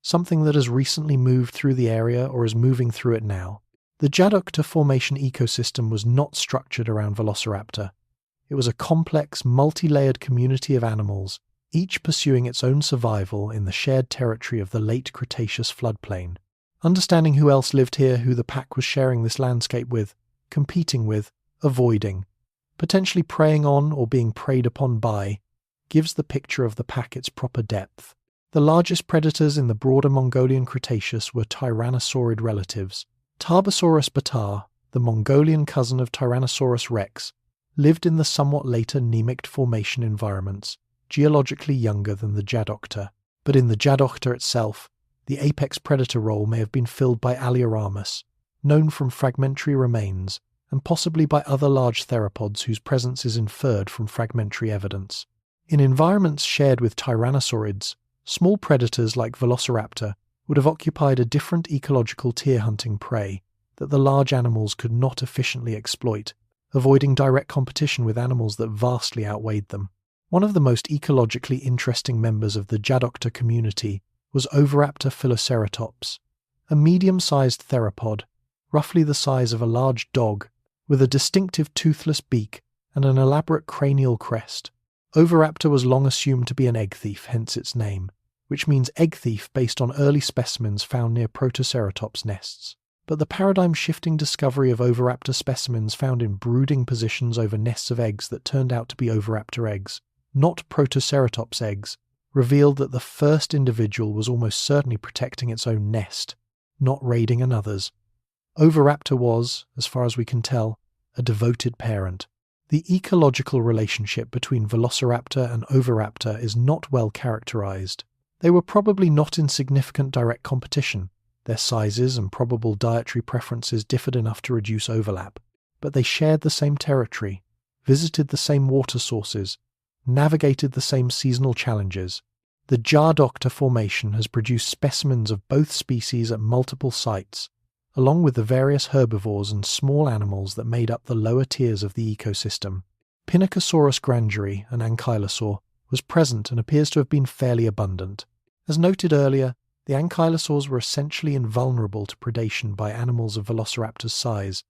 Something that has recently moved through the area or is moving through it now. The Djadokhta Formation ecosystem was not structured around Velociraptor. It was a complex, multi-layered community of animals, each pursuing its own survival in the shared territory of the Late Cretaceous floodplain. Understanding who else lived here, who the pack was sharing this landscape with, competing with, avoiding, potentially preying on or being preyed upon by, gives the picture of the pack its proper depth. The largest predators in the broader Mongolian Cretaceous were tyrannosaurid relatives. Tarbosaurus bataar, the Mongolian cousin of Tyrannosaurus rex, lived in the somewhat later Nemict Formation environments, geologically younger than the Djadokhta. But in the Djadokhta itself, the apex predator role may have been filled by Alioramus, known from fragmentary remains, and possibly by other large theropods whose presence is inferred from fragmentary evidence. In environments shared with tyrannosaurids, small predators like Velociraptor would have occupied a different ecological tier-hunting prey that the large animals could not efficiently exploit, avoiding direct competition with animals that vastly outweighed them. One of the most ecologically interesting members of the Djadokhta community was Oviraptor Velociraptor, a medium-sized theropod, roughly the size of a large dog, with a distinctive toothless beak and an elaborate cranial crest. Oviraptor was long assumed to be an egg thief, hence its name, which means egg thief based on early specimens found near Protoceratops nests. But the paradigm-shifting discovery of Oviraptor specimens found in brooding positions over nests of eggs that turned out to be Oviraptor eggs, not Protoceratops eggs, revealed that the first individual was almost certainly protecting its own nest, not raiding another's. Oviraptor was, as far as we can tell, a devoted parent. The ecological relationship between Velociraptor and Oviraptor is not well characterized. They were probably not in significant direct competition. Their sizes and probable dietary preferences differed enough to reduce overlap, but they shared the same territory, visited the same water sources, navigated the same seasonal challenges. The Djadokhta Formation has produced specimens of both species at multiple sites, along with the various herbivores and small animals that made up the lower tiers of the ecosystem. Pinacosaurus granderi, an ankylosaur, was present and appears to have been fairly abundant. As noted earlier, the ankylosaurs were essentially invulnerable to predation by animals of Velociraptor's size,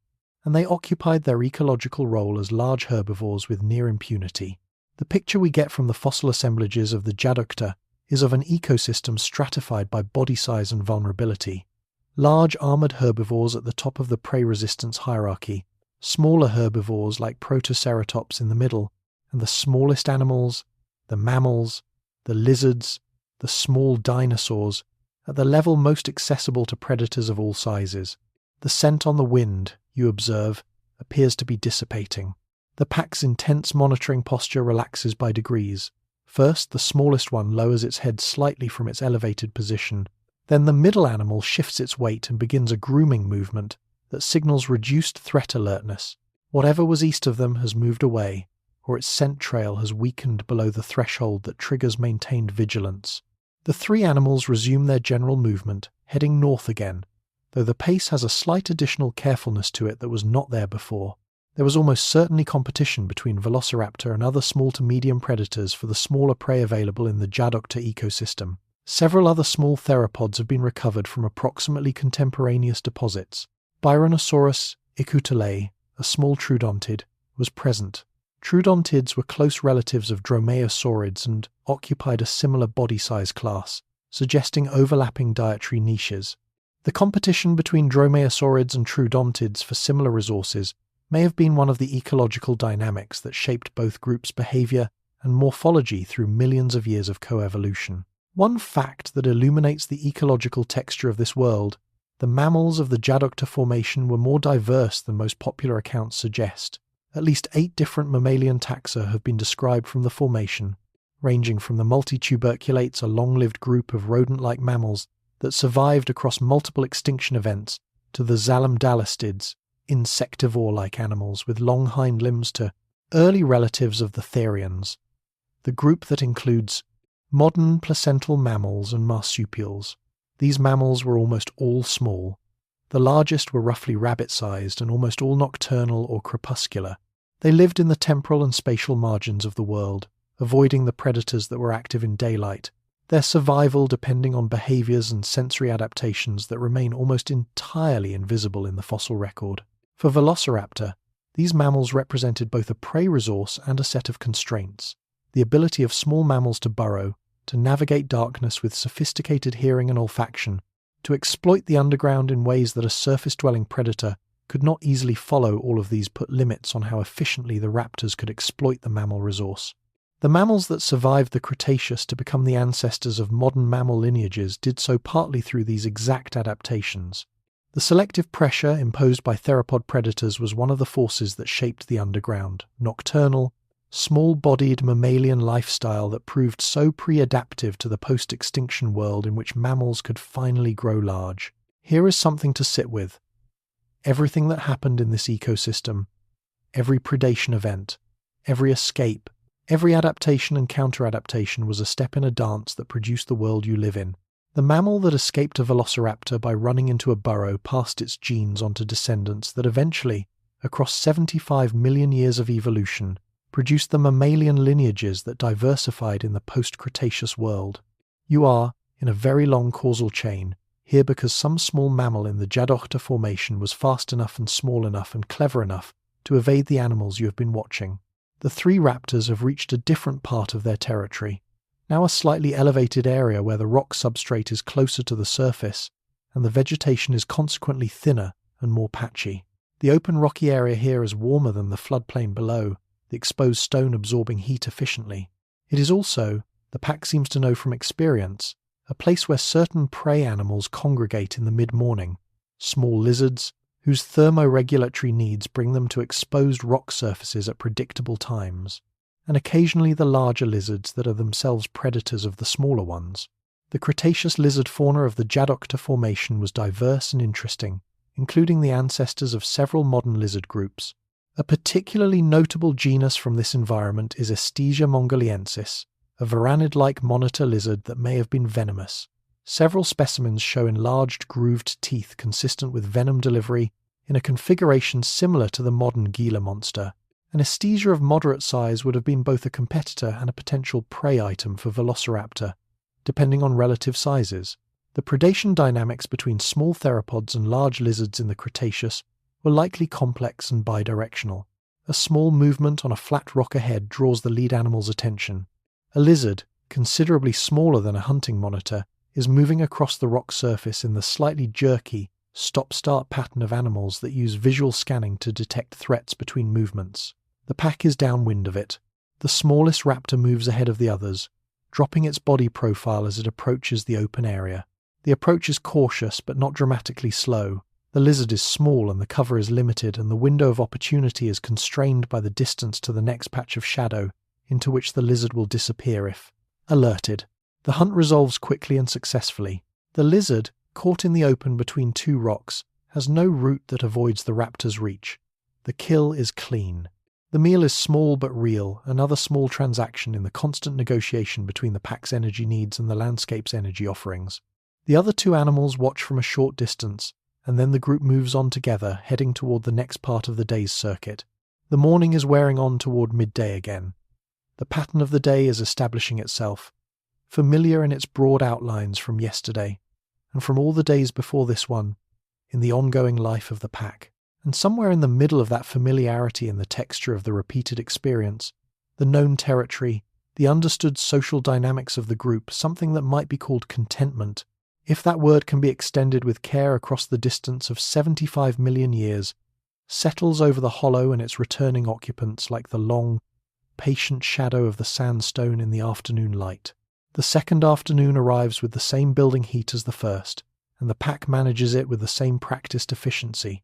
and they occupied their ecological role as large herbivores with near impunity. The picture we get from the fossil assemblages of the Djadokhta is of an ecosystem stratified by body size and vulnerability. Large armoured herbivores at the top of the prey resistance hierarchy, smaller herbivores like Protoceratops in the middle, and the smallest animals, the mammals, the lizards, the small dinosaurs, at the level most accessible to predators of all sizes. The scent on the wind, you observe, appears to be dissipating. The pack's intense monitoring posture relaxes by degrees. First, the smallest one lowers its head slightly from its elevated position. Then the middle animal shifts its weight and begins a grooming movement that signals reduced threat alertness. Whatever was east of them has moved away, or its scent trail has weakened below the threshold that triggers maintained vigilance. The three animals resume their general movement, heading north again, though the pace has a slight additional carefulness to it that was not there before. There was almost certainly competition between Velociraptor and other small to medium predators for the smaller prey available in the Djadokhta ecosystem. Several other small theropods have been recovered from approximately contemporaneous deposits. Byronosaurus icutulae, a small troodontid, was present. Troodontids were close relatives of dromaeosaurids and occupied a similar body size class, suggesting overlapping dietary niches. The competition between dromaeosaurids and troodontids for similar resources may have been one of the ecological dynamics that shaped both groups' behavior and morphology through millions of years of coevolution. One fact that illuminates the ecological texture of this world: the mammals of the Djadokhta Formation were more diverse than most popular accounts suggest. At least 8 different mammalian taxa have been described from the formation, ranging from the multituberculates, a long-lived group of rodent-like mammals that survived across multiple extinction events, to the zalamdalistids, insectivore-like animals with long hind limbs, to early relatives of the therians, the group that includes modern placental mammals and marsupials. These mammals were almost all small. The largest were roughly rabbit-sized and almost all nocturnal or crepuscular. They lived in the temporal and spatial margins of the world, avoiding the predators that were active in daylight, their survival depending on behaviors and sensory adaptations that remain almost entirely invisible in the fossil record. For Velociraptor, these mammals represented both a prey resource and a set of constraints. The ability of small mammals to burrow, to navigate darkness with sophisticated hearing and olfaction, to exploit the underground in ways that a surface-dwelling predator could not easily follow. All of these put limits on how efficiently the raptors could exploit the mammal resource. The mammals that survived the Cretaceous to become the ancestors of modern mammal lineages did so partly through these exact adaptations. The selective pressure imposed by theropod predators was one of the forces that shaped the underground, nocturnal, small-bodied mammalian lifestyle that proved so pre-adaptive to the post-extinction world in which mammals could finally grow large. Here is something to sit with. Everything that happened in this ecosystem, every predation event, every escape, every adaptation and counter-adaptation was a step in a dance that produced the world you live in. The mammal that escaped a velociraptor by running into a burrow passed its genes onto descendants that eventually, across 75 million years of evolution, produced the mammalian lineages that diversified in the post-Cretaceous world. You are, in a very long causal chain, here because some small mammal in the Djadokhta Formation was fast enough and small enough and clever enough to evade the animals you have been watching. The three raptors have reached a different part of their territory, now a slightly elevated area where the rock substrate is closer to the surface and the vegetation is consequently thinner and more patchy. The open rocky area here is warmer than the floodplain below, the exposed stone absorbing heat efficiently. It is also, the pack seems to know from experience, a place where certain prey animals congregate in the mid-morning, small lizards, whose thermoregulatory needs bring them to exposed rock surfaces at predictable times, and occasionally the larger lizards that are themselves predators of the smaller ones. The Cretaceous lizard fauna of the Djadokhta Formation was diverse and interesting, including the ancestors of several modern lizard groups. A particularly notable genus from this environment is Estesia mongoliensis, a varanid-like monitor lizard that may have been venomous. Several specimens show enlarged grooved teeth consistent with venom delivery in a configuration similar to the modern Gila monster. An Estesia of moderate size would have been both a competitor and a potential prey item for Velociraptor, depending on relative sizes. The predation dynamics between small theropods and large lizards in the Cretaceous were likely complex and bidirectional. A small movement on a flat rock ahead draws the lead animal's attention. A lizard, considerably smaller than a hunting monitor, is moving across the rock surface in the slightly jerky, stop-start pattern of animals that use visual scanning to detect threats between movements. The pack is downwind of it. The smallest raptor moves ahead of the others, dropping its body profile as it approaches the open area. The approach is cautious but not dramatically slow. The lizard is small and the cover is limited, and the window of opportunity is constrained by the distance to the next patch of shadow into which the lizard will disappear if alerted. The hunt resolves quickly and successfully. The lizard, caught in the open between two rocks, has no route that avoids the raptor's reach. The kill is clean. The meal is small but real, another small transaction in the constant negotiation between the pack's energy needs and the landscape's energy offerings. The other two animals watch from a short distance, and then the group moves on together, heading toward the next part of the day's circuit. The morning is wearing on toward midday again. The pattern of the day is establishing itself, familiar in its broad outlines from yesterday, and from all the days before this one, in the ongoing life of the pack. And somewhere in the middle of that familiarity in the texture of the repeated experience, the known territory, the understood social dynamics of the group, something that might be called contentment, if that word can be extended with care across the distance of 75 million years, settles over the hollow and its returning occupants like the long, patient shadow of the sandstone in the afternoon light. The second afternoon arrives with the same building heat as the first, and the pack manages it with the same practiced efficiency.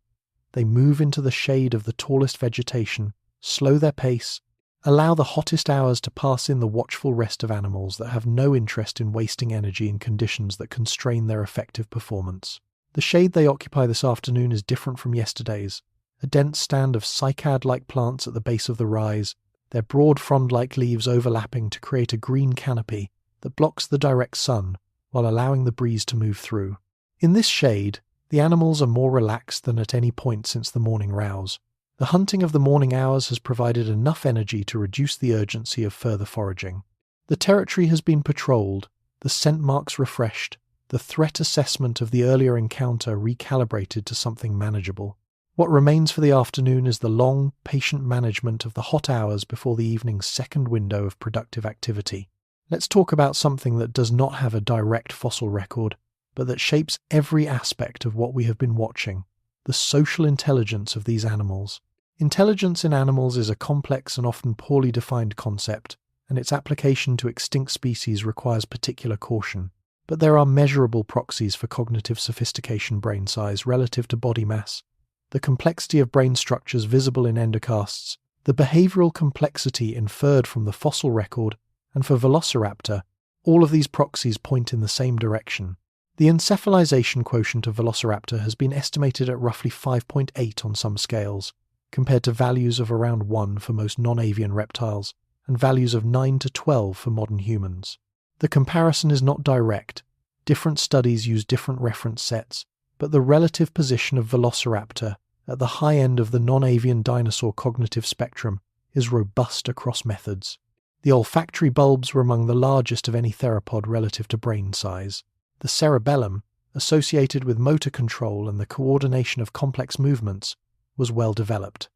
They move into the shade of the tallest vegetation, slow their pace, allow the hottest hours to pass in the watchful rest of animals that have no interest in wasting energy in conditions that constrain their effective performance. The shade they occupy this afternoon is different from yesterday's, a dense stand of cycad-like plants at the base of the rise, their broad frond-like leaves overlapping to create a green canopy that blocks the direct sun, while allowing the breeze to move through. In this shade, the animals are more relaxed than at any point since the morning rouse. The hunting of the morning hours has provided enough energy to reduce the urgency of further foraging. The territory has been patrolled, the scent marks refreshed, the threat assessment of the earlier encounter recalibrated to something manageable. What remains for the afternoon is the long, patient management of the hot hours before the evening's second window of productive activity. Let's talk about something that does not have a direct fossil record, but that shapes every aspect of what we have been watching: the social intelligence of these animals. Intelligence in animals is a complex and often poorly defined concept, and its application to extinct species requires particular caution. But there are measurable proxies for cognitive sophistication: brain size relative to body mass, the complexity of brain structures visible in endocasts, the behavioral complexity inferred from the fossil record, and for Velociraptor, all of these proxies point in the same direction. The encephalization quotient of Velociraptor has been estimated at roughly 5.8 on some scales, compared to values of around 1 for most non-avian reptiles, and values of 9 to 12 for modern humans. The comparison is not direct. Different studies use different reference sets, but the relative position of Velociraptor at the high end of the non-avian dinosaur cognitive spectrum is robust across methods. The olfactory bulbs were among the largest of any theropod relative to brain size. The cerebellum, associated with motor control and the coordination of complex movements, was well developed.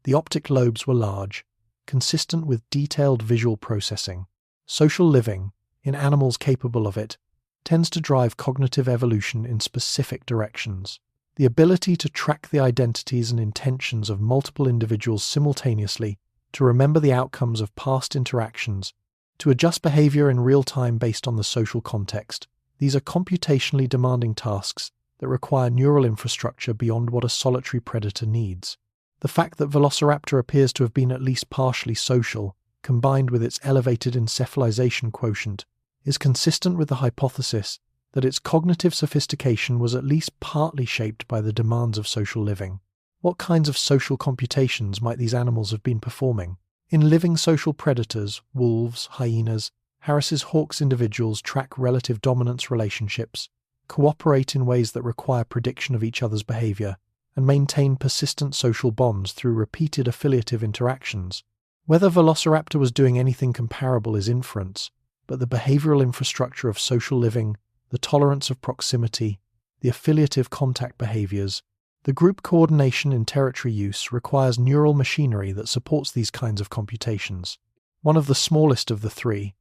The optic lobes were large, consistent with detailed visual processing. Social living, in animals capable of it, tends to drive cognitive evolution in specific directions. The ability to track the identities and intentions of multiple individuals simultaneously, to remember the outcomes of past interactions, to adjust behavior in real time based on the social context. These are computationally demanding tasks that require neural infrastructure beyond what a solitary predator needs. The fact that Velociraptor appears to have been at least partially social, combined with its elevated encephalization quotient, is consistent with the hypothesis that its cognitive sophistication was at least partly shaped by the demands of social living. What kinds of social computations might these animals have been performing? In living social predators, wolves, hyenas, Harris's hawks individuals track relative dominance relationships, cooperate in ways that require prediction of each other's behavior, and maintain persistent social bonds through repeated affiliative interactions. Whether Velociraptor was doing anything comparable is inference, but the behavioral infrastructure of social living, the tolerance of proximity, the affiliative contact behaviors, the group coordination in territory use requires neural machinery that supports these kinds of computations. One of the smallest of the three,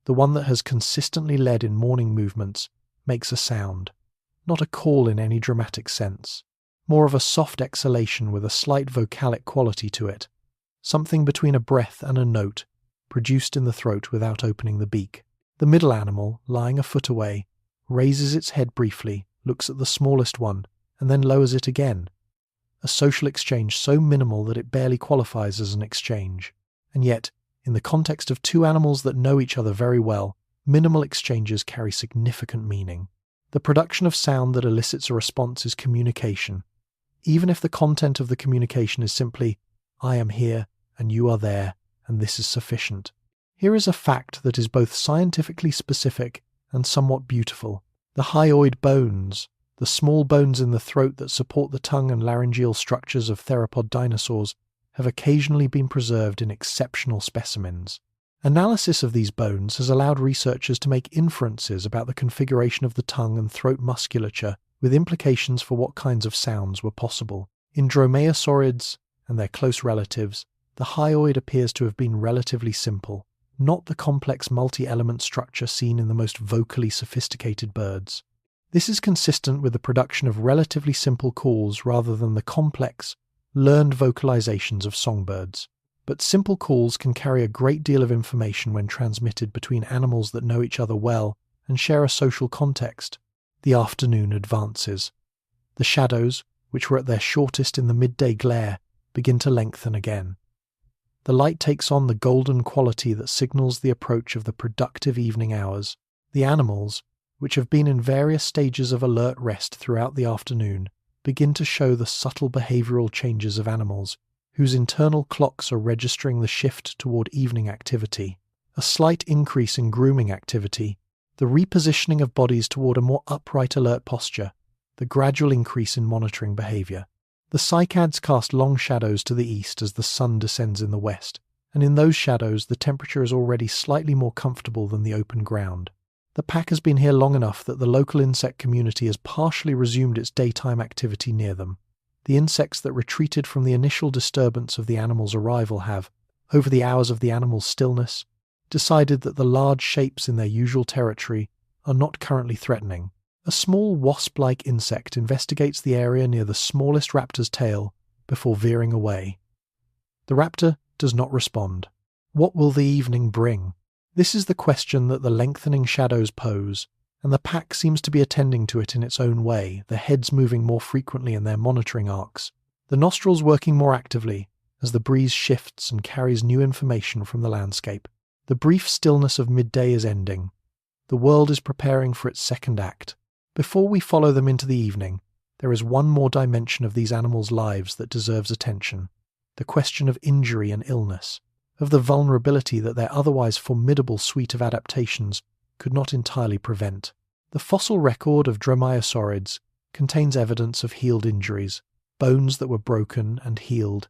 the one that has consistently led in morning movements, makes a sound, not a call in any dramatic sense, more of a soft exhalation with a slight vocalic quality to it, something between a breath and a note, produced in the throat without opening the beak. The middle animal, lying a foot away, raises its head briefly, looks at the smallest one, and then lowers it again. A social exchange so minimal that it barely qualifies as an exchange. And yet, in the context of two animals that know each other very well, minimal exchanges carry significant meaning. The production of sound that elicits a response is communication, even if the content of the communication is simply, "I am here, and you are there, and this is sufficient." Here is a fact that is both scientifically specific and somewhat beautiful. The hyoid bones, the small bones in the throat that support the tongue and laryngeal structures of theropod dinosaurs, have occasionally been preserved in exceptional specimens. Analysis of these bones has allowed researchers to make inferences about the configuration of the tongue and throat musculature, with implications for what kinds of sounds were possible. In dromaeosaurids and their close relatives, the hyoid appears to have been relatively simple, not the complex multi-element structure seen in the most vocally sophisticated birds. This is consistent with the production of relatively simple calls rather than the complex, learned vocalizations of songbirds. But simple calls can carry a great deal of information when transmitted between animals that know each other well and share a social context. The afternoon advances. The shadows, which were at their shortest in the midday glare, begin to lengthen again. The light takes on the golden quality that signals the approach of the productive evening hours. The animals, which have been in various stages of alert rest throughout the afternoon, begin to show the subtle behavioral changes of animals whose internal clocks are registering the shift toward evening activity. A slight increase in grooming activity, The repositioning of bodies toward a more upright alert posture, the gradual increase in monitoring behavior. The cycads cast long shadows to the east as the sun descends in the west, and in those shadows the temperature is already slightly more comfortable than the open ground. The pack has been here long enough that the local insect community has partially resumed its daytime activity near them. The insects that retreated from the initial disturbance of the animal's arrival have, over the hours of the animal's stillness, decided that the large shapes in their usual territory are not currently threatening. A small wasp-like insect investigates the area near the smallest raptor's tail before veering away. The raptor does not respond. What will the evening bring? This is the question that the lengthening shadows pose, and the pack seems to be attending to it in its own way, the heads moving more frequently in their monitoring arcs, the nostrils working more actively as the breeze shifts and carries new information from the landscape. The brief stillness of midday is ending. The world is preparing for its second act. Before we follow them into the evening, there is one more dimension of these animals' lives that deserves attention. The question of injury and illness, of the vulnerability that their otherwise formidable suite of adaptations could not entirely prevent. The fossil record of dromaeosaurids contains evidence of healed injuries, bones that were broken and healed,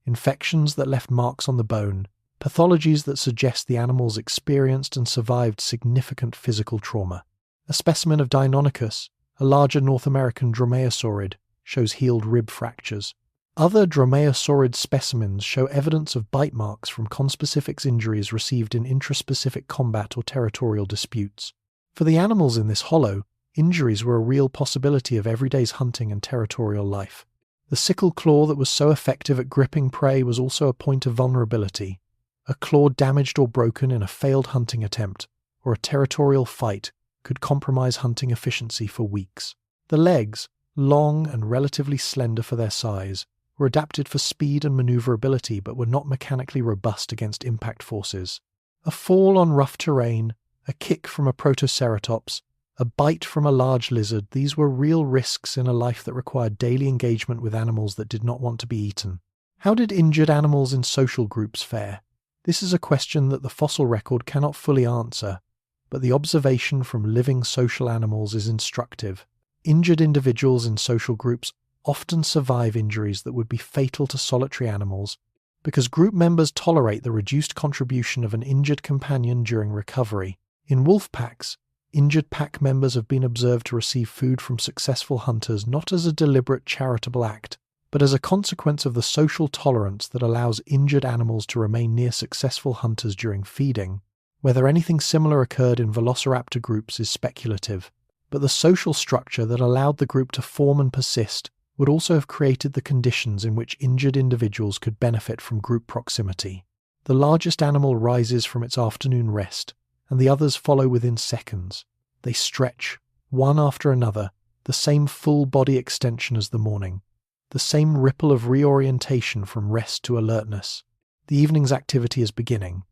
infections that left marks on the bone, pathologies that suggest the animals experienced and survived significant physical trauma. A specimen of Deinonychus, a larger North American dromaeosaurid, shows healed rib fractures. Other dromaeosaurid specimens show evidence of bite marks from conspecifics injuries received in intraspecific combat or territorial disputes. For the animals in this hollow, injuries were a real possibility of everyday's hunting and territorial life. The sickle claw that was so effective at gripping prey was also a point of vulnerability. A claw damaged or broken in a failed hunting attempt, or a territorial fight, could compromise hunting efficiency for weeks. The legs, long and relatively slender for their size, were adapted for speed and maneuverability but were not mechanically robust against impact forces. A fall on rough terrain, a kick from a protoceratops, a bite from a large lizard, these were real risks in a life that required daily engagement with animals that did not want to be eaten. How did injured animals in social groups fare? This is a question that the fossil record cannot fully answer, but the observation from living social animals is instructive. Injured individuals in social groups often survive injuries that would be fatal to solitary animals because group members tolerate the reduced contribution of an injured companion during recovery. In wolf packs, injured pack members have been observed to receive food from successful hunters not as a deliberate charitable act, but as a consequence of the social tolerance that allows injured animals to remain near successful hunters during feeding. Whether anything similar occurred in Velociraptor groups is speculative, but the social structure that allowed the group to form and persist would also have created the conditions in which injured individuals could benefit from group proximity. The largest animal rises from its afternoon rest, and the others follow within seconds. They stretch, one after another, the same full body extension as the morning, the same ripple of reorientation from rest to alertness. The evening's activity is beginning.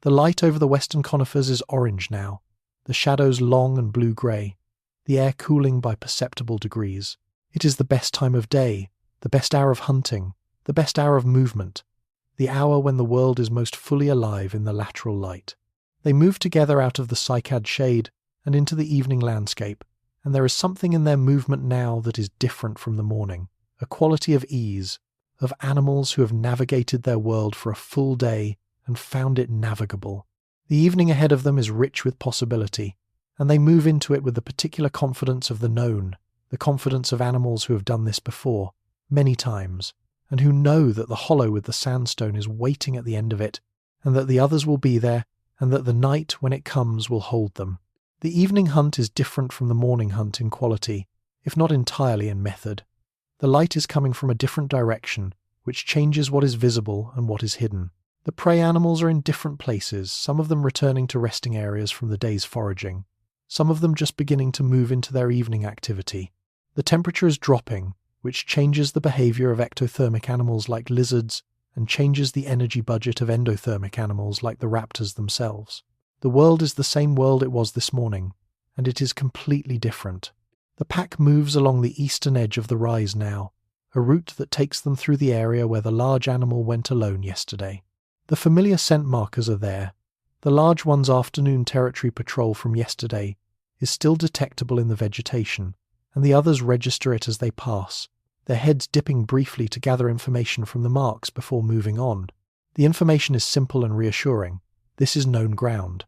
The light over the western conifers is orange now, the shadows long and blue-grey, the air cooling by perceptible degrees. It is the best time of day, the best hour of hunting, the best hour of movement, the hour when the world is most fully alive in the lateral light. They move together out of the cycad shade and into the evening landscape, and there is something in their movement now that is different from the morning, a quality of ease, of animals who have navigated their world for a full day and found it navigable. The evening ahead of them is rich with possibility, and they move into it with the particular confidence of the known, the confidence of animals who have done this before, many times, and who know that the hollow with the sandstone is waiting at the end of it, and that the others will be there, and that the night, when it comes, will hold them. The evening hunt is different from the morning hunt in quality, if not entirely in method. The light is coming from a different direction, which changes what is visible and what is hidden. The prey animals are in different places, some of them returning to resting areas from the day's foraging, some of them just beginning to move into their evening activity. The temperature is dropping, which changes the behavior of ectothermic animals like lizards and changes the energy budget of endothermic animals like the raptors themselves. The world is the same world it was this morning, and it is completely different. The pack moves along the eastern edge of the rise now, a route that takes them through the area where the large animal went alone yesterday. The familiar scent markers are there, The large one's afternoon territory patrol from yesterday is still detectable in the vegetation, and the others register it as they pass, their heads dipping briefly to gather information from the marks before moving on. The information is simple and reassuring. This is known ground.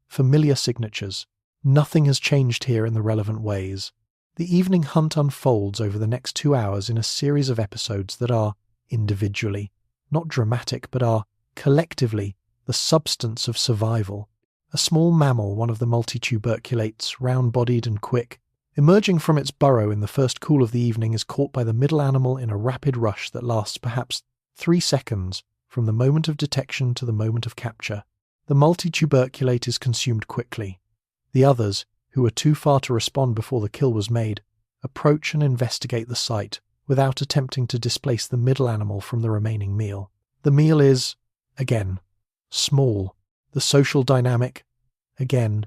Familiar signatures. Nothing has changed here in the relevant ways. The evening hunt unfolds over the next 2 hours in a series of episodes that are, individually, not dramatic, but are, collectively, the substance of survival. A small mammal, one of the multituberculates, round-bodied and quick, emerging from its burrow in the first cool of the evening, is caught by the middle animal in a rapid rush that lasts perhaps 3 seconds from the moment of detection to the moment of capture. The multituberculate is consumed quickly. The others, who were too far to respond before the kill was made, approach and investigate the site without attempting to displace the middle animal from the remaining meal. The meal is, again, small. The social dynamic, again,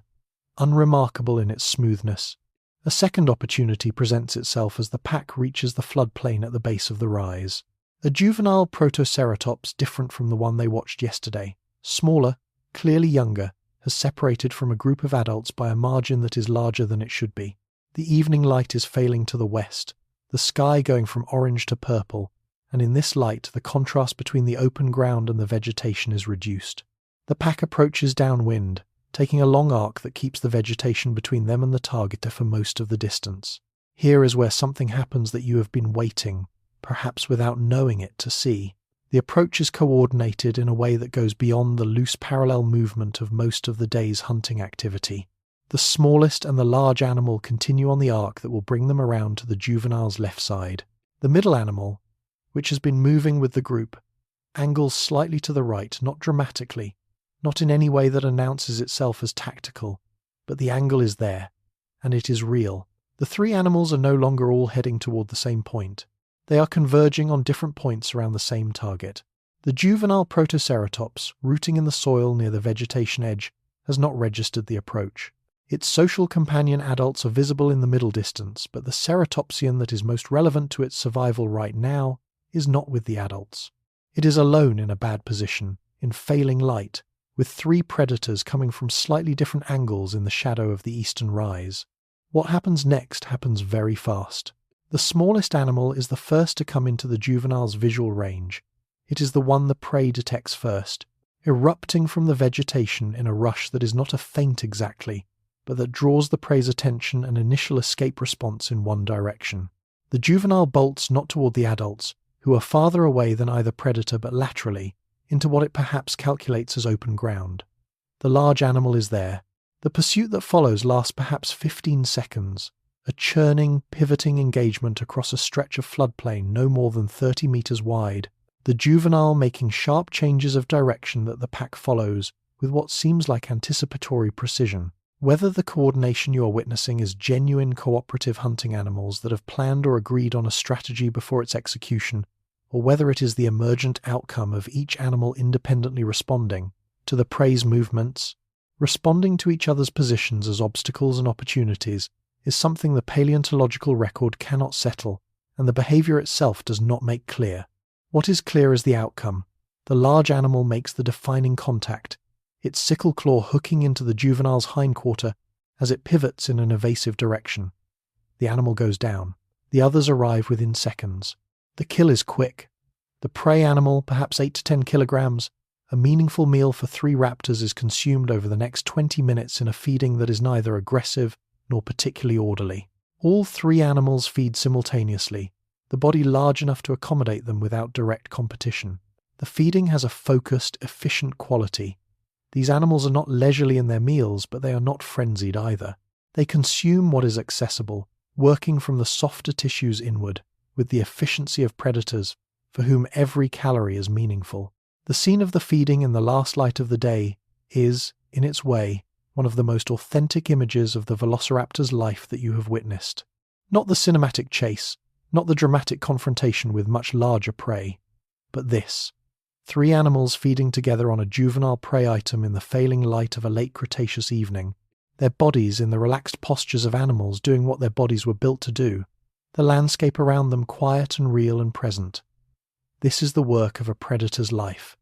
unremarkable in its smoothness. A second opportunity presents itself as the pack reaches the floodplain at the base of the rise. A juvenile Protoceratops different from the one they watched yesterday, smaller, clearly younger, has separated from a group of adults by a margin that is larger than it should be. The evening light is failing to the west, the sky going from orange to purple, and in this light the contrast between the open ground and the vegetation is reduced. The pack approaches downwind, taking a long arc that keeps the vegetation between them and the target for most of the distance. Here is where something happens that you have been waiting, perhaps without knowing it, to see. The approach is coordinated in a way that goes beyond the loose parallel movement of most of the day's hunting activity. The smallest and the large animal continue on the arc that will bring them around to the juvenile's left side. The middle animal, which has been moving with the group, angles slightly to the right, not dramatically, not in any way that announces itself as tactical, but the angle is there, and it is real. The 3 animals are no longer all heading toward the same point. They are converging on different points around the same target. The juvenile Protoceratops, rooting in the soil near the vegetation edge, has not registered the approach. Its social companion adults are visible in the middle distance, but the ceratopsian that is most relevant to its survival right now is not with the adults. It is alone in a bad position, in failing light, with 3 predators coming from slightly different angles in the shadow of the eastern rise. What happens next happens very fast. The smallest animal is the first to come into the juvenile's visual range. It is the one the prey detects first, erupting from the vegetation in a rush that is not a feint exactly, but that draws the prey's attention and initial escape response in one direction. The juvenile bolts not toward the adults, who are farther away than either predator but laterally, into what it perhaps calculates as open ground. The large animal is there. The pursuit that follows lasts perhaps 15 seconds. A churning, pivoting engagement across a stretch of floodplain no more than 30 meters wide, the juvenile making sharp changes of direction that the pack follows with what seems like anticipatory precision. Whether the coordination you are witnessing is genuine cooperative hunting animals that have planned or agreed on a strategy before its execution, or whether it is the emergent outcome of each animal independently responding to the prey's movements, responding to each other's positions as obstacles and opportunities, is something the paleontological record cannot settle, and the behavior itself does not make clear. What is clear is the outcome. The large animal makes the defining contact, its sickle claw hooking into the juvenile's hindquarter as it pivots in an evasive direction. The animal goes down. The others arrive within seconds. The kill is quick. The prey animal, perhaps 8 to 10 kilograms, a meaningful meal for 3 raptors, is consumed over the next 20 minutes in a feeding that is neither aggressive nor particularly orderly. All 3 animals feed simultaneously, the body large enough to accommodate them without direct competition. The feeding has a focused, efficient quality. These animals are not leisurely in their meals, but they are not frenzied either. They consume what is accessible, working from the softer tissues inward, with the efficiency of predators, for whom every calorie is meaningful. The scene of the feeding in the last light of the day is, in its way, one of the most authentic images of the Velociraptor's life that you have witnessed. Not the cinematic chase, not the dramatic confrontation with much larger prey, but this. 3 animals feeding together on a juvenile prey item in the failing light of a late Cretaceous evening, their bodies in the relaxed postures of animals doing what their bodies were built to do, the landscape around them quiet and real and present. This is the work of a predator's life.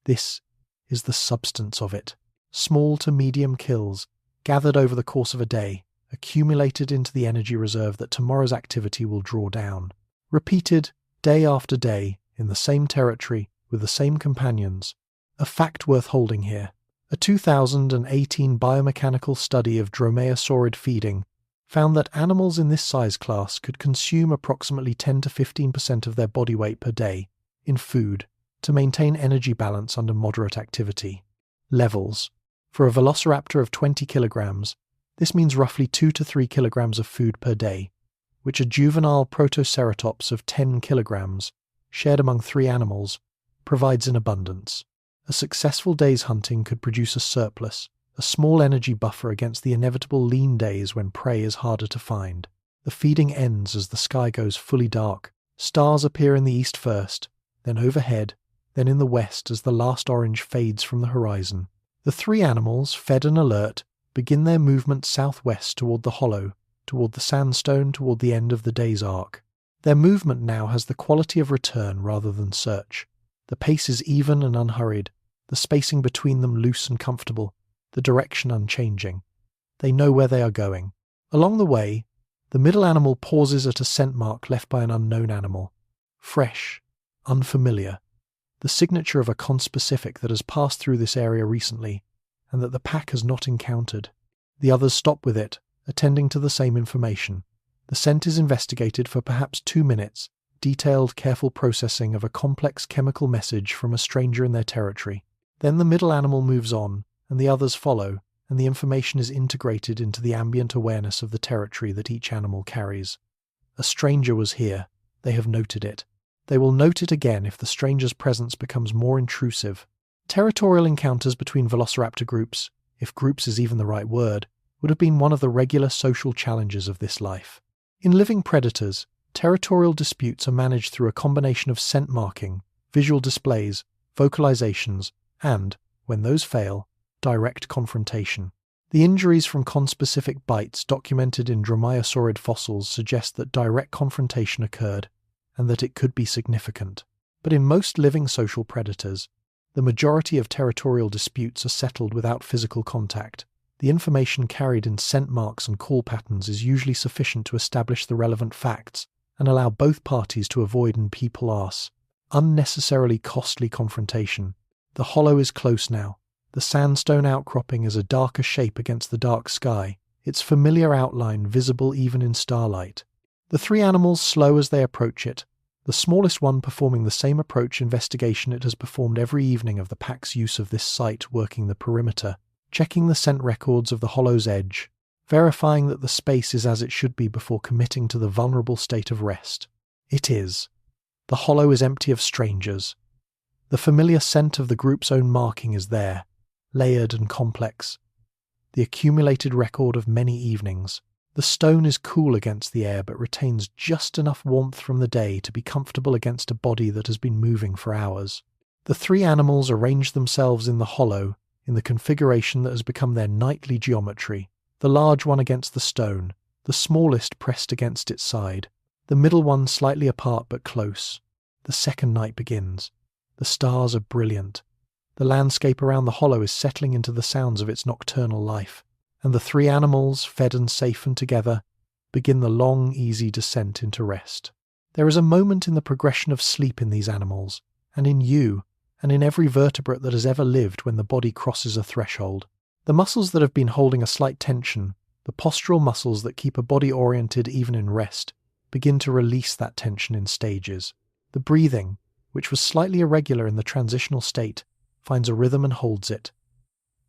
This is the substance of it. small to medium kills, gathered over the course of a day, accumulated into the energy reserve that tomorrow's activity will draw down. Repeated day after day in the same territory with the same companions. A fact worth holding here. A 2018 biomechanical study of dromaeosaurid feeding found that animals in this size class could consume approximately 10 to 15% of their body weight per day in food to maintain energy balance under moderate activity. Levels. For a velociraptor of 20 kilograms, this means roughly 2 to 3 kilograms of food per day, which a juvenile protoceratops of 10 kilograms, shared among 3 animals, provides in abundance. A successful day's hunting could produce a surplus, a small energy buffer against the inevitable lean days when prey is harder to find. The feeding ends as the sky goes fully dark. Stars appear in the east first, then overhead, then in the west as the last orange fades from the horizon. The 3 animals, fed and alert, begin their movement southwest toward the hollow, toward the sandstone, toward the end of the day's arc. Their movement now has the quality of return rather than search. The pace is even and unhurried, the spacing between them loose and comfortable, the direction unchanging. They know where they are going. Along the way, the middle animal pauses at a scent mark left by an unknown animal. Fresh, unfamiliar, the signature of a conspecific that has passed through this area recently and that the pack has not encountered. The others stop with it, attending to the same information. The scent is investigated for perhaps 2 minutes, detailed, careful processing of a complex chemical message from a stranger in their territory. Then the middle animal moves on, and the others follow, and the information is integrated into the ambient awareness of the territory that each animal carries. A stranger was here. They have noted it. They will note it again if the stranger's presence becomes more intrusive. Territorial encounters between velociraptor groups, if groups is even the right word, would have been one of the regular social challenges of this life. In living predators, territorial disputes are managed through a combination of scent marking, visual displays, vocalizations, and, when those fail, direct confrontation. The injuries from conspecific bites documented in dromaeosaurid fossils suggest that direct confrontation occurred, and that it could be significant. But in most living social predators, the majority of territorial disputes are settled without physical contact. The information carried in scent marks and call patterns is usually sufficient to establish the relevant facts and allow both parties to avoid an people-arse, unnecessarily costly confrontation. The hollow is close now. The sandstone outcropping is a darker shape against the dark sky, its familiar outline visible even in starlight. The 3 animals slow as they approach it, the smallest one performing the same approach investigation it has performed every evening of the pack's use of this site, working the perimeter, checking the scent records of the hollow's edge, verifying that the space is as it should be before committing to the vulnerable state of rest. It is. The hollow is empty of strangers. The familiar scent of the group's own marking is there, layered and complex. The accumulated record of many evenings. The stone is cool against the air but retains just enough warmth from the day to be comfortable against a body that has been moving for hours. The 3 animals arrange themselves in the hollow in the configuration that has become their nightly geometry, the large one against the stone, the smallest pressed against its side, the middle one slightly apart but close. The second night begins. The stars are brilliant. The landscape around the hollow is settling into the sounds of its nocturnal life, and the 3 animals, fed and safe and together, begin the long, easy descent into rest. There is a moment in the progression of sleep in these animals, and in you, and in every vertebrate that has ever lived when the body crosses a threshold. The muscles that have been holding a slight tension, the postural muscles that keep a body oriented even in rest, begin to release that tension in stages. The breathing, which was slightly irregular in the transitional state, finds a rhythm and holds it.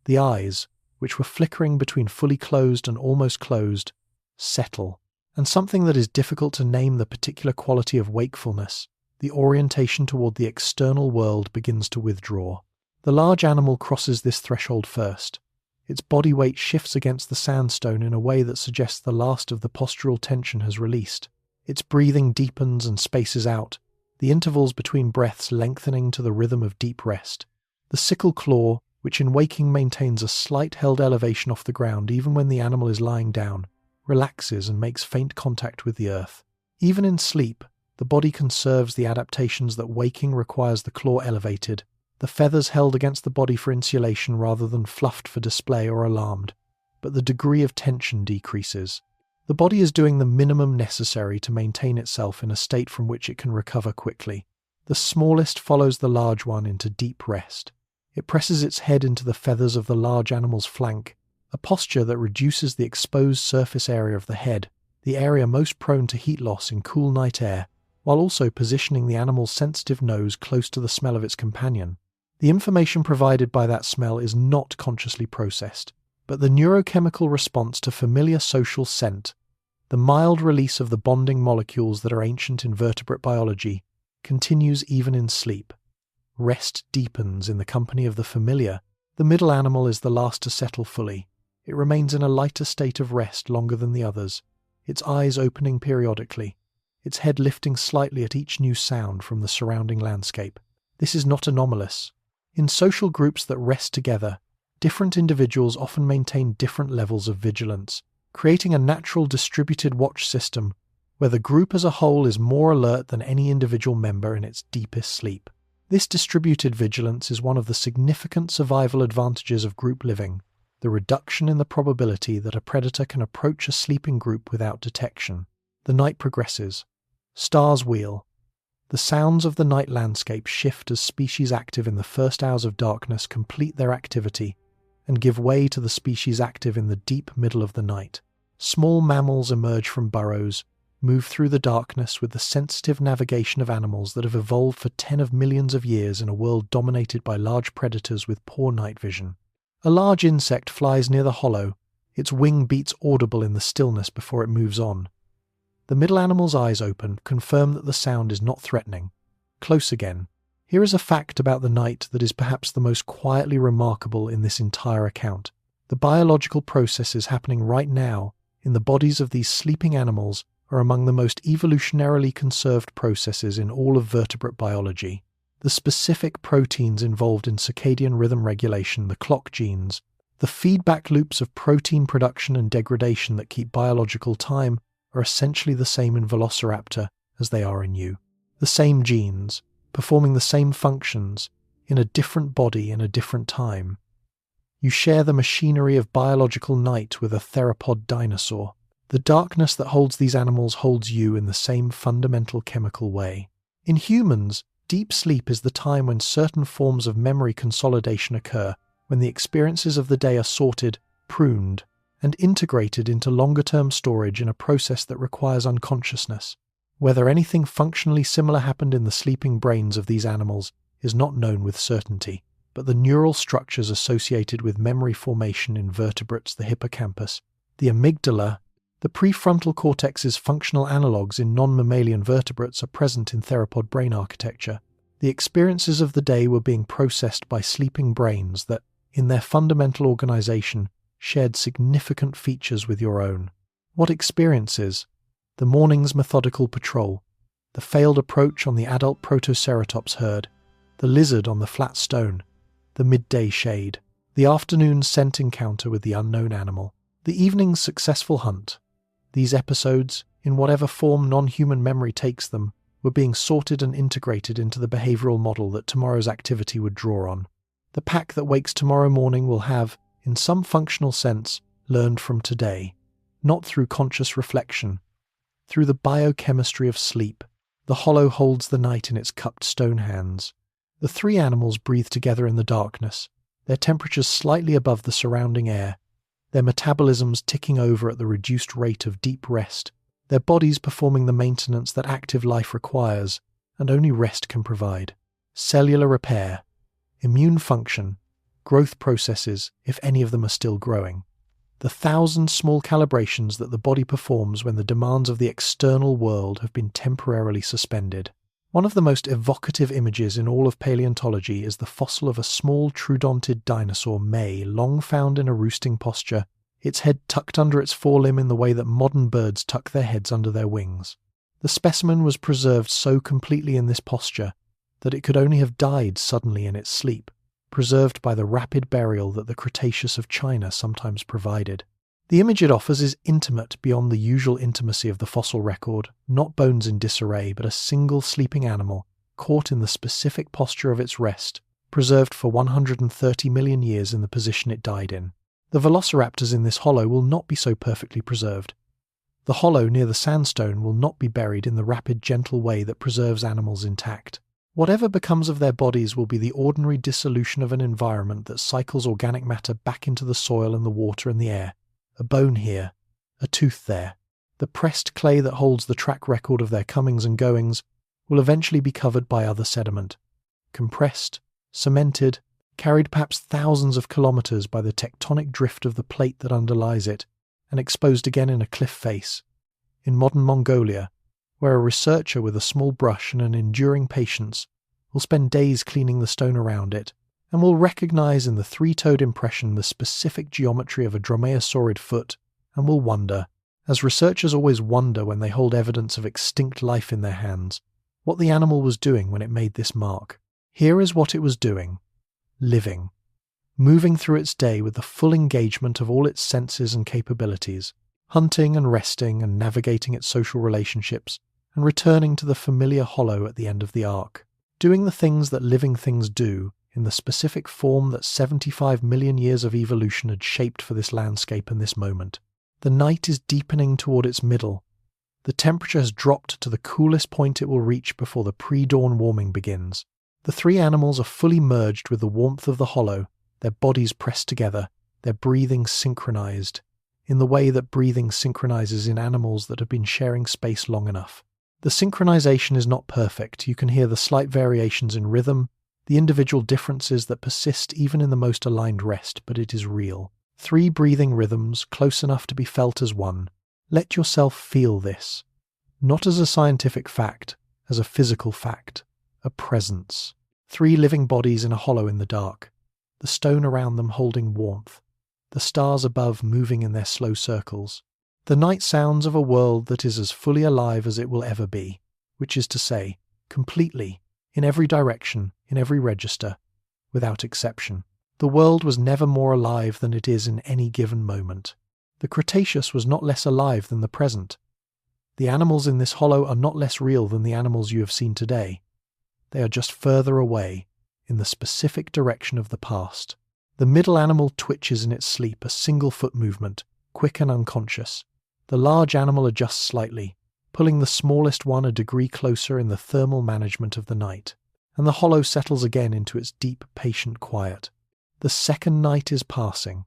The eyes, which were flickering between fully closed and almost closed, settle, and something that is difficult to name, the particular quality of wakefulness, the orientation toward the external world, begins to withdraw. The large animal crosses this threshold first. Its body weight shifts against the sandstone in a way that suggests the last of the postural tension has released. Its breathing deepens and spaces out, the intervals between breaths lengthening to the rhythm of deep rest. The sickle claw, which in waking maintains a slight held elevation off the ground even when the animal is lying down, relaxes and makes faint contact with the earth. Even in sleep, the body conserves the adaptations that waking requires the claw elevated, the feathers held against the body for insulation rather than fluffed for display or alarmed, but the degree of tension decreases. The body is doing the minimum necessary to maintain itself in a state from which it can recover quickly. The smallest follows the large one into deep rest. It presses its head into the feathers of the large animal's flank, a posture that reduces the exposed surface area of the head, the area most prone to heat loss in cool night air, while also positioning the animal's sensitive nose close to the smell of its companion. The information provided by that smell is not consciously processed, but the neurochemical response to familiar social scent, the mild release of the bonding molecules that are ancient in vertebrate biology, continues even in sleep. Rest deepens in the company of the familiar. The middle animal is the last to settle fully. It remains in a lighter state of rest longer than the others, its eyes opening periodically, its head lifting slightly at each new sound from the surrounding landscape. This is not anomalous. In social groups that rest together, different individuals often maintain different levels of vigilance, creating a natural distributed watch system where the group as a whole is more alert than any individual member in its deepest sleep. This distributed vigilance is one of the significant survival advantages of group living, the reduction in the probability that a predator can approach a sleeping group without detection. The night progresses. Stars wheel. The sounds of the night landscape shift as species active in the first hours of darkness complete their activity and give way to the species active in the deep middle of the night. Small mammals emerge from burrows, move through the darkness with the sensitive navigation of animals that have evolved for 10 of millions of years in a world dominated by large predators with poor night vision. A large insect flies near the hollow, its wing beats audible in the stillness before it moves on. The middle animal's eyes open, confirm that the sound is not threatening. Close again. Here is a fact about the night that is perhaps the most quietly remarkable in this entire account. The biological processes happening right now in the bodies of these sleeping animals are among the most evolutionarily conserved processes in all of vertebrate biology. The specific proteins involved in circadian rhythm regulation, the clock genes, the feedback loops of protein production and degradation that keep biological time are essentially the same in Velociraptor as they are in you. The same genes, performing the same functions, in a different body in a different time. You share the machinery of biological night with a theropod dinosaur. The darkness that holds these animals holds you in the same fundamental chemical way. In humans, deep sleep is the time when certain forms of memory consolidation occur, when the experiences of the day are sorted, pruned, and integrated into longer-term storage in a process that requires unconsciousness. Whether anything functionally similar happened in the sleeping brains of these animals is not known with certainty, but the neural structures associated with memory formation in vertebrates, the hippocampus, the amygdala, the prefrontal cortex's functional analogues in non-mammalian vertebrates are present in theropod brain architecture. The experiences of the day were being processed by sleeping brains that, in their fundamental organization, shared significant features with your own. What experiences? The morning's methodical patrol, the failed approach on the adult Protoceratops herd, the lizard on the flat stone, the midday shade, the afternoon's scent encounter with the unknown animal, the evening's successful hunt. These episodes, in whatever form non-human memory takes them, were being sorted and integrated into the behavioral model that tomorrow's activity would draw on. The pack that wakes tomorrow morning will have, in some functional sense, learned from today, not through conscious reflection. Through the biochemistry of sleep, the hollow holds the night in its cupped stone hands. The three animals breathe together in the darkness, their temperatures slightly above the surrounding air, their metabolisms ticking over at the reduced rate of deep rest, their bodies performing the maintenance that active life requires, and only rest can provide. Cellular repair, immune function, growth processes, if any of them are still growing. The 1,000 small calibrations that the body performs when the demands of the external world have been temporarily suspended. One of the most evocative images in all of paleontology is the fossil of a small troodonted dinosaur May, long found in a roosting posture, its head tucked under its forelimb in the way that modern birds tuck their heads under their wings. The specimen was preserved so completely in this posture that it could only have died suddenly in its sleep, preserved by the rapid burial that the Cretaceous of China sometimes provided. The image it offers is intimate beyond the usual intimacy of the fossil record, not bones in disarray, but a single sleeping animal, caught in the specific posture of its rest, preserved for 130 million years in the position it died in. The velociraptors in this hollow will not be so perfectly preserved. The hollow near the sandstone will not be buried in the rapid, gentle way that preserves animals intact. Whatever becomes of their bodies will be the ordinary dissolution of an environment that cycles organic matter back into the soil and the water and the air. A bone here, a tooth there. The pressed clay that holds the track record of their comings and goings will eventually be covered by other sediment, compressed, cemented, carried perhaps thousands of kilometers by the tectonic drift of the plate that underlies it, and exposed again in a cliff face. In modern Mongolia, where a researcher with a small brush and an enduring patience will spend days cleaning the stone around it, and will recognize in the three-toed impression the specific geometry of a dromaeosaurid foot, and will wonder, as researchers always wonder when they hold evidence of extinct life in their hands, what the animal was doing when it made this mark. Here is what it was doing. Living. Moving through its day with the full engagement of all its senses and capabilities, hunting and resting and navigating its social relationships, and returning to the familiar hollow at the end of the arc, doing the things that living things do in the specific form that 75 million years of evolution had shaped for this landscape and this moment. The night is deepening toward its middle. The temperature has dropped to the coolest point it will reach before the pre-dawn warming begins. The three animals are fully merged with the warmth of the hollow, their bodies pressed together, their breathing synchronized, in the way that breathing synchronizes in animals that have been sharing space long enough. The synchronization is not perfect. You can hear the slight variations in rhythm, the individual differences that persist even in the most aligned rest, but it is real. Three breathing rhythms, close enough to be felt as one. Let yourself feel this, not as a scientific fact, as a physical fact, a presence. Three living bodies in a hollow in the dark, the stone around them holding warmth, the stars above moving in their slow circles. The night sounds of a world that is as fully alive as it will ever be, which is to say, completely, in every direction, in every register, without exception. The world was never more alive than it is in any given moment. The Cretaceous was not less alive than the present. The animals in this hollow are not less real than the animals you have seen today. They are just further away, in the specific direction of the past. The middle animal twitches in its sleep, a single foot movement, quick and unconscious. The large animal adjusts slightly, pulling the smallest one a degree closer in the thermal management of the night, and the hollow settles again into its deep, patient quiet. The second night is passing.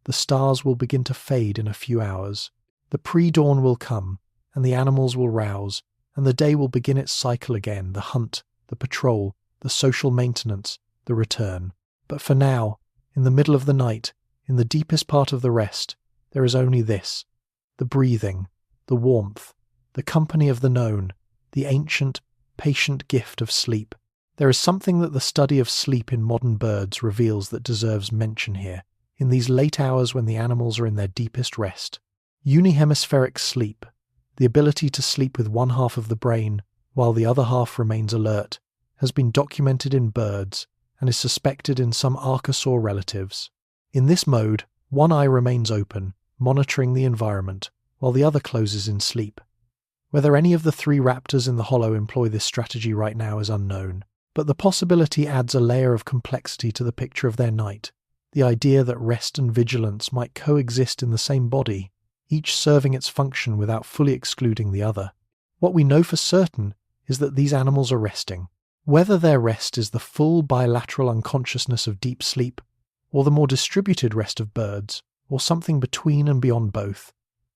The stars will begin to fade in a few hours. The pre-dawn will come, and the animals will rouse, and the day will begin its cycle again, the hunt, the patrol, the social maintenance, the return. But for now, in the middle of the night, in the deepest part of the rest, there is only this: the breathing, the warmth, the company of the known, the ancient, patient gift of sleep. There is something that the study of sleep in modern birds reveals that deserves mention here, in these late hours when the animals are in their deepest rest. Unihemispheric sleep, the ability to sleep with one half of the brain while the other half remains alert, has been documented in birds and is suspected in some archosaur relatives. In this mode, one eye remains open, monitoring the environment, while the other closes in sleep. Whether any of the three raptors in the hollow employ this strategy right now is unknown, but the possibility adds a layer of complexity to the picture of their night, the idea that rest and vigilance might coexist in the same body, each serving its function without fully excluding the other. What we know for certain is that these animals are resting. Whether their rest is the full bilateral unconsciousness of deep sleep, or the more distributed rest of birds, or something between and beyond both,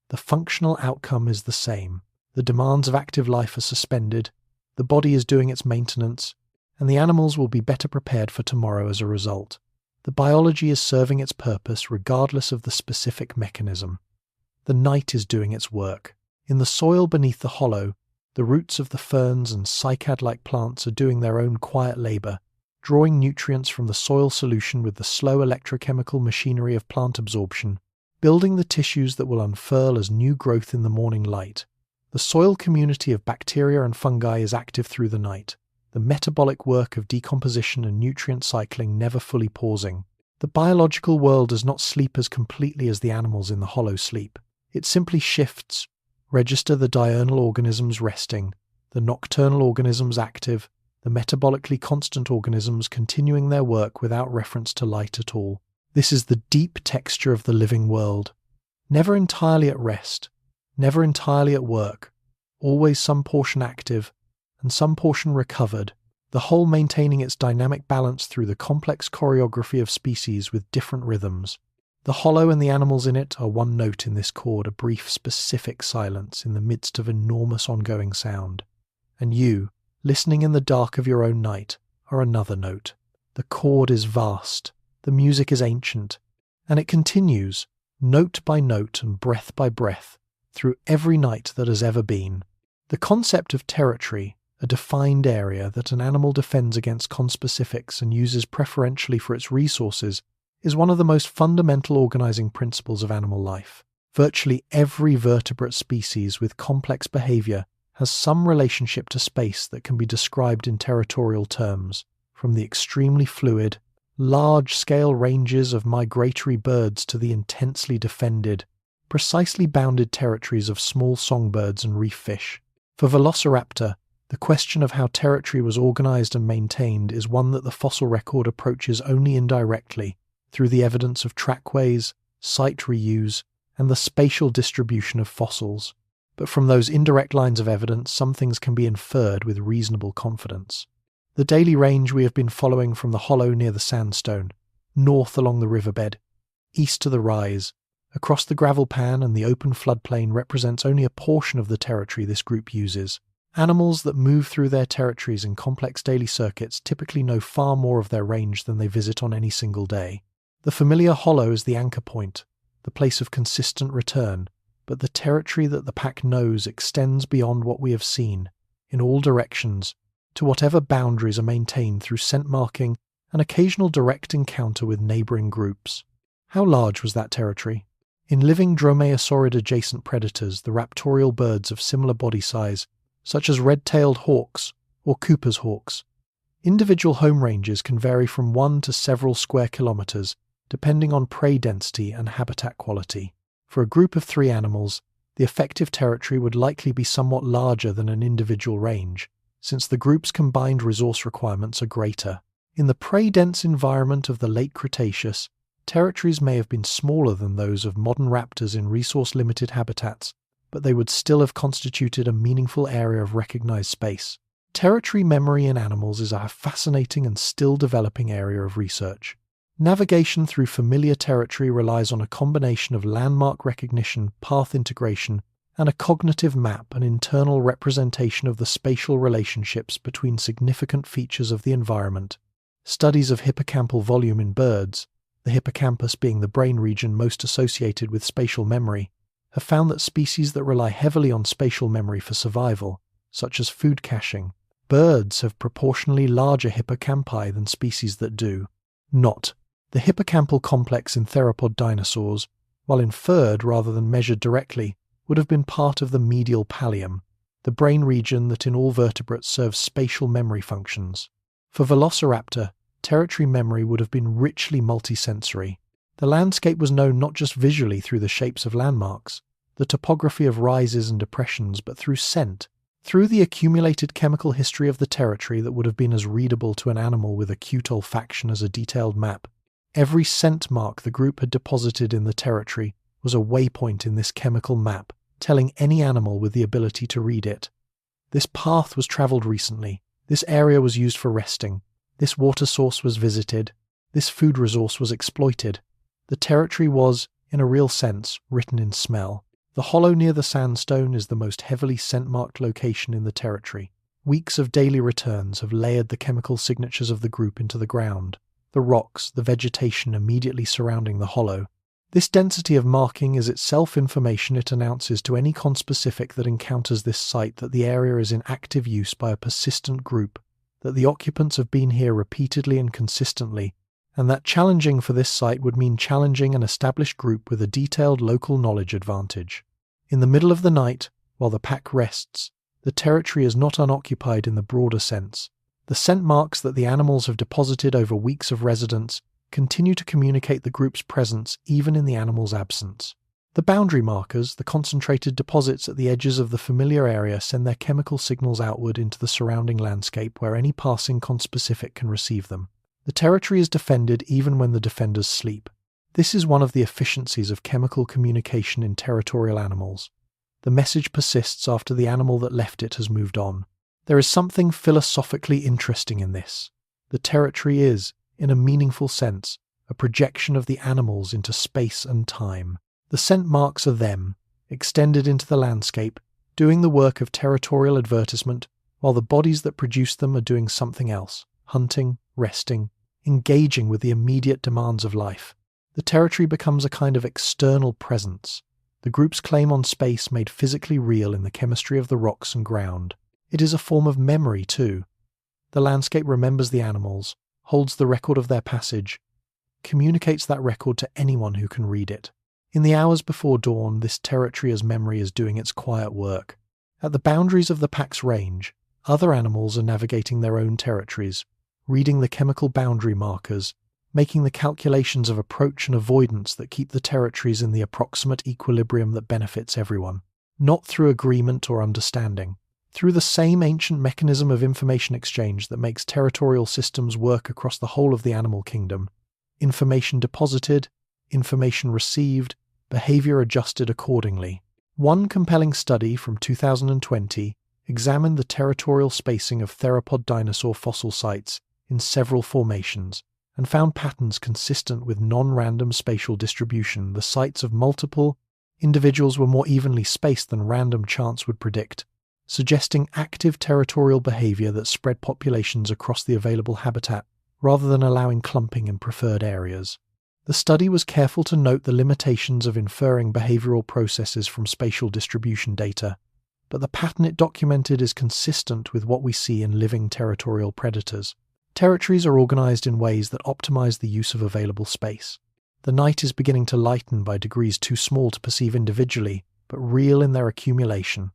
the functional outcome is the same. The demands of active life are suspended, the body is doing its maintenance, and the animals will be better prepared for tomorrow as a result. The biology is serving its purpose regardless of the specific mechanism. The night is doing its work. In the soil beneath the hollow, the roots of the ferns and cycad-like plants are doing their own quiet labour, drawing nutrients from the soil solution with the slow electrochemical machinery of plant absorption, building the tissues that will unfurl as new growth in the morning light. The soil community of bacteria and fungi is active through the night, the metabolic work of decomposition and nutrient cycling never fully pausing. The biological world does not sleep as completely as the animals in the hollow sleep. It simply shifts. Register the diurnal organisms resting, the nocturnal organisms active, the metabolically constant organisms continuing their work without reference to light at all. This is the deep texture of the living world. Never entirely at rest, never entirely at work, always some portion active and some portion recovered, the whole maintaining its dynamic balance through the complex choreography of species with different rhythms. The hollow and the animals in it are one note in this chord, a brief specific silence in the midst of enormous ongoing sound. And you, listening in the dark of your own night, are another note. The chord is vast, the music is ancient, and it continues, note by note and breath by breath, through every night that has ever been. The concept of territory, a defined area that an animal defends against conspecifics and uses preferentially for its resources, is one of the most fundamental organizing principles of animal life. Virtually every vertebrate species with complex behavior has some relationship to space that can be described in territorial terms, from the extremely fluid, large-scale ranges of migratory birds to the intensely defended, precisely bounded territories of small songbirds and reef fish. For Velociraptor, the question of how territory was organized and maintained is one that the fossil record approaches only indirectly, through the evidence of trackways, site reuse, and the spatial distribution of fossils. But from those indirect lines of evidence, some things can be inferred with reasonable confidence. The daily range we have been following from the hollow near the Sandstone, north along the riverbed, east to the rise, across the gravel pan and the open floodplain represents only a portion of the territory this group uses. Animals that move through their territories in complex daily circuits typically know far more of their range than they visit on any single day. The familiar hollow is the anchor point, the place of consistent return, but the territory that the pack knows extends beyond what we have seen, in all directions, to whatever boundaries are maintained through scent marking and occasional direct encounter with neighbouring groups. How large was that territory? In living dromaeosaurid-adjacent predators, the raptorial birds of similar body size, such as red-tailed hawks or Cooper's hawks, individual home ranges can vary from 1 to several square kilometres, depending on prey density and habitat quality. For a group of 3 animals, the effective territory would likely be somewhat larger than an individual range, since the group's combined resource requirements are greater. In the prey-dense environment of the Late Cretaceous, territories may have been smaller than those of modern raptors in resource-limited habitats, but they would still have constituted a meaningful area of recognized space. Territory memory in animals is a fascinating and still developing area of research. Navigation through familiar territory relies on a combination of landmark recognition, path integration, and a cognitive map, an internal representation of the spatial relationships between significant features of the environment. Studies of hippocampal volume in birds, the hippocampus being the brain region most associated with spatial memory, have found that species that rely heavily on spatial memory for survival, such as food caching, birds have proportionally larger hippocampi than species that do not. The hippocampal complex in theropod dinosaurs, while inferred rather than measured directly, would have been part of the medial pallium, the brain region that in all vertebrates serves spatial memory functions. For Velociraptor, territory memory would have been richly multisensory. The landscape was known not just visually through the shapes of landmarks, the topography of rises and depressions, but through scent, through the accumulated chemical history of the territory that would have been as readable to an animal with acute olfaction as a detailed map. Every scent mark the group had deposited in the territory was a waypoint in this chemical map, telling any animal with the ability to read it. This path was travelled recently, this area was used for resting, this water source was visited, this food resource was exploited. The territory was, in a real sense, written in smell. The hollow near the Sandstone is the most heavily scent-marked location in the territory. Weeks of daily returns have layered the chemical signatures of the group into the ground, the rocks, the vegetation immediately surrounding the hollow. This density of marking is itself information it announces to any conspecific that encounters this site that the area is in active use by a persistent group, that the occupants have been here repeatedly and consistently, and that challenging for this site would mean challenging an established group with a detailed local knowledge advantage. In the middle of the night, while the pack rests, the territory is not unoccupied in the broader sense. The scent marks that the animals have deposited over weeks of residence continue to communicate the group's presence even in the animal's absence. The boundary markers, the concentrated deposits at the edges of the familiar area, send their chemical signals outward into the surrounding landscape where any passing conspecific can receive them. The territory is defended even when the defenders sleep. This is one of the efficiencies of chemical communication in territorial animals. The message persists after the animal that left it has moved on. There is something philosophically interesting in this. The territory is, in a meaningful sense, a projection of the animals into space and time. The scent marks are them, extended into the landscape, doing the work of territorial advertisement, while the bodies that produce them are doing something else, hunting, resting, engaging with the immediate demands of life. The territory becomes a kind of external presence, the group's claim on space made physically real in the chemistry of the rocks and ground. It is a form of memory too. The landscape remembers the animals, holds the record of their passage, communicates that record to anyone who can read it. In the hours before dawn, this territory as memory is doing its quiet work. At the boundaries of the pack's range, other animals are navigating their own territories, reading the chemical boundary markers, making the calculations of approach and avoidance that keep the territories in the approximate equilibrium that benefits everyone. Not through agreement or understanding, through the same ancient mechanism of information exchange that makes territorial systems work across the whole of the animal kingdom. Information deposited, information received, behavior adjusted accordingly. One compelling study from 2020 examined the territorial spacing of theropod dinosaur fossil sites in several formations and found patterns consistent with non-random spatial distribution. The sites of multiple individuals were more evenly spaced than random chance would predict, suggesting active territorial behavior that spread populations across the available habitat rather than allowing clumping in preferred areas. The study was careful to note the limitations of inferring behavioral processes from spatial distribution data, but the pattern it documented is consistent with what we see in living territorial predators. Territories are organized in ways that optimize the use of available space. The night is beginning to lighten by degrees too small to perceive individually, but real in their accumulation.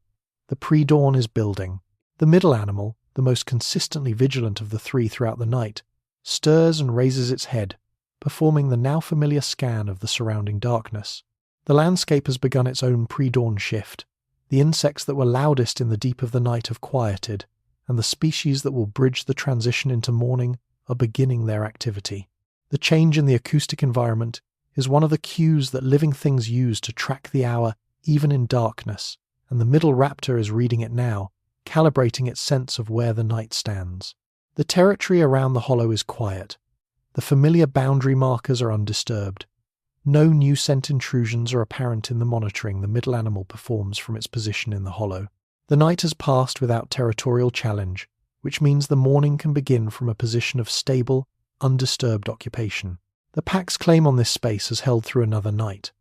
The pre-dawn is building. The middle animal, the most consistently vigilant of the three throughout the night, stirs and raises its head, performing the now familiar scan of the surrounding darkness. The landscape has begun its own pre-dawn shift. The insects that were loudest in the deep of the night have quieted, and the species that will bridge the transition into morning are beginning their activity. The change in the acoustic environment is one of the cues that living things use to track the hour even in darkness, and the middle raptor is reading it now, calibrating its sense of where the night stands. The territory around the hollow is quiet. The familiar boundary markers are undisturbed. No new scent intrusions are apparent in the monitoring the middle animal performs from its position in the hollow. The night has passed without territorial challenge, which means the morning can begin from a position of stable, undisturbed occupation. The pack's claim on this space has held through another night.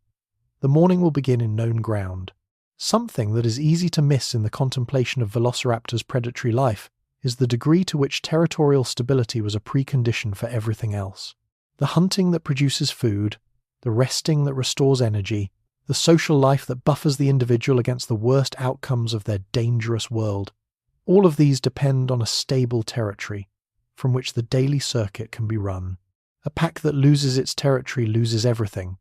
The morning will begin in known ground. Something that is easy to miss in the contemplation of Velociraptor's predatory life is the degree to which territorial stability was a precondition for everything else. The hunting that produces food, the resting that restores energy, the social life that buffers the individual against the worst outcomes of their dangerous world, all of these depend on a stable territory from which the daily circuit can be run. A pack that loses its territory loses everything.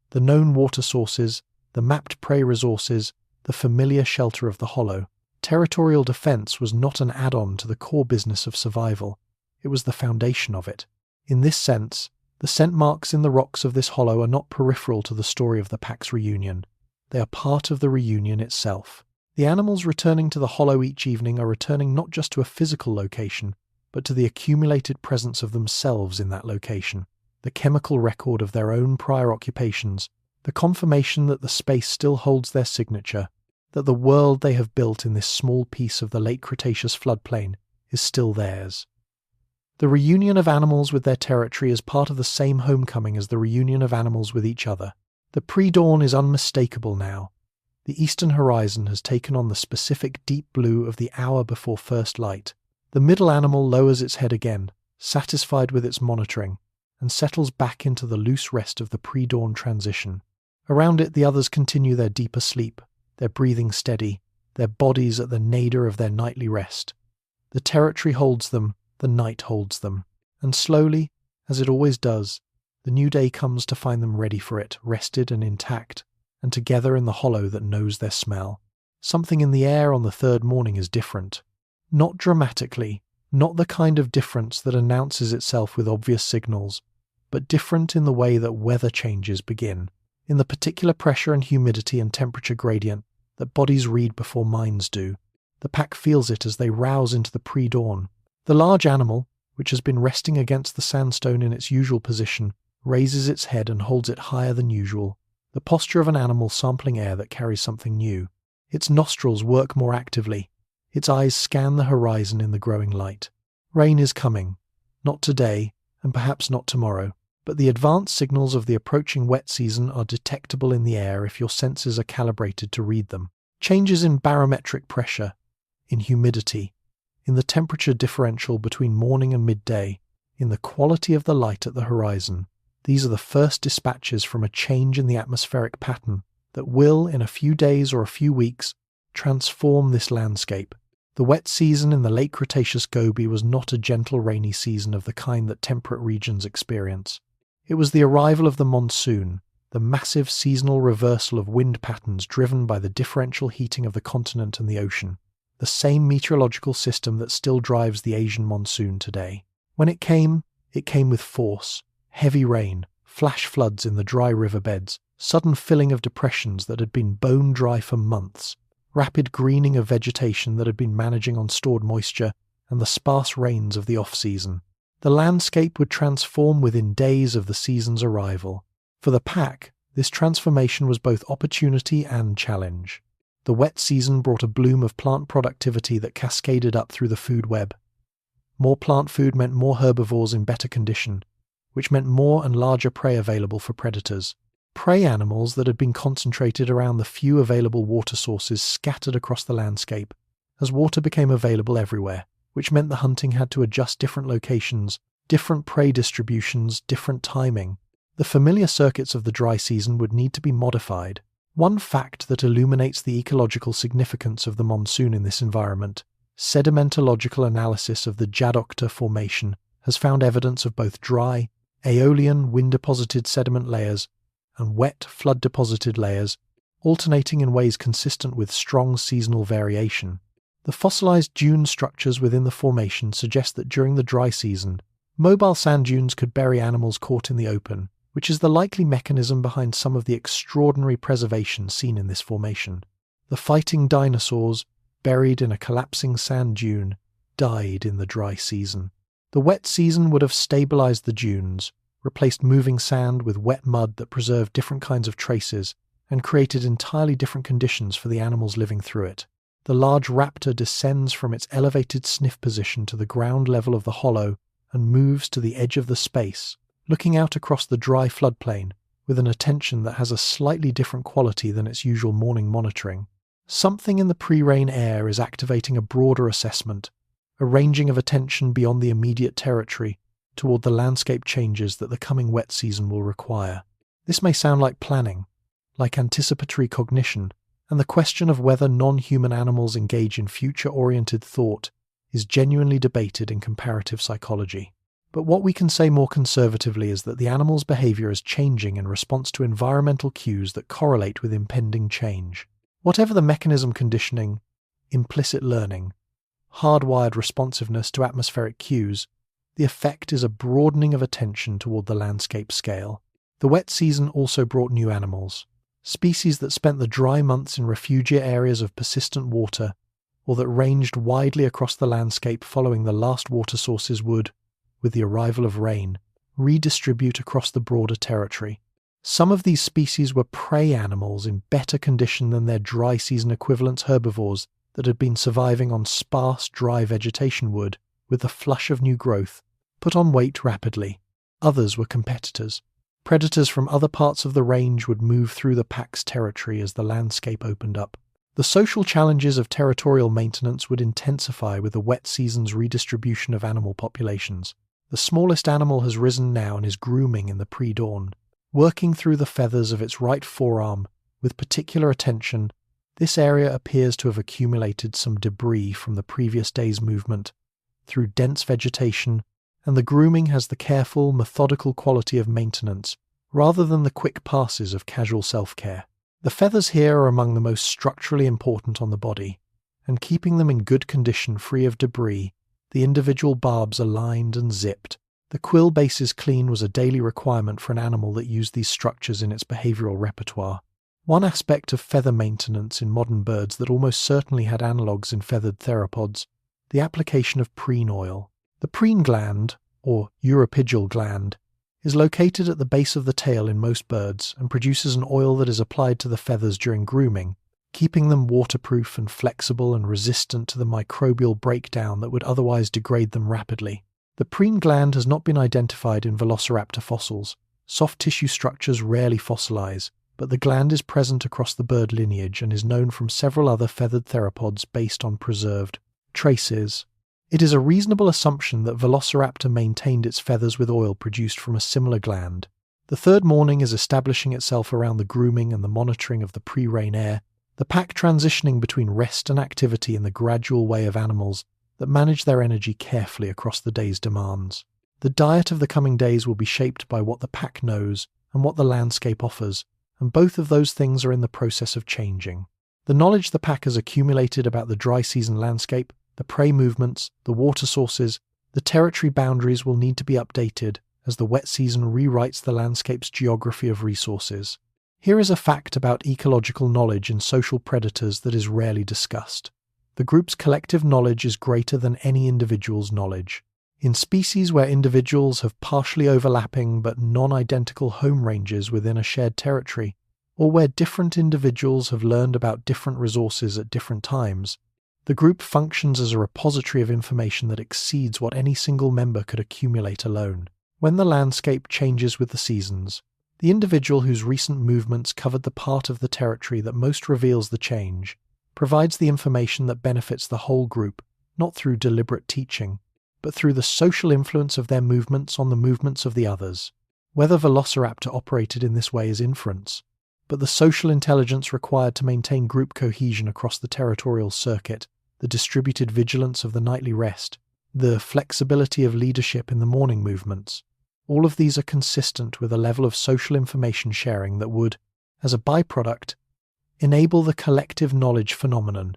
The known water sources, the mapped prey resources, the familiar shelter of the hollow. Territorial defense was not an add-on to the core business of survival. It was the foundation of it. In this sense, the scent marks in the rocks of this hollow are not peripheral to the story of the pack's reunion. They are part of the reunion itself. The animals returning to the hollow each evening are returning not just to a physical location, but to the accumulated presence of themselves in that location, the chemical record of their own prior occupations, the confirmation that the space still holds their signature, that the world they have built in this small piece of the late Cretaceous floodplain is still theirs. The reunion of animals with their territory is part of the same homecoming as the reunion of animals with each other. The pre-dawn is unmistakable now. The eastern horizon has taken on the specific deep blue of the hour before first light. The middle animal lowers its head again, satisfied with its monitoring, and settles back into the loose rest of the pre-dawn transition. Around it, the others continue their deeper sleep, their breathing steady, their bodies at the nadir of their nightly rest. The territory holds them, the night holds them, and slowly, as it always does, the new day comes to find them ready for it, rested and intact, and together in the hollow that knows their smell. Something in the air on the third morning is different. Not dramatically, not the kind of difference that announces itself with obvious signals, but different in the way that weather changes begin, in the particular pressure and humidity and temperature gradient that bodies read before minds do. The pack feels it as they rouse into the pre-dawn. The large animal, which has been resting against the sandstone in its usual position, raises its head and holds it higher than usual, the posture of an animal sampling air that carries something new. Its nostrils work more actively. Its eyes scan the horizon in the growing light. Rain is coming. Not today, and perhaps not tomorrow, but the advanced signals of the approaching wet season are detectable in the air if your senses are calibrated to read them. Changes in barometric pressure, in humidity, in the temperature differential between morning and midday, in the quality of the light at the horizon. These are the first dispatches from a change in the atmospheric pattern that will, in a few days or a few weeks, transform this landscape. The wet season in the Late Cretaceous Gobi was not a gentle rainy season of the kind that temperate regions experience. It was the arrival of the monsoon, the massive seasonal reversal of wind patterns driven by the differential heating of the continent and the ocean, the same meteorological system that still drives the Asian monsoon today. When it came with force. Heavy rain, flash floods in the dry riverbeds, sudden filling of depressions that had been bone dry for months, rapid greening of vegetation that had been managing on stored moisture, and the sparse rains of the off-season. The landscape would transform within days of the season's arrival. For the pack, this transformation was both opportunity and challenge. The wet season brought a bloom of plant productivity that cascaded up through the food web. More plant food meant more herbivores in better condition, which meant more and larger prey available for predators. Prey animals that had been concentrated around the few available water sources scattered across the landscape, as water became available everywhere, which meant the hunting had to adjust different locations, different prey distributions, different timing. The familiar circuits of the dry season would need to be modified. One fact that illuminates the ecological significance of the monsoon in this environment, sedimentological analysis of the Djadokhta Formation has found evidence of both dry, aeolian wind-deposited sediment layers and wet flood-deposited layers, alternating in ways consistent with strong seasonal variation. The fossilized dune structures within the formation suggest that during the dry season, mobile sand dunes could bury animals caught in the open, which is the likely mechanism behind some of the extraordinary preservation seen in this formation. The fighting dinosaurs, buried in a collapsing sand dune, died in the dry season. The wet season would have stabilized the dunes, replaced moving sand with wet mud that preserved different kinds of traces, and created entirely different conditions for the animals living through it. The large raptor descends from its elevated sniff position to the ground level of the hollow and moves to the edge of the space, looking out across the dry floodplain with an attention that has a slightly different quality than its usual morning monitoring. Something in the pre-rain air is activating a broader assessment, a ranging of attention beyond the immediate territory toward the landscape changes that the coming wet season will require. This may sound like planning, like anticipatory cognition, and the question of whether non-human animals engage in future-oriented thought is genuinely debated in comparative psychology. But what we can say more conservatively is that the animal's behavior is changing in response to environmental cues that correlate with impending change. Whatever the mechanism conditioning, implicit learning, hardwired responsiveness to atmospheric cues, the effect is a broadening of attention toward the landscape scale. The wet season also brought new animals, species that spent the dry months in refugia areas of persistent water, or that ranged widely across the landscape following the last water sources would, with the arrival of rain, redistribute across the broader territory. Some of these species were prey animals in better condition than their dry season equivalents herbivores that had been surviving on sparse, dry vegetation would, with the flush of new growth, put on weight rapidly. Others were competitors. Predators from other parts of the range would move through the pack's territory as the landscape opened up. The social challenges of territorial maintenance would intensify with the wet season's redistribution of animal populations. The smallest animal has risen now and is grooming in the pre-dawn. Working through the feathers of its right forearm with particular attention, this area appears to have accumulated some debris from the previous day's movement through dense vegetation, and the grooming has the careful, methodical quality of maintenance rather than the quick passes of casual self-care. The feathers here are among the most structurally important on the body, and keeping them in good condition free of debris, the individual barbs are lined and zipped. The quill bases clean was a daily requirement for an animal that used these structures in its behavioral repertoire. One aspect of feather maintenance in modern birds that almost certainly had analogues in feathered theropods, the application of preen oil. The preen gland, or uropygial gland, is located at the base of the tail in most birds and produces an oil that is applied to the feathers during grooming, keeping them waterproof and flexible and resistant to the microbial breakdown that would otherwise degrade them rapidly. The preen gland has not been identified in Velociraptor fossils. Soft tissue structures rarely fossilize, but the gland is present across the bird lineage and is known from several other feathered theropods based on preserved traces. It is a reasonable assumption that Velociraptor maintained its feathers with oil produced from a similar gland. The third morning is establishing itself around the grooming and the monitoring of the pre-rain air, the pack transitioning between rest and activity in the gradual way of animals that manage their energy carefully across the day's demands. The diet of the coming days will be shaped by what the pack knows and what the landscape offers, and both of those things are in the process of changing. The knowledge the pack has accumulated about the dry season landscape, the prey movements, the water sources, the territory boundaries will need to be updated as the wet season rewrites the landscape's geography of resources. Here is a fact about ecological knowledge in social predators that is rarely discussed. The group's collective knowledge is greater than any individual's knowledge. In species where individuals have partially overlapping but non-identical home ranges within a shared territory, or where different individuals have learned about different resources at different times, the group functions as a repository of information that exceeds what any single member could accumulate alone. When the landscape changes with the seasons, the individual whose recent movements covered the part of the territory that most reveals the change provides the information that benefits the whole group, not through deliberate teaching, but through the social influence of their movements on the movements of the others. Whether Velociraptor operated in this way is inference, but the social intelligence required to maintain group cohesion across the territorial circuit, the distributed vigilance of the nightly rest, the flexibility of leadership in the morning movements, all of these are consistent with a level of social information sharing that would, as a byproduct, enable the collective knowledge phenomenon.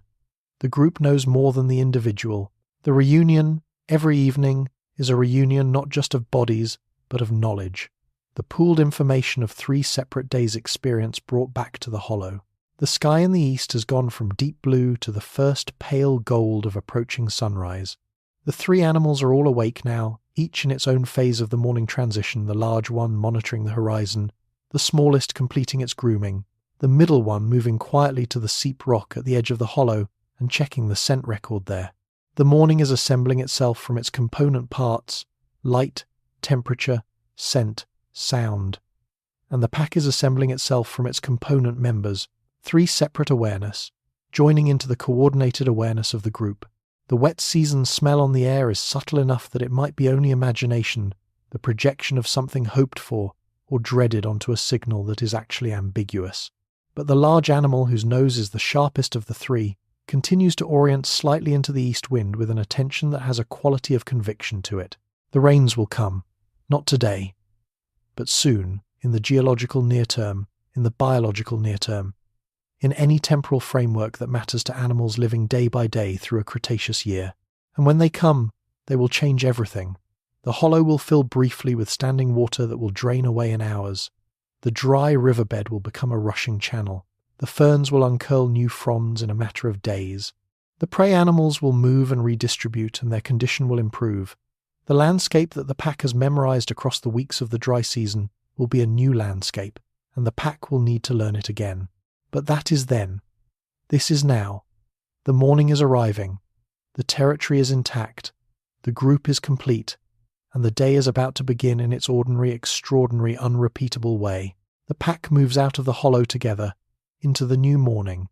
The group knows more than the individual. The reunion, every evening, is a reunion not just of bodies, but of knowledge. The pooled information of 3 separate days' experience brought back to the hollow. The sky in the east has gone from deep blue to the first pale gold of approaching sunrise. The 3 animals are all awake now, each in its own phase of the morning transition, the large one monitoring the horizon, the smallest completing its grooming, the middle one moving quietly to the seep rock at the edge of the hollow and checking the scent record there. The morning is assembling itself from its component parts, light, temperature, scent, sound, and the pack is assembling itself from its component members, 3 separate awareness, joining into the coordinated awareness of the group. The wet season smell on the air is subtle enough that it might be only imagination, the projection of something hoped for or dreaded onto a signal that is actually ambiguous. But the large animal whose nose is the sharpest of the 3 continues to orient slightly into the east wind with an attention that has a quality of conviction to it. The rains will come, not today, but soon, in the geological near term, in the biological near term, in any temporal framework that matters to animals living day by day through a Cretaceous year. And when they come, they will change everything. The hollow will fill briefly with standing water that will drain away in hours. The dry riverbed will become a rushing channel. The ferns will uncurl new fronds in a matter of days. The prey animals will move and redistribute, and their condition will improve. The landscape that the pack has memorized across the weeks of the dry season will be a new landscape, and the pack will need to learn it again. But that is then. This is now. The morning is arriving. The territory is intact. The group is complete. And the day is about to begin in its ordinary, extraordinary, unrepeatable way. The pack moves out of the hollow together, into the new morning,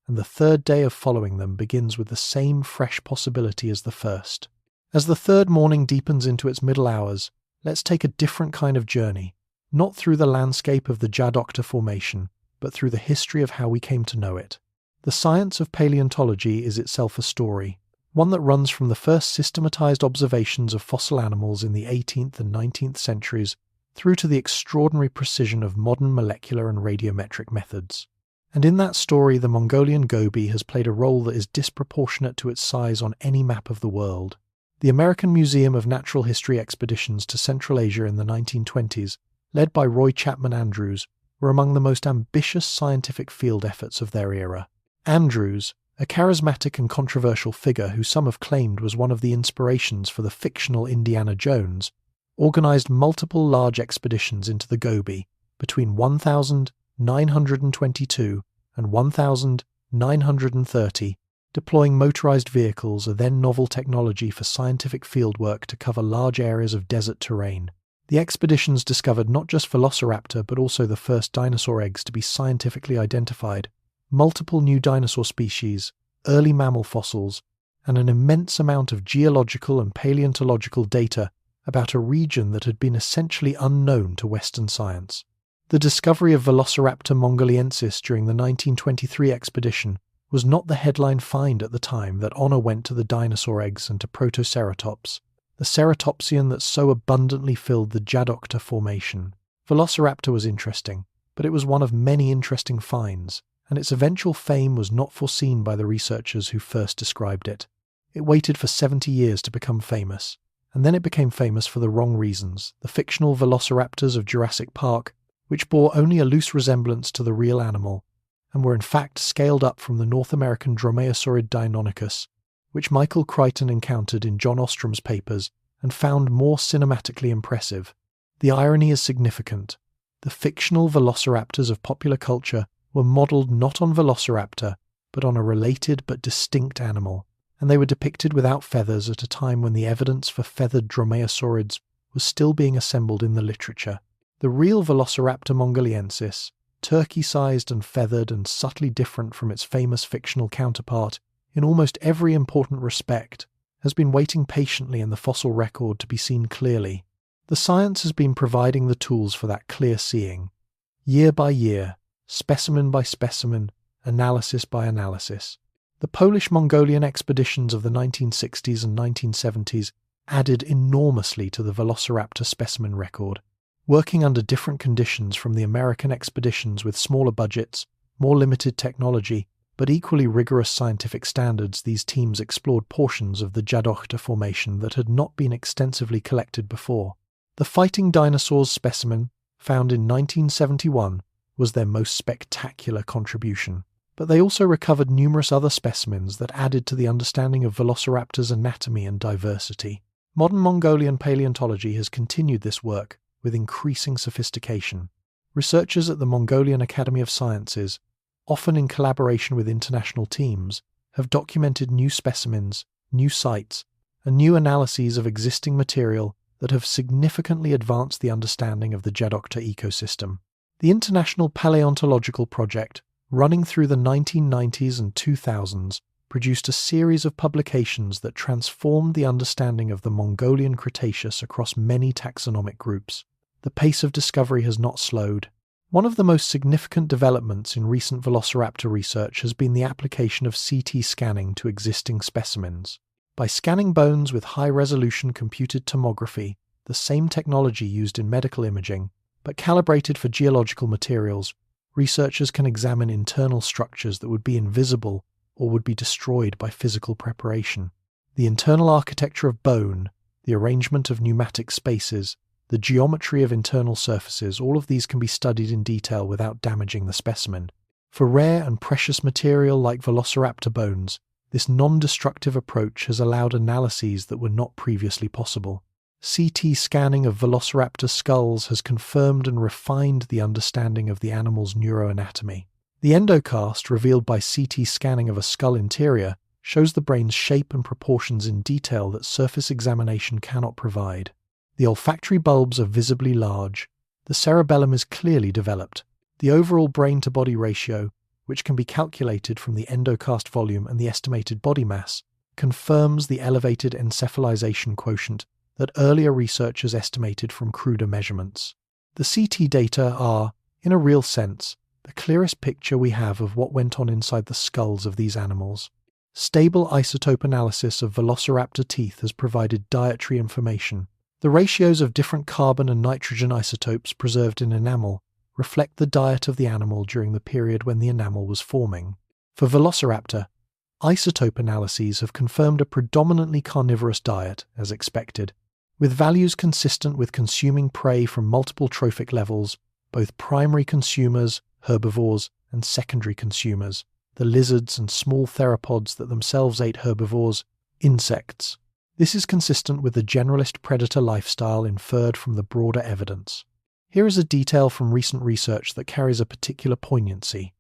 and the third day of following them begins with the same fresh possibility as the first. As the third morning deepens into its middle hours, let's take a different kind of journey, not through the landscape of the Djadokhta Formation, but through the history of how we came to know it. The science of paleontology is itself a story, one that runs from the first systematized observations of fossil animals in the 18th and 19th centuries through to the extraordinary precision of modern molecular and radiometric methods. And in that story, the Mongolian goby has played a role that is disproportionate to its size on any map of the world. The American Museum of Natural History expeditions to Central Asia in the 1920s, led by Roy Chapman Andrews, were among the most ambitious scientific field efforts of their era. Andrews, a charismatic and controversial figure who some have claimed was one of the inspirations for the fictional Indiana Jones, organized multiple large expeditions into the Gobi between 1922 and 1930, deploying motorized vehicles, a then novel technology for scientific fieldwork to cover large areas of desert terrain. The expeditions discovered not just Velociraptor but also the first dinosaur eggs to be scientifically identified, multiple new dinosaur species, early mammal fossils, and an immense amount of geological and paleontological data about a region that had been essentially unknown to Western science. The discovery of Velociraptor mongoliensis during the 1923 expedition was not the headline find at the time that honor went to the dinosaur eggs and to Protoceratops, the ceratopsian that so abundantly filled the Djadokhta Formation. Velociraptor was interesting, but it was one of many interesting finds, and its eventual fame was not foreseen by the researchers who first described it. It waited for 70 years to become famous, and then it became famous for the wrong reasons. The fictional velociraptors of Jurassic Park, which bore only a loose resemblance to the real animal, and were in fact scaled up from the North American Dromaeosaurid Deinonychus, which Michael Crichton encountered in John Ostrom's papers and found more cinematically impressive. The irony is significant. The fictional velociraptors of popular culture were modelled not on Velociraptor, but on a related but distinct animal, and they were depicted without feathers at a time when the evidence for feathered dromaeosaurids was still being assembled in the literature. The real Velociraptor mongoliensis, turkey-sized and feathered and subtly different from its famous fictional counterpart in almost every important respect, has been waiting patiently in the fossil record to be seen clearly. The science has been providing the tools for that clear seeing. Year by year, specimen by specimen, analysis by analysis. The Polish-Mongolian expeditions of the 1960s and 1970s added enormously to the Velociraptor specimen record. Working under different conditions from the American expeditions with smaller budgets, more limited technology, but equally rigorous scientific standards, these teams explored portions of the Djadokhta Formation that had not been extensively collected before. The fighting dinosaurs specimen, found in 1971, was their most spectacular contribution. But they also recovered numerous other specimens that added to the understanding of Velociraptor's anatomy and diversity. Modern Mongolian paleontology has continued this work with increasing sophistication. Researchers at the Mongolian Academy of Sciences, often in collaboration with international teams, have documented new specimens, new sites, and new analyses of existing material that have significantly advanced the understanding of the Djadokhta ecosystem. The International Paleontological Project, running through the 1990s and 2000s, produced a series of publications that transformed the understanding of the Mongolian Cretaceous across many taxonomic groups. The pace of discovery has not slowed. One of the most significant developments in recent Velociraptor research has been the application of CT scanning to existing specimens. By scanning bones with high-resolution computed tomography, the same technology used in medical imaging, but calibrated for geological materials, researchers can examine internal structures that would be invisible or would be destroyed by physical preparation. The internal architecture of bone, the arrangement of pneumatic spaces, the geometry of internal surfaces, all of these can be studied in detail without damaging the specimen. For rare and precious material like Velociraptor bones, this non-destructive approach has allowed analyses that were not previously possible. CT scanning of Velociraptor skulls has confirmed and refined the understanding of the animal's neuroanatomy. The endocast revealed by CT scanning of a skull interior shows the brain's shape and proportions in detail that surface examination cannot provide. The olfactory bulbs are visibly large. The cerebellum is clearly developed. The overall brain-to-body ratio, which can be calculated from the endocast volume and the estimated body mass, confirms the elevated encephalization quotient that earlier researchers estimated from cruder measurements. The CT data are, in a real sense, the clearest picture we have of what went on inside the skulls of these animals. Stable isotope analysis of Velociraptor teeth has provided dietary information. The ratios of different carbon and nitrogen isotopes preserved in enamel reflect the diet of the animal during the period when the enamel was forming. For Velociraptor, isotope analyses have confirmed a predominantly carnivorous diet, as expected, with values consistent with consuming prey from multiple trophic levels, both primary consumers, herbivores, and secondary consumers, the lizards and small theropods that themselves ate herbivores, insects. This is consistent with the generalist predator lifestyle inferred from the broader evidence. Here is a detail from recent research that carries a particular poignancy.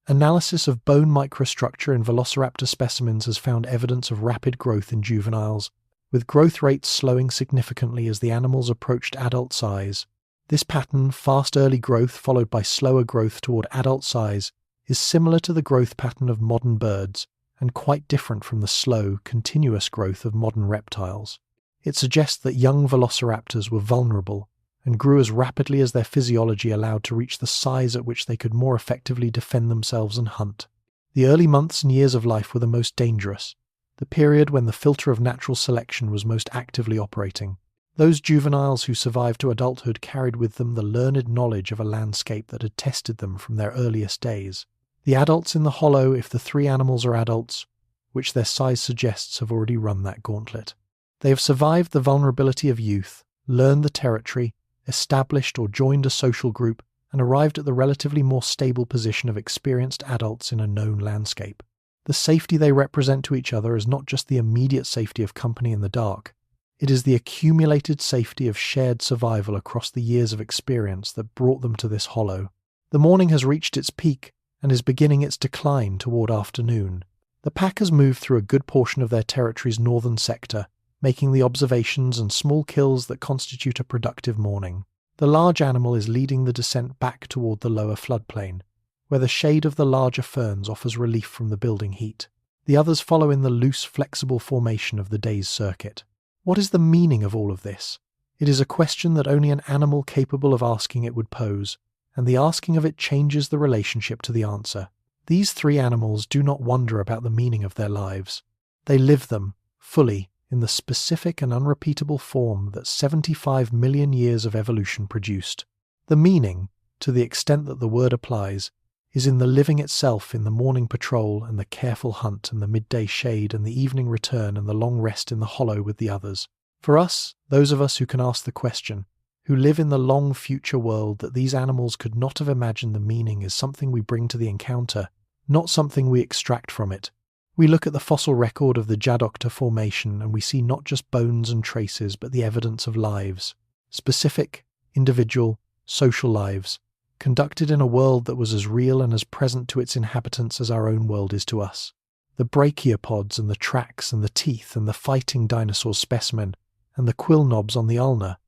Analysis of bone microstructure in Velociraptor specimens has found evidence of rapid growth in juveniles, with growth rates slowing significantly as the animals approached adult size. This pattern, fast early growth followed by slower growth toward adult size, is similar to the growth pattern of modern birds, and quite different from the slow, continuous growth of modern reptiles. It suggests that young velociraptors were vulnerable and grew as rapidly as their physiology allowed to reach the size at which they could more effectively defend themselves and hunt. The early months and years of life were the most dangerous, the period when the filter of natural selection was most actively operating. Those juveniles who survived to adulthood carried with them the learned knowledge of a landscape that had tested them from their earliest days. The adults in the hollow, if the three animals are adults, which their size suggests, have already run that gauntlet. They have survived the vulnerability of youth, learned the territory, established or joined a social group, and arrived at the relatively more stable position of experienced adults in a known landscape. The safety they represent to each other is not just the immediate safety of company in the dark. It is the accumulated safety of shared survival across the years of experience that brought them to this hollow. The morning has reached its peak and is beginning its decline toward afternoon. The pack has moved through a good portion of their territory's northern sector, making the observations and small kills that constitute a productive morning. The large animal is leading the descent back toward the lower floodplain, where the shade of the larger ferns offers relief from the building heat. The others follow in the loose, flexible formation of the day's circuit. What is the meaning of all of this? It is a question that only an animal capable of asking it would pose, and the asking of it changes the relationship to the answer. These three animals do not wonder about the meaning of their lives. They live them, fully, in the specific and unrepeatable form that 75 million years of evolution produced. The meaning, to the extent that the word applies, is in the living itself, in the morning patrol and the careful hunt and the midday shade and the evening return and the long rest in the hollow with the others. For us, those of us who can ask the question, who live in the long future world that these animals could not have imagined, the meaning is something we bring to the encounter, not something we extract from it. We look at the fossil record of the Djadokhta Formation and we see not just bones and traces but the evidence of lives, specific, individual, social lives, conducted in a world that was as real and as present to its inhabitants as our own world is to us. The brachiopods and the tracks and the teeth and the fighting dinosaur specimen and the quill knobs on the ulna,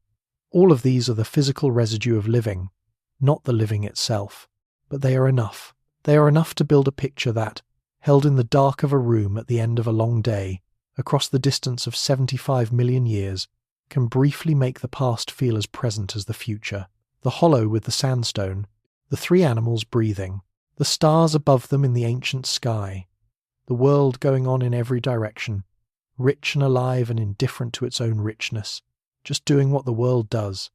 all of these are the physical residue of living, not the living itself, but they are enough. They are enough to build a picture that, held in the dark of a room at the end of a long day, across the distance of 75 million years, can briefly make the past feel as present as the future. The hollow with the sandstone, the three animals breathing, the stars above them in the ancient sky, the world going on in every direction, rich and alive and indifferent to its own richness, just doing what the world does,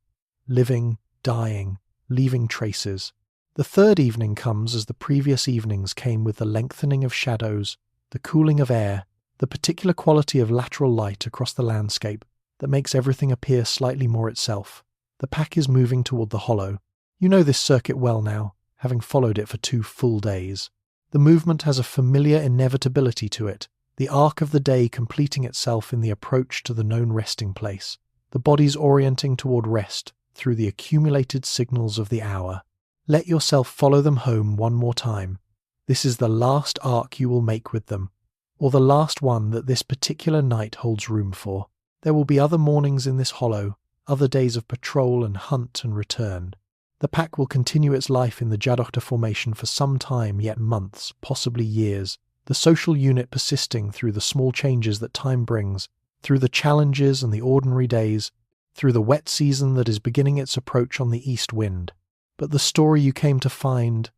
living, dying, leaving traces. The third evening comes as the previous evenings came, with the lengthening of shadows, the cooling of air, the particular quality of lateral light across the landscape that makes everything appear slightly more itself. The pack is moving toward the hollow. You know this circuit well now, having followed it for 2 full days. The movement has a familiar inevitability to it, the arc of the day completing itself in the approach to the known resting place, the body's orienting toward rest through the accumulated signals of the hour. Let yourself follow them home one more time. This is the last arc you will make with them, or the last one that this particular night holds room for. There will be other mornings in this hollow, other days of patrol and hunt and return. The pack will continue its life in the Djadokhta Formation for some time, yet months, possibly years, the social unit persisting through the small changes that time brings, through the challenges and the ordinary days, through the wet season that is beginning its approach on the east wind. But the story you came to find,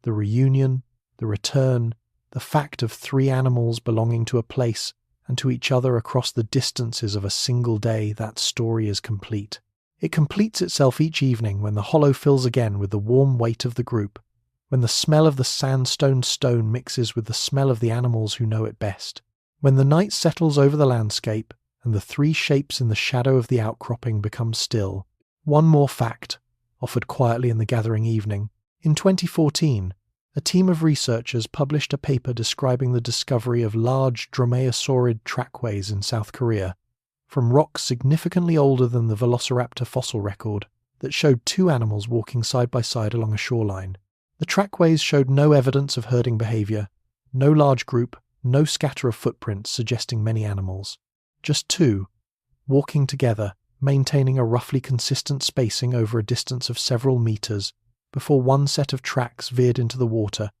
the reunion, the return, the fact of 3 animals belonging to a place and to each other across the distances of a single day, that story is complete. It completes itself each evening when the hollow fills again with the warm weight of the group, when the smell of the sandstone stone mixes with the smell of the animals who know it best, when the night settles over the landscape and the three shapes in the shadow of the outcropping become still. One more fact, offered quietly in the gathering evening. In 2014, a team of researchers published a paper describing the discovery of large dromaeosaurid trackways in South Korea, from rocks significantly older than the Velociraptor fossil record, that showed two animals walking side by side along a shoreline. The trackways showed no evidence of herding behaviour, no large group, no scatter of footprints suggesting many animals. Just two, walking together, maintaining a roughly consistent spacing over a distance of several metres, before one set of tracks veered into the water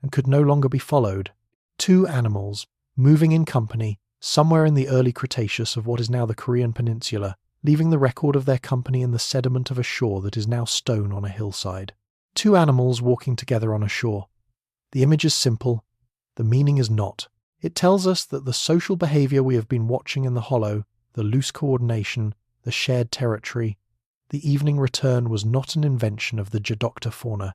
and could no longer be followed. Two animals, moving in company, somewhere in the early Cretaceous of what is now the Korean peninsula, leaving the record of their company in the sediment of a shore that is now stone on a hillside. Two animals walking together on a shore. The image is simple, the meaning is not. It tells us that the social behaviour we have been watching in the hollow, the loose coordination, the shared territory, the evening return was not an invention of the Djadokhta fauna.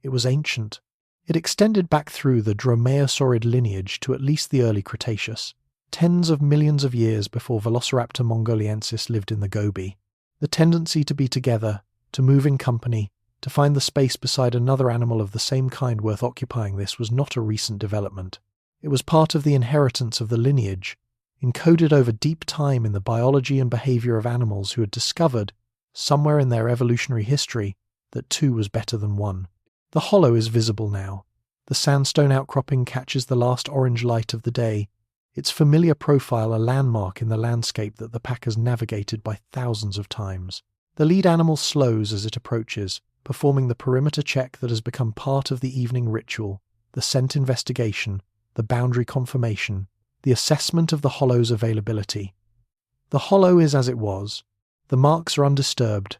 It was ancient. It extended back through the dromaeosaurid lineage to at least the early Cretaceous, tens of millions of years before Velociraptor mongoliensis lived in the Gobi. The tendency to be together, to move in company, to find the space beside another animal of the same kind worth occupying this was not a recent development. It was part of the inheritance of the lineage, encoded over deep time in the biology and behaviour of animals who had discovered, somewhere in their evolutionary history, that two was better than one. The hollow is visible now. The sandstone outcropping catches the last orange light of the day, its familiar profile a landmark in the landscape that the pack has navigated by thousands of times. The lead animal slows as it approaches, performing the perimeter check that has become part of the evening ritual, the scent investigation, the boundary confirmation, the assessment of the hollow's availability. The hollow is as it was. The marks are undisturbed.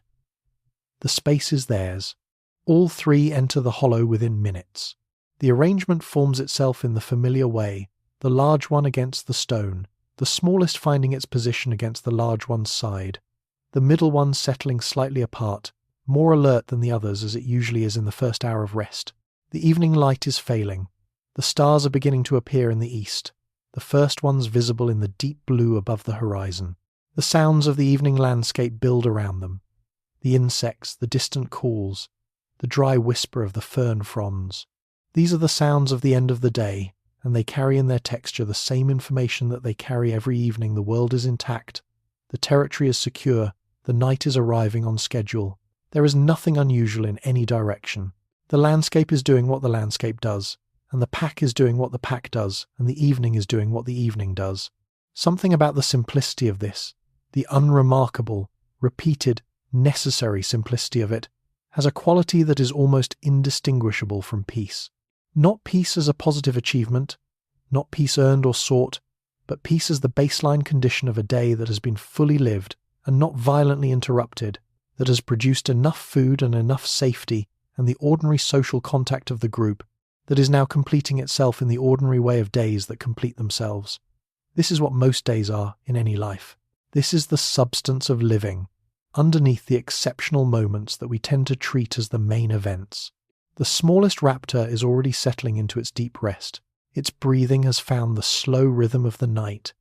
The space is theirs. All three enter the hollow within minutes. The arrangement forms itself in the familiar way, the large one against the stone, the smallest finding its position against the large one's side, the middle one settling slightly apart, more alert than the others as it usually is in the first hour of rest. The evening light is failing. The stars are beginning to appear in the east, the first ones visible in the deep blue above the horizon. The sounds of the evening landscape build around them. The insects, the distant calls, the dry whisper of the fern fronds. These are the sounds of the end of the day, and they carry in their texture the same information that they carry every evening. The world is intact, the territory is secure, the night is arriving on schedule. There is nothing unusual in any direction. The landscape is doing what the landscape does, and the pack is doing what the pack does, and the evening is doing what the evening does. Something about the simplicity of this, the unremarkable, repeated, necessary simplicity of it, has a quality that is almost indistinguishable from peace. Not peace as a positive achievement, not peace earned or sought, but peace as the baseline condition of a day that has been fully lived and not violently interrupted, that has produced enough food and enough safety and the ordinary social contact of the group, that is now completing itself in the ordinary way of days that complete themselves. This is what most days are in any life. This is the substance of living, underneath the exceptional moments that we tend to treat as the main events. The smallest raptor is already settling into its deep rest. Its breathing has found the slow rhythm of the night,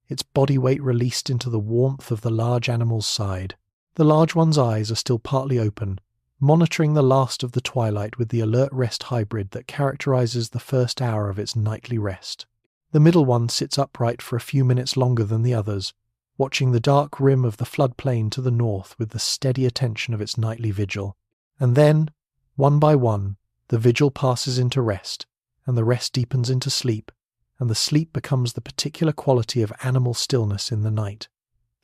its body weight released into the warmth of the large animal's side. The large one's eyes are still partly open, monitoring the last of the twilight with the alert rest hybrid that characterizes the first hour of its nightly rest. The middle one sits upright for a few minutes longer than the others, watching the dark rim of the floodplain to the north with the steady attention of its nightly vigil. And then, one by one, the vigil passes into rest, and the rest deepens into sleep, and the sleep becomes the particular quality of animal stillness in the night.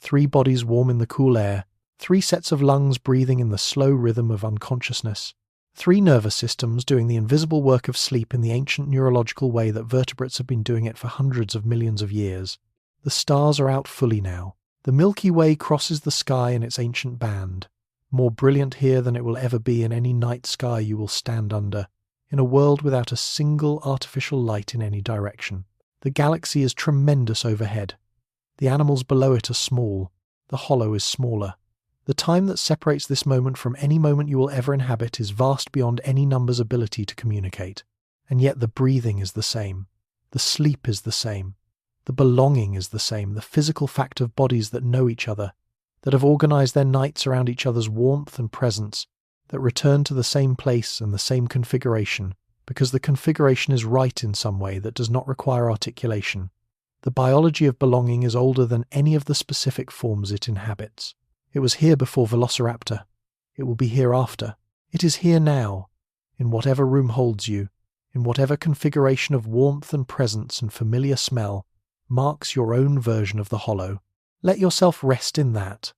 3 bodies warm in the cool air, 3 sets of lungs breathing in the slow rhythm of unconsciousness, 3 nervous systems doing the invisible work of sleep in the ancient neurological way that vertebrates have been doing it for hundreds of millions of years. The stars are out fully now. The Milky Way crosses the sky in its ancient band, more brilliant here than it will ever be in any night sky you will stand under, in a world without a single artificial light in any direction. The galaxy is tremendous overhead. The animals below it are small. The hollow is smaller. The time that separates this moment from any moment you will ever inhabit is vast beyond any number's ability to communicate. And yet the breathing is the same. The sleep is the same. The belonging is the same. The physical fact of bodies that know each other, that have organized their nights around each other's warmth and presence, that return to the same place and the same configuration, because the configuration is right in some way that does not require articulation. The biology of belonging is older than any of the specific forms it inhabits. It was here before Velociraptor. It will be here after. It is here now, in whatever room holds you, in whatever configuration of warmth and presence and familiar smell marks your own version of the hollow. Let yourself rest in that.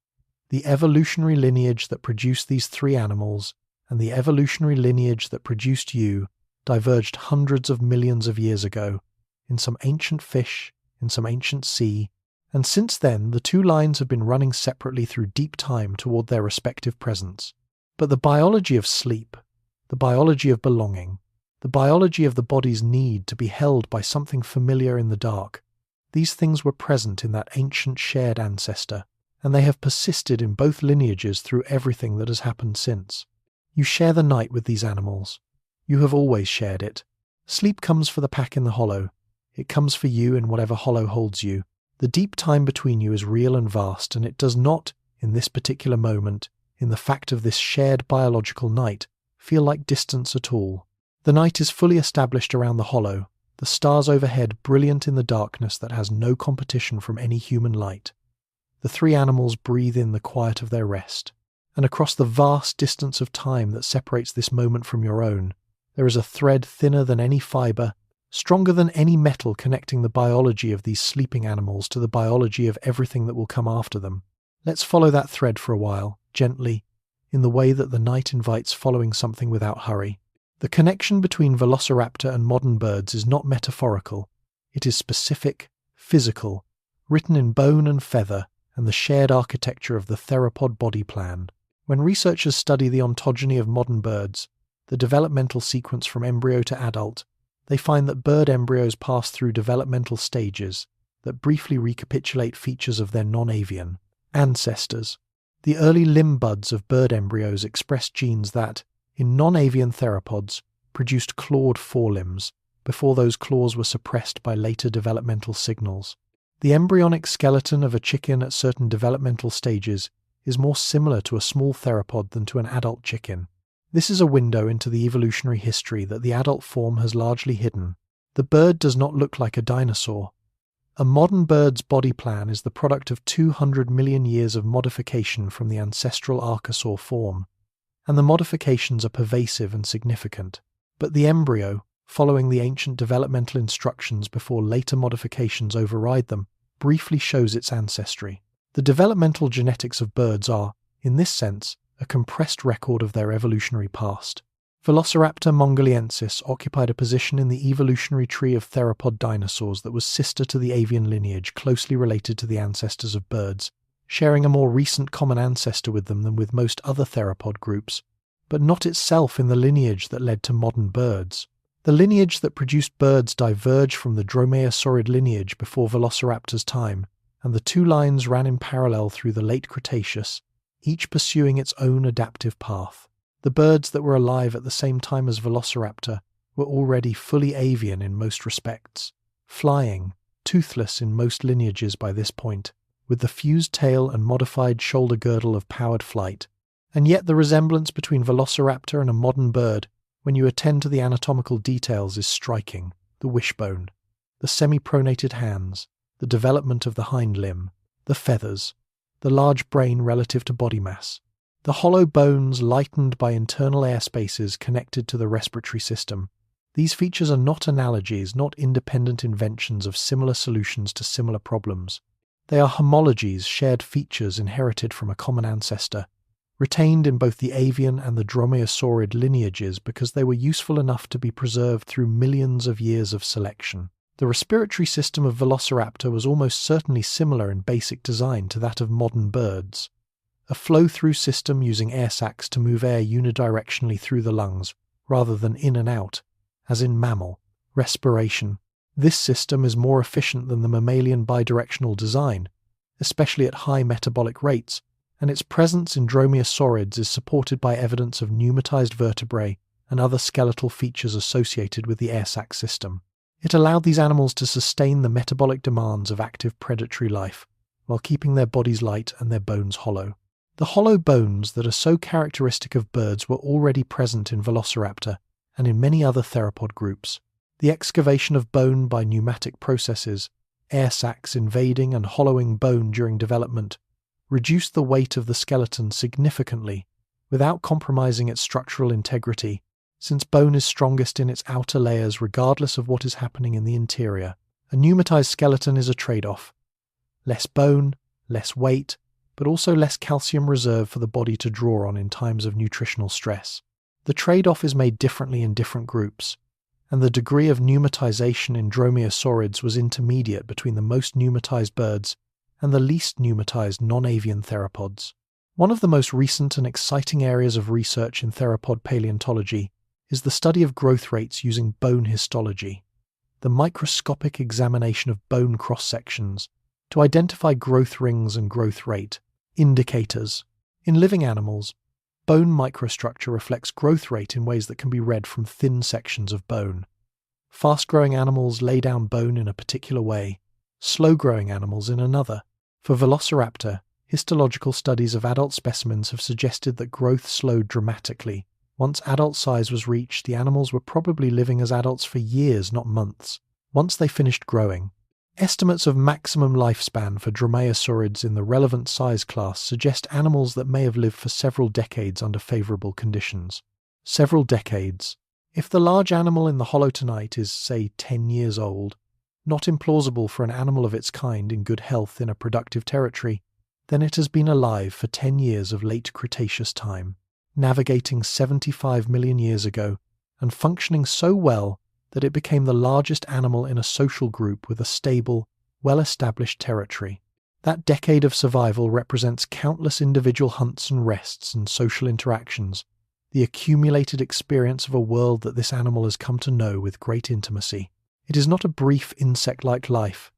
The evolutionary lineage that produced these three animals and the evolutionary lineage that produced you diverged hundreds of millions of years ago, in some ancient fish, in some ancient sea, and since then the two lines have been running separately through deep time toward their respective presence. But the biology of sleep, the biology of belonging, the biology of the body's need to be held by something familiar in the dark, these things were present in that ancient shared ancestor, and they have persisted in both lineages through everything that has happened since. You share the night with these animals. You have always shared it. Sleep comes for the pack in the hollow. It comes for you in whatever hollow holds you. The deep time between you is real and vast, and it does not, in this particular moment, in the fact of this shared biological night, feel like distance at all. The night is fully established around the hollow, the stars overhead brilliant in the darkness that has no competition from any human light. The three animals breathe in the quiet of their rest, and across the vast distance of time that separates this moment from your own, there is a thread thinner than any fibre, stronger than any metal connecting the biology of these sleeping animals to the biology of everything that will come after them. Let's follow that thread for a while, gently, in the way that the night invites following something without hurry. The connection between Velociraptor and modern birds is not metaphorical. It is specific, physical, written in bone and feather, and the shared architecture of the theropod body plan. When researchers study the ontogeny of modern birds, the developmental sequence from embryo to adult, they find that bird embryos pass through developmental stages that briefly recapitulate features of their non-avian ancestors. The early limb buds of bird embryos express genes that, in non-avian theropods, produced clawed forelimbs before those claws were suppressed by later developmental signals. The embryonic skeleton of a chicken at certain developmental stages is more similar to a small theropod than to an adult chicken. This is a window into the evolutionary history that the adult form has largely hidden. The bird does not look like a dinosaur. A modern bird's body plan is the product of 200 million years of modification from the ancestral archosaur form, and the modifications are pervasive and significant. But the embryo, following the ancient developmental instructions before later modifications override them, briefly shows its ancestry. The developmental genetics of birds are, in this sense, a compressed record of their evolutionary past. Velociraptor mongoliensis occupied a position in the evolutionary tree of theropod dinosaurs that was sister to the avian lineage closely related to the ancestors of birds, sharing a more recent common ancestor with them than with most other theropod groups, but not itself in the lineage that led to modern birds. The lineage that produced birds diverged from the dromaeosaurid lineage before Velociraptor's time, and the two lines ran in parallel through the late Cretaceous, each pursuing its own adaptive path. The birds that were alive at the same time as Velociraptor were already fully avian in most respects, flying, toothless in most lineages by this point, with the fused tail and modified shoulder girdle of powered flight. And yet the resemblance between Velociraptor and a modern bird, when you attend to the anatomical details, is striking. The wishbone, the semi-pronated hands, the development of the hind limb, the feathers, the large brain relative to body mass, the hollow bones lightened by internal air spaces connected to the respiratory system. These features are not analogies, not independent inventions of similar solutions to similar problems. They are homologies, shared features inherited from a common ancestor, retained in both the avian and the dromaeosaurid lineages because they were useful enough to be preserved through millions of years of selection. The respiratory system of Velociraptor was almost certainly similar in basic design to that of modern birds. A flow-through system using air sacs to move air unidirectionally through the lungs, rather than in and out, as in mammal respiration. This system is more efficient than the mammalian bidirectional design, especially at high metabolic rates, and its presence in dromaeosaurids is supported by evidence of pneumatized vertebrae and other skeletal features associated with the air sac system. It allowed these animals to sustain the metabolic demands of active predatory life, while keeping their bodies light and their bones hollow. The hollow bones that are so characteristic of birds were already present in Velociraptor and in many other theropod groups. The excavation of bone by pneumatic processes, air sacs invading and hollowing bone during development, reduced the weight of the skeleton significantly without compromising its structural integrity, since bone is strongest in its outer layers regardless of what is happening in the interior. A pneumatized skeleton is a trade-off. Less bone, less weight, but also less calcium reserve for the body to draw on in times of nutritional stress. The trade-off is made differently in different groups, and the degree of pneumatization in dromaeosaurids was intermediate between the most pneumatized birds and the least pneumatized non-avian theropods. One of the most recent and exciting areas of research in theropod paleontology is the study of growth rates using bone histology, the microscopic examination of bone cross-sections to identify growth rings and growth rate, indicators. In living animals, bone microstructure reflects growth rate in ways that can be read from thin sections of bone. Fast-growing animals lay down bone in a particular way, slow-growing animals in another. For Velociraptor, histological studies of adult specimens have suggested that growth slowed dramatically. Once adult size was reached, the animals were probably living as adults for years, not months, once they finished growing. Estimates of maximum lifespan for dromaeosaurids in the relevant size class suggest animals that may have lived for several decades under favourable conditions. Several decades. If the large animal in the hollow tonight is, say, 10 years old, not implausible for an animal of its kind in good health in a productive territory, then it has been alive for 10 years of late Cretaceous time, navigating 75 million years ago, and functioning so well that it became the largest animal in a social group with a stable, well-established territory. That decade of survival represents countless individual hunts and rests and social interactions, the accumulated experience of a world that this animal has come to know with great intimacy. It is not a brief insect-like life.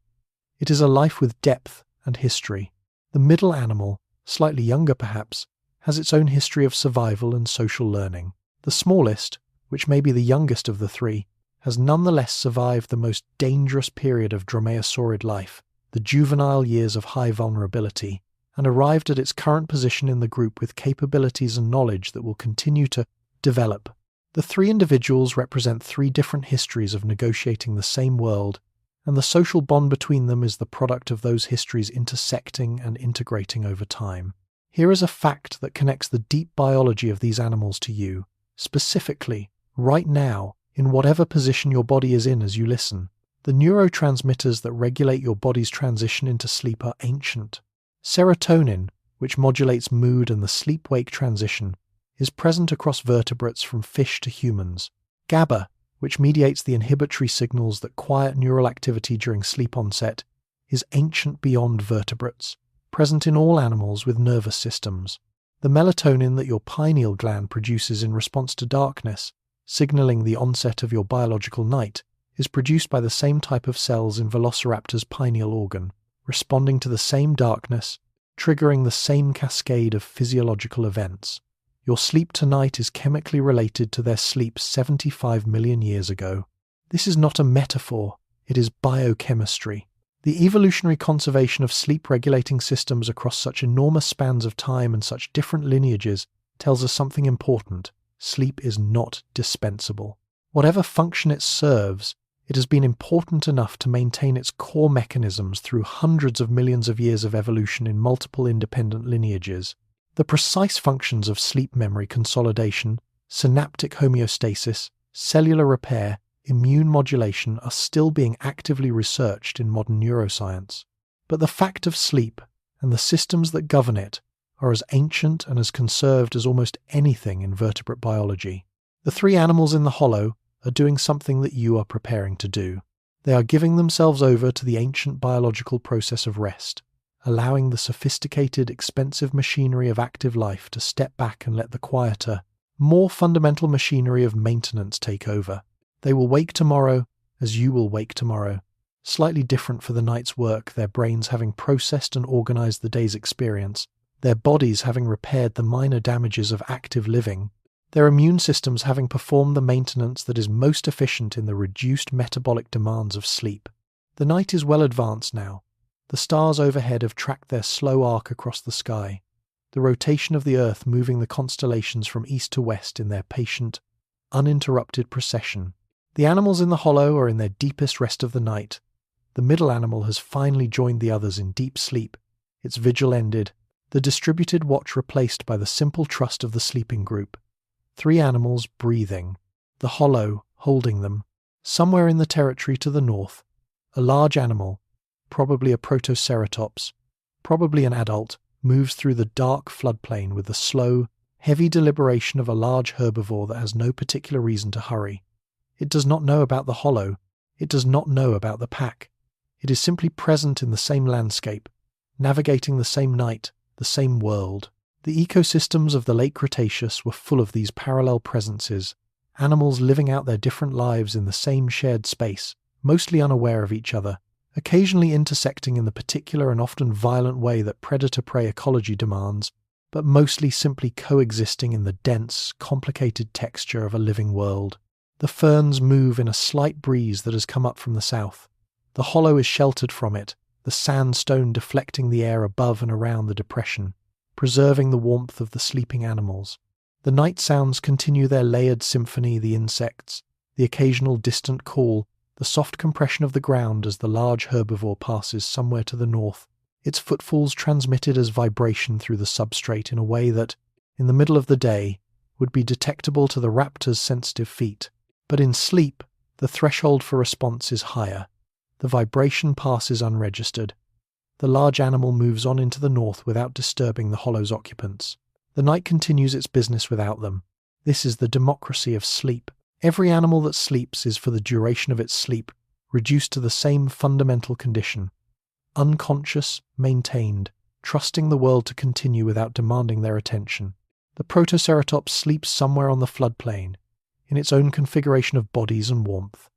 It is a life with depth and history. The middle animal, slightly younger perhaps, has its own history of survival and social learning. The smallest, which may be the youngest of the three, has nonetheless survived the most dangerous period of dromaeosaurid life, the juvenile years of high vulnerability, and arrived at its current position in the group with capabilities and knowledge that will continue to develop. The three individuals represent three different histories of negotiating the same world, and the social bond between them is the product of those histories intersecting and integrating over time. Here is a fact that connects the deep biology of these animals to you, specifically, right now, in whatever position your body is in as you listen. The neurotransmitters that regulate your body's transition into sleep are ancient. Serotonin, which modulates mood and the sleep-wake transition, is present across vertebrates from fish to humans. GABA, which mediates the inhibitory signals that quiet neural activity during sleep onset, is ancient beyond vertebrates, present in all animals with nervous systems. The melatonin that your pineal gland produces in response to darkness, signaling the onset of your biological night, is produced by the same type of cells in Velociraptor's pineal organ, responding to the same darkness, triggering the same cascade of physiological events. Your sleep tonight is chemically related to their sleep 75 million years ago. This is not a metaphor, it is biochemistry. The evolutionary conservation of sleep-regulating systems across such enormous spans of time and such different lineages tells us something important. Sleep is not dispensable. Whatever function it serves, it has been important enough to maintain its core mechanisms through hundreds of millions of years of evolution in multiple independent lineages. The precise functions of sleep memory consolidation, synaptic homeostasis, cellular repair, immune modulation are still being actively researched in modern neuroscience. But the fact of sleep and the systems that govern it are as ancient and as conserved as almost anything in vertebrate biology. The three animals in the hollow are doing something that you are preparing to do. They are giving themselves over to the ancient biological process of rest, allowing the sophisticated, expensive machinery of active life to step back and let the quieter, more fundamental machinery of maintenance take over. They will wake tomorrow as you will wake tomorrow, slightly different for the night's work, their brains having processed and organized the day's experience, their bodies having repaired the minor damages of active living, their immune systems having performed the maintenance that is most efficient in the reduced metabolic demands of sleep. The night is well advanced now. The stars overhead have tracked their slow arc across the sky, the rotation of the Earth moving the constellations from east to west in their patient, uninterrupted procession. The animals in the hollow are in their deepest rest of the night. The middle animal has finally joined the others in deep sleep, its vigil ended, the distributed watch replaced by the simple trust of the sleeping group. 3 animals breathing, the hollow holding them. Somewhere in the territory to the north, a large animal, probably a protoceratops, probably an adult, moves through the dark floodplain with the slow, heavy deliberation of a large herbivore that has no particular reason to hurry. It does not know about the hollow. It does not know about the pack. It is simply present in the same landscape, navigating the same night, the same world. The ecosystems of the Late Cretaceous were full of these parallel presences, animals living out their different lives in the same shared space, mostly unaware of each other, occasionally intersecting in the particular and often violent way that predator-prey ecology demands, but mostly simply coexisting in the dense, complicated texture of a living world. The ferns move in a slight breeze that has come up from the south. The hollow is sheltered from it, the sandstone deflecting the air above and around the depression, preserving the warmth of the sleeping animals. The night sounds continue their layered symphony, the insects, the occasional distant call, the soft compression of the ground as the large herbivore passes somewhere to the north, its footfalls transmitted as vibration through the substrate in a way that, in the middle of the day, would be detectable to the raptor's sensitive feet. But in sleep, the threshold for response is higher. The vibration passes unregistered. The large animal moves on into the north without disturbing the hollow's occupants. The night continues its business without them. This is the democracy of sleep. Every animal that sleeps is, for the duration of its sleep, reduced to the same fundamental condition. Unconscious, maintained, trusting the world to continue without demanding their attention. The protoceratops sleeps somewhere on the floodplain, in its own configuration of bodies and warmth.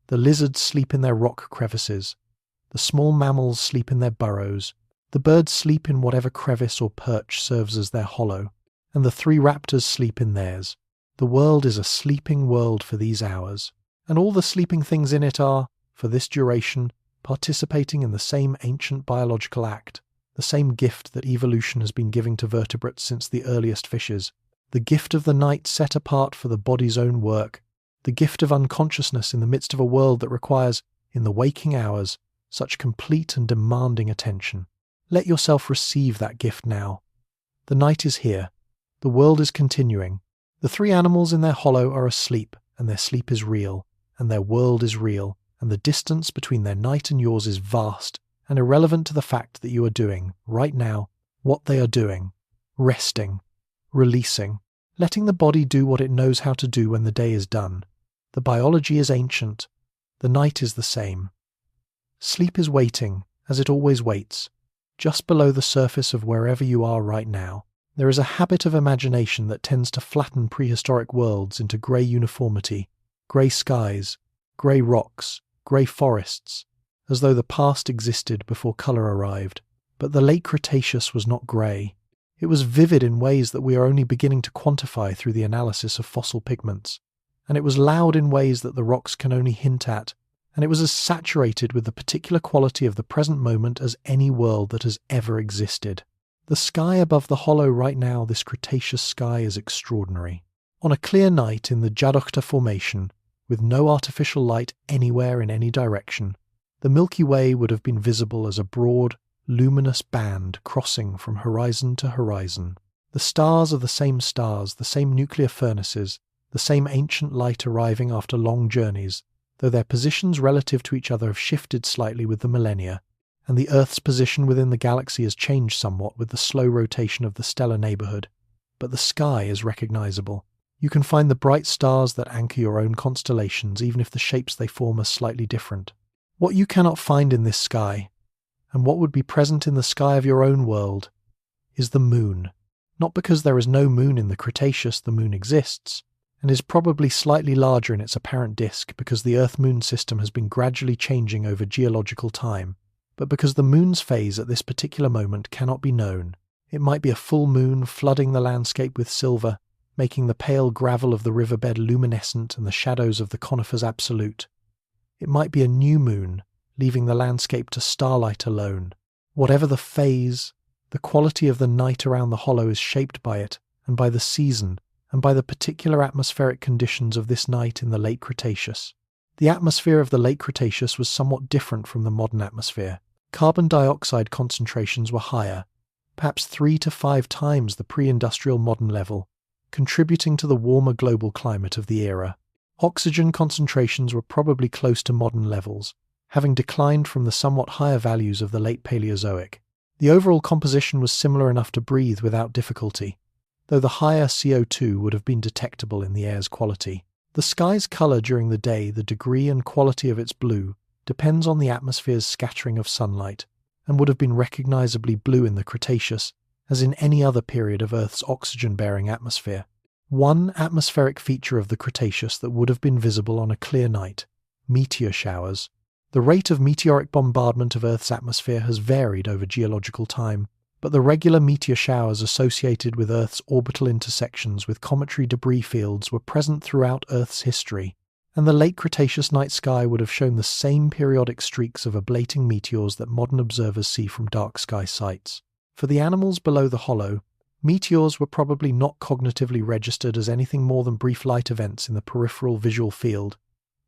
The lizards sleep in their rock crevices. The small mammals sleep in their burrows. The birds sleep in whatever crevice or perch serves as their hollow. And the 3 raptors sleep in theirs. The world is a sleeping world for these hours. And all the sleeping things in it are, for this duration, participating in the same ancient biological act, the same gift that evolution has been giving to vertebrates since the earliest fishes, the gift of the night set apart for the body's own work, the gift of unconsciousness in the midst of a world that requires, in the waking hours, such complete and demanding attention. Let yourself receive that gift now. The night is here. The world is continuing. The 3 animals in their hollow are asleep, and their sleep is real, and their world is real, and the distance between their night and yours is vast and irrelevant to the fact that you are doing, right now, what they are doing, resting, releasing, letting the body do what it knows how to do when the day is done. The biology is ancient. The night is the same. Sleep is waiting, as it always waits, just below the surface of wherever you are right now. There is a habit of imagination that tends to flatten prehistoric worlds into grey uniformity, grey skies, grey rocks, grey forests, as though the past existed before colour arrived. But the Late Cretaceous was not grey. It was vivid in ways that we are only beginning to quantify through the analysis of fossil pigments, and it was loud in ways that the rocks can only hint at, and it was as saturated with the particular quality of the present moment as any world that has ever existed. The sky above the hollow right now, this Cretaceous sky, is extraordinary. On a clear night in the Djadokhta Formation, with no artificial light anywhere in any direction, the Milky Way would have been visible as a broad, luminous band crossing from horizon to horizon. The stars are the same stars, the same nuclear furnaces, the same ancient light arriving after long journeys, though their positions relative to each other have shifted slightly with the millennia, and the Earth's position within the galaxy has changed somewhat with the slow rotation of the stellar neighbourhood. But the sky is recognisable. You can find the bright stars that anchor your own constellations, even if the shapes they form are slightly different. What you cannot find in this sky, and what would be present in the sky of your own world, is the moon. Not because there is no moon in the Cretaceous, the moon exists, and is probably slightly larger in its apparent disk because the Earth-Moon system has been gradually changing over geological time, but because the moon's phase at this particular moment cannot be known. It might be a full moon flooding the landscape with silver, making the pale gravel of the riverbed luminescent and the shadows of the conifers absolute. It might be a new moon, leaving the landscape to starlight alone. Whatever the phase, the quality of the night around the hollow is shaped by it, and by the season, and by the particular atmospheric conditions of this night in the late Cretaceous. The atmosphere of the late Cretaceous was somewhat different from the modern atmosphere. Carbon dioxide concentrations were higher, perhaps 3 to 5 times the pre-industrial modern level, contributing to the warmer global climate of the era. Oxygen concentrations were probably close to modern levels, having declined from the somewhat higher values of the late Paleozoic. The overall composition was similar enough to breathe without difficulty, though the higher CO2 would have been detectable in the air's quality. The sky's colour during the day, the degree and quality of its blue, depends on the atmosphere's scattering of sunlight, and would have been recognisably blue in the Cretaceous, as in any other period of Earth's oxygen-bearing atmosphere. One atmospheric feature of the Cretaceous that would have been visible on a clear night: meteor showers. The rate of meteoric bombardment of Earth's atmosphere has varied over geological time, but the regular meteor showers associated with Earth's orbital intersections with cometary debris fields were present throughout Earth's history, and the late Cretaceous night sky would have shown the same periodic streaks of ablating meteors that modern observers see from dark sky sites. For the animals below the hollow, meteors were probably not cognitively registered as anything more than brief light events in the peripheral visual field.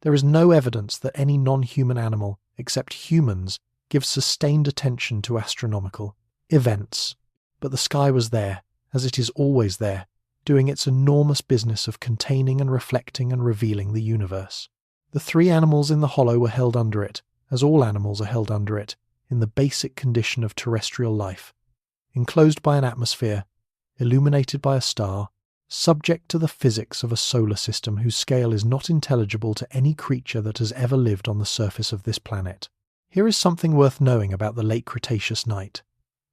There is no evidence that any non-human animal, except humans, gives sustained attention to astronomical events. But the sky was there, as it is always there, doing its enormous business of containing and reflecting and revealing the universe. The 3 animals in the hollow were held under it, as all animals are held under it, in the basic condition of terrestrial life, enclosed by an atmosphere, illuminated by a star, subject to the physics of a solar system whose scale is not intelligible to any creature that has ever lived on the surface of this planet. Here is something worth knowing about the late Cretaceous night.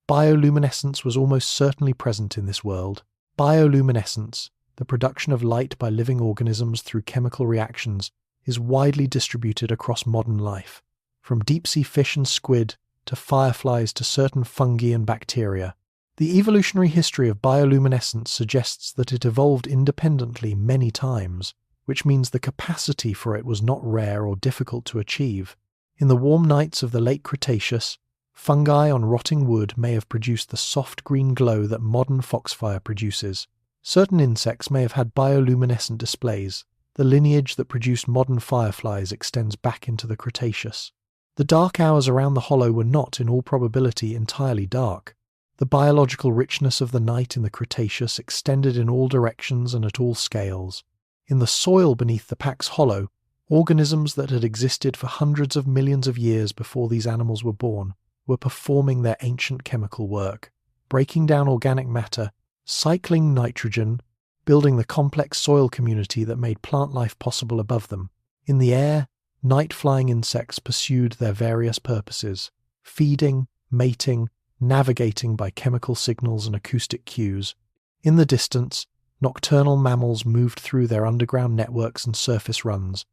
Bioluminescence was almost certainly present in this world. Bioluminescence, the production of light by living organisms through chemical reactions, is widely distributed across modern life, from deep-sea fish and squid to fireflies to certain fungi and bacteria. The evolutionary history of bioluminescence suggests that it evolved independently many times, which means the capacity for it was not rare or difficult to achieve. In the warm nights of the late Cretaceous, fungi on rotting wood may have produced the soft green glow that modern foxfire produces. Certain insects may have had bioluminescent displays. The lineage that produced modern fireflies extends back into the Cretaceous. The dark hours around the hollow were not, in all probability, entirely dark. The biological richness of the night in the Cretaceous extended in all directions and at all scales. In the soil beneath the pack's hollow, organisms that had existed for hundreds of millions of years before these animals were born were performing their ancient chemical work, breaking down organic matter, cycling nitrogen, building the complex soil community that made plant life possible above them. In the air, night-flying insects pursued their various purposes: feeding, mating, navigating by chemical signals and acoustic cues. In the distance, nocturnal mammals moved through their underground networks and surface runs,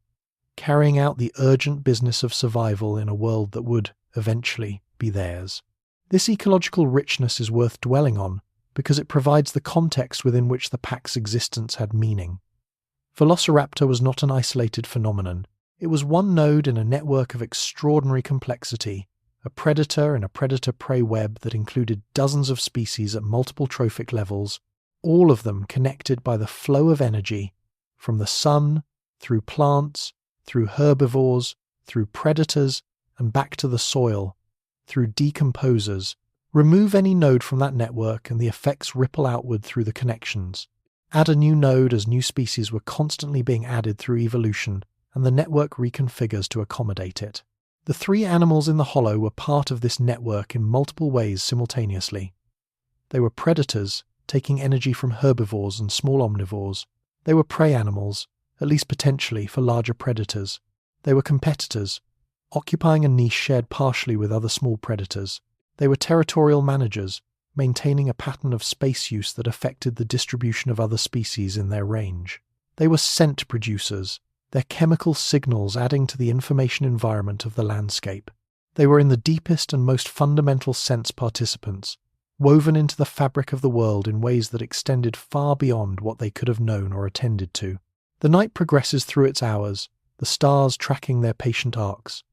carrying out the urgent business of survival in a world that would, eventually, be theirs. This ecological richness is worth dwelling on because it provides the context within which the pack's existence had meaning. Velociraptor was not an isolated phenomenon. It was one node in a network of extraordinary complexity, a predator in a predator-prey web that included dozens of species at multiple trophic levels, all of them connected by the flow of energy from the sun, through plants, through herbivores, through predators, and back to the soil, through decomposers. Remove any node from that network and the effects ripple outward through the connections. Add a new node as new species were constantly being added through evolution, and the network reconfigures to accommodate it. The 3 animals in the hollow were part of this network in multiple ways simultaneously. They were predators, taking energy from herbivores and small omnivores. They were prey animals, at least potentially for larger predators. They were competitors, occupying a niche shared partially with other small predators. They were territorial managers, maintaining a pattern of space use that affected the distribution of other species in their range. They were scent producers, their chemical signals adding to the information environment of the landscape. They were in the deepest and most fundamental sense participants, woven into the fabric of the world in ways that extended far beyond what they could have known or attended to. The night progresses through its hours, the stars tracking their patient arcs.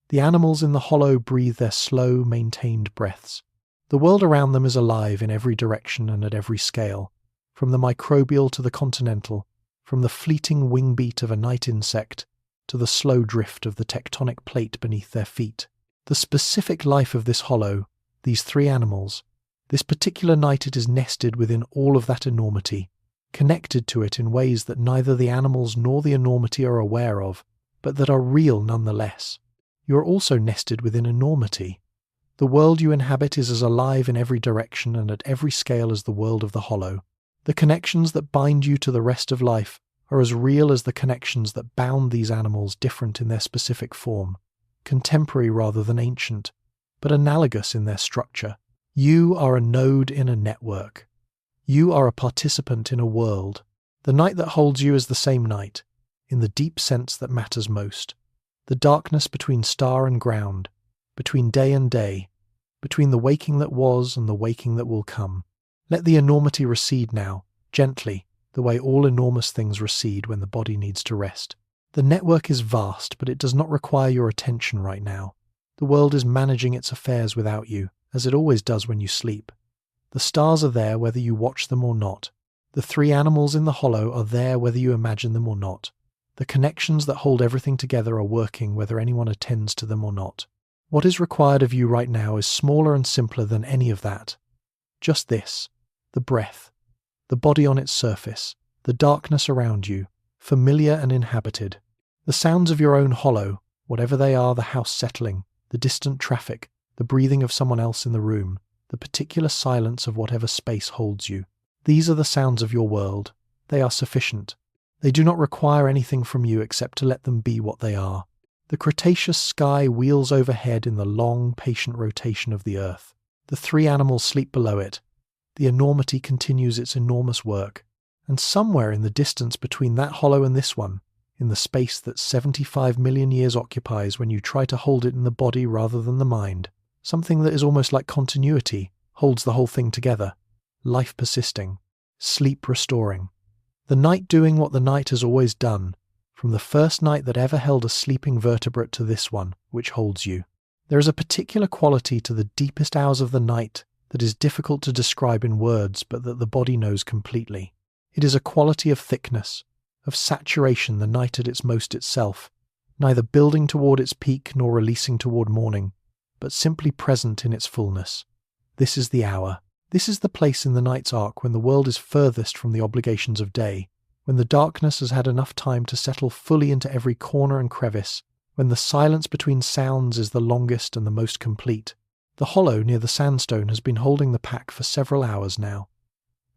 The animals in the hollow breathe their slow, maintained breaths. The world around them is alive in every direction and at every scale, from the microbial to the continental, from the fleeting wing beat of a night insect to the slow drift of the tectonic plate beneath their feet. The specific life of this hollow, these three animals, this particular night it is nested within all of that enormity, connected to it in ways that neither the animals nor the enormity are aware of, but that are real nonetheless. You are also nested within enormity. The world you inhabit is as alive in every direction and at every scale as the world of the hollow. The connections that bind you to the rest of life are as real as the connections that bound these animals, different in their specific form, contemporary rather than ancient, but analogous in their structure. You are a node in a network. You are a participant in a world. The night that holds you is the same night, in the deep sense that matters most. The darkness between star and ground, between day and day, between the waking that was and the waking that will come. Let the enormity recede now, gently, the way all enormous things recede when the body needs to rest. The network is vast, but it does not require your attention right now. The world is managing its affairs without you, as it always does when you sleep. The stars are there whether you watch them or not. The three animals in the hollow are there whether you imagine them or not. The connections that hold everything together are working whether anyone attends to them or not. What is required of you right now is smaller and simpler than any of that. Just this: the breath, the body on its surface, the darkness around you, familiar and inhabited. The sounds of your own hollow, whatever they are, the house settling, the distant traffic, the breathing of someone else in the room, the particular silence of whatever space holds you. These are the sounds of your world. They are sufficient. They do not require anything from you except to let them be what they are. The Cretaceous sky wheels overhead in the long, patient rotation of the earth. The three animals sleep below it. The enormity continues its enormous work. And somewhere in the distance between that hollow and this one, in the space that 75 million years occupies when you try to hold it in the body rather than the mind, something that is almost like continuity holds the whole thing together. Life persisting, sleep restoring. The night doing what the night has always done, from the first night that ever held a sleeping vertebrate to this one, which holds you. There is a particular quality to the deepest hours of the night that is difficult to describe in words, but that the body knows completely. It is a quality of thickness, of saturation, the night at its most itself, neither building toward its peak nor releasing toward morning, but simply present in its fullness. This is the hour. This is the place in the night's arc when the world is furthest from the obligations of day, when the darkness has had enough time to settle fully into every corner and crevice, when the silence between sounds is the longest and the most complete. The hollow near the Sandstone has been holding the pack for several hours now.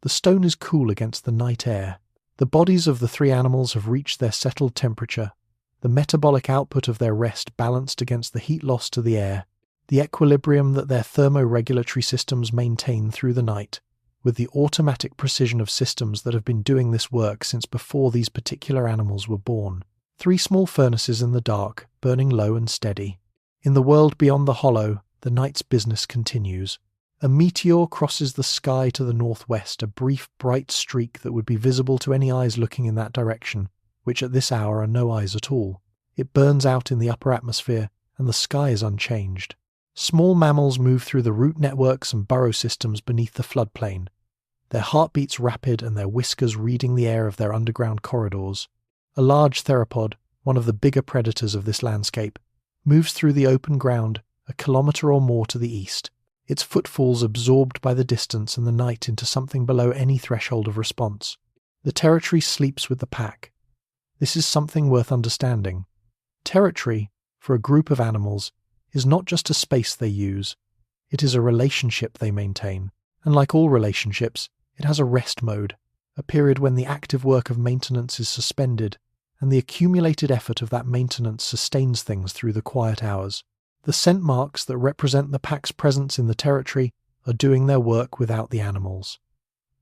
The stone is cool against the night air. The bodies of the three animals have reached their settled temperature, the metabolic output of their rest balanced against the heat loss to the air, the equilibrium that their thermoregulatory systems maintain through the night, with the automatic precision of systems that have been doing this work since before these particular animals were born. 3 small furnaces in the dark, burning low and steady. In the world beyond the hollow, the night's business continues. A meteor crosses the sky to the northwest, a brief, bright streak that would be visible to any eyes looking in that direction, which at this hour are no eyes at all. It burns out in the upper atmosphere, and the sky is unchanged. Small mammals move through the root networks and burrow systems beneath the floodplain, their heartbeats rapid and their whiskers reading the air of their underground corridors. A large theropod, one of the bigger predators of this landscape, moves through the open ground a kilometre or more to the east, its footfalls absorbed by the distance and the night into something below any threshold of response. The territory sleeps with the pack. This is something worth understanding. Territory, for a group of animals, is not just a space they use. It is a relationship they maintain. And like all relationships, it has a rest mode, a period when the active work of maintenance is suspended, and the accumulated effort of that maintenance sustains things through the quiet hours. The scent marks that represent the pack's presence in the territory are doing their work without the animals.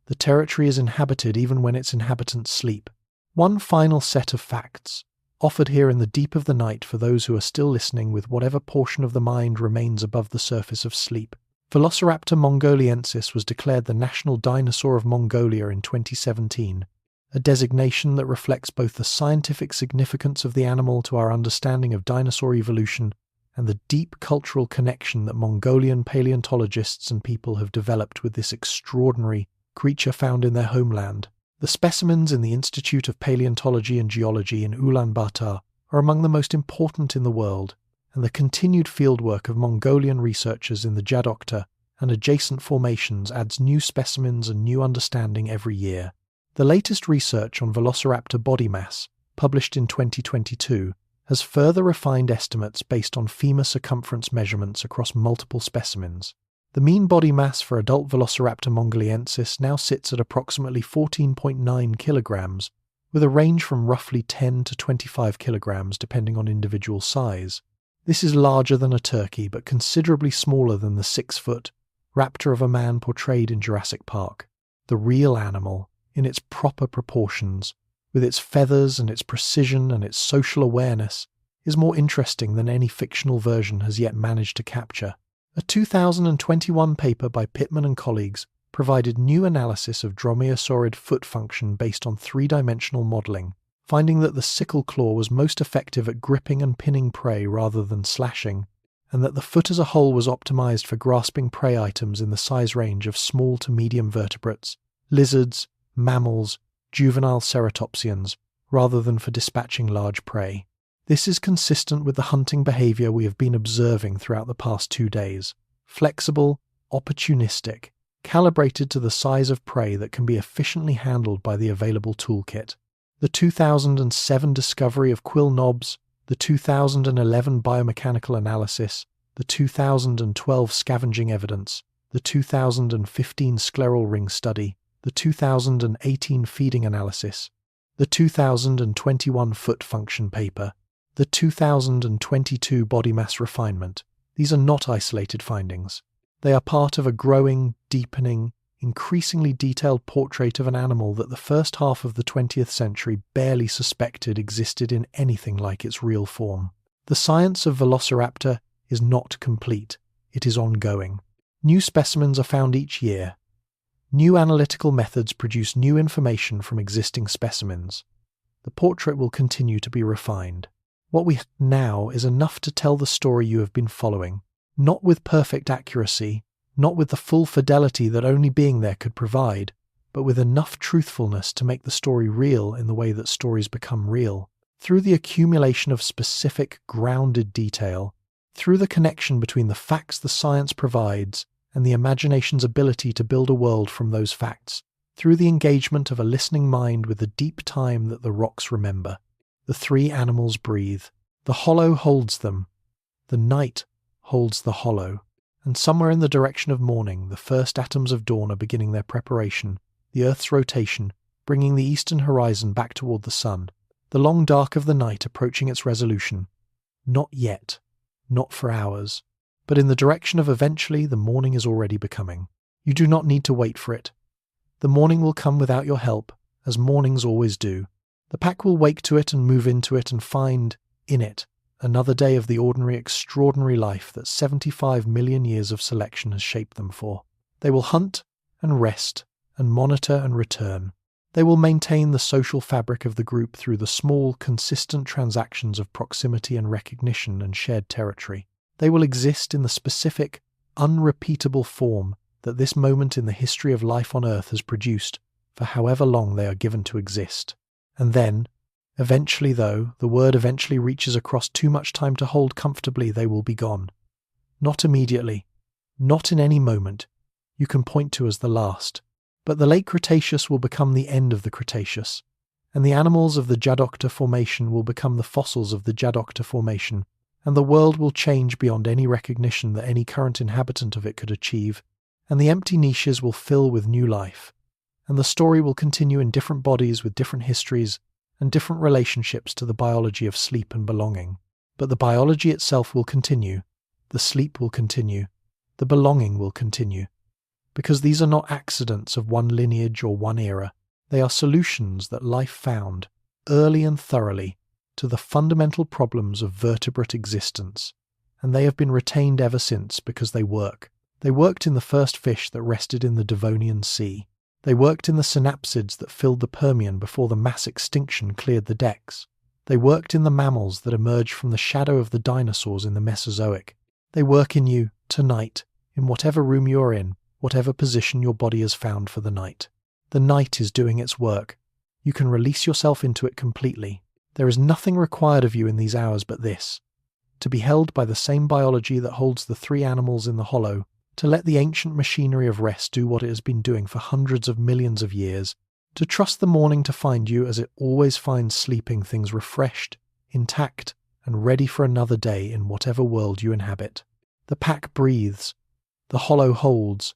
The territory is inhabited even when its inhabitants sleep. One final set of facts, offered here in the deep of the night for those who are still listening with whatever portion of the mind remains above the surface of sleep. Velociraptor mongoliensis was declared the national dinosaur of Mongolia in 2017, a designation that reflects both the scientific significance of the animal to our understanding of dinosaur evolution and the deep cultural connection that Mongolian paleontologists and people have developed with this extraordinary creature found in their homeland. The specimens in the Institute of Paleontology and Geology in Ulaanbaatar are among the most important in the world, and the continued fieldwork of Mongolian researchers in the Djadokhta and adjacent formations adds new specimens and new understanding every year. The latest research on Velociraptor body mass, published in 2022, has further refined estimates based on femur circumference measurements across multiple specimens. The mean body mass for adult Velociraptor mongoliensis now sits at approximately 14.9 kilograms, with a range from roughly 10 to 25 kilograms depending on individual size. This is larger than a turkey, but considerably smaller than the 6-foot raptor of a man portrayed in Jurassic Park. The real animal, in its proper proportions, with its feathers and its precision and its social awareness, is more interesting than any fictional version has yet managed to capture. A 2021 paper by Pittman and colleagues provided new analysis of dromaeosaurid foot function based on three-dimensional modelling, finding that the sickle claw was most effective at gripping and pinning prey rather than slashing, and that the foot as a whole was optimized for grasping prey items in the size range of small to medium vertebrates, lizards, mammals, juvenile ceratopsians, rather than for dispatching large prey. This is consistent with the hunting behavior we have been observing throughout the past 2 days. Flexible, opportunistic, calibrated to the size of prey that can be efficiently handled by the available toolkit. The 2007 discovery of Quill knobs, the 2011 biomechanical analysis, the 2012 scavenging evidence, the 2015 scleral ring study, the 2018 feeding analysis, the 2021 foot function paper, the 2022 body mass refinement. These are not isolated findings. They are part of a growing, deepening, increasingly detailed portrait of an animal that the first half of the 20th century barely suspected existed in anything like its real form. The science of Velociraptor is not complete. It is ongoing. New specimens are found each year. New analytical methods produce new information from existing specimens. The portrait will continue to be refined. What we have now is enough to tell the story you have been following, not with perfect accuracy, not with the full fidelity that only being there could provide, but with enough truthfulness to make the story real in the way that stories become real, through the accumulation of specific, grounded detail, through the connection between the facts the science provides and the imagination's ability to build a world from those facts, through the engagement of a listening mind with the deep time that the rocks remember. The three animals breathe. The hollow holds them. The night holds the hollow. And somewhere in the direction of morning, the first atoms of dawn are beginning their preparation, the Earth's rotation, bringing the eastern horizon back toward the sun, the long dark of the night approaching its resolution. Not yet, not for hours, but in the direction of eventually the morning is already becoming. You do not need to wait for it. The morning will come without your help, as mornings always do. The pack will wake to it and move into it and find, in it, another day of the ordinary, extraordinary life that 75 million years of selection has shaped them for. They will hunt and rest and monitor and return. They will maintain the social fabric of the group through the small, consistent transactions of proximity and recognition and shared territory. They will exist in the specific, unrepeatable form that this moment in the history of life on Earth has produced for however long they are given to exist. And then, eventually though, the word eventually reaches across too much time to hold comfortably, they will be gone. Not immediately, not in any moment you can point to as the last. But the Late Cretaceous will become the end of the Cretaceous, and the animals of the Djadokhta Formation will become the fossils of the Djadokhta Formation, and the world will change beyond any recognition that any current inhabitant of it could achieve, and the empty niches will fill with new life, and the story will continue in different bodies with different histories and different relationships to the biology of sleep and belonging. But the biology itself will continue, the sleep will continue, the belonging will continue. Because these are not accidents of one lineage or one era. They are solutions that life found, early and thoroughly, to the fundamental problems of vertebrate existence, and they have been retained ever since because they work. They worked in the first fish that rested in the Devonian Sea. They worked in the synapsids that filled the Permian before the mass extinction cleared the decks. They worked in the mammals that emerged from the shadow of the dinosaurs in the Mesozoic. They work in you, tonight, in whatever room you're in, whatever position your body has found for the night. The night is doing its work. You can release yourself into it completely. There is nothing required of you in these hours but this: to be held by the same biology that holds the three animals in the hollow, to let the ancient machinery of rest do what it has been doing for hundreds of millions of years, to trust the morning to find you as it always finds sleeping things refreshed, intact, and ready for another day in whatever world you inhabit. The pack breathes. The hollow holds.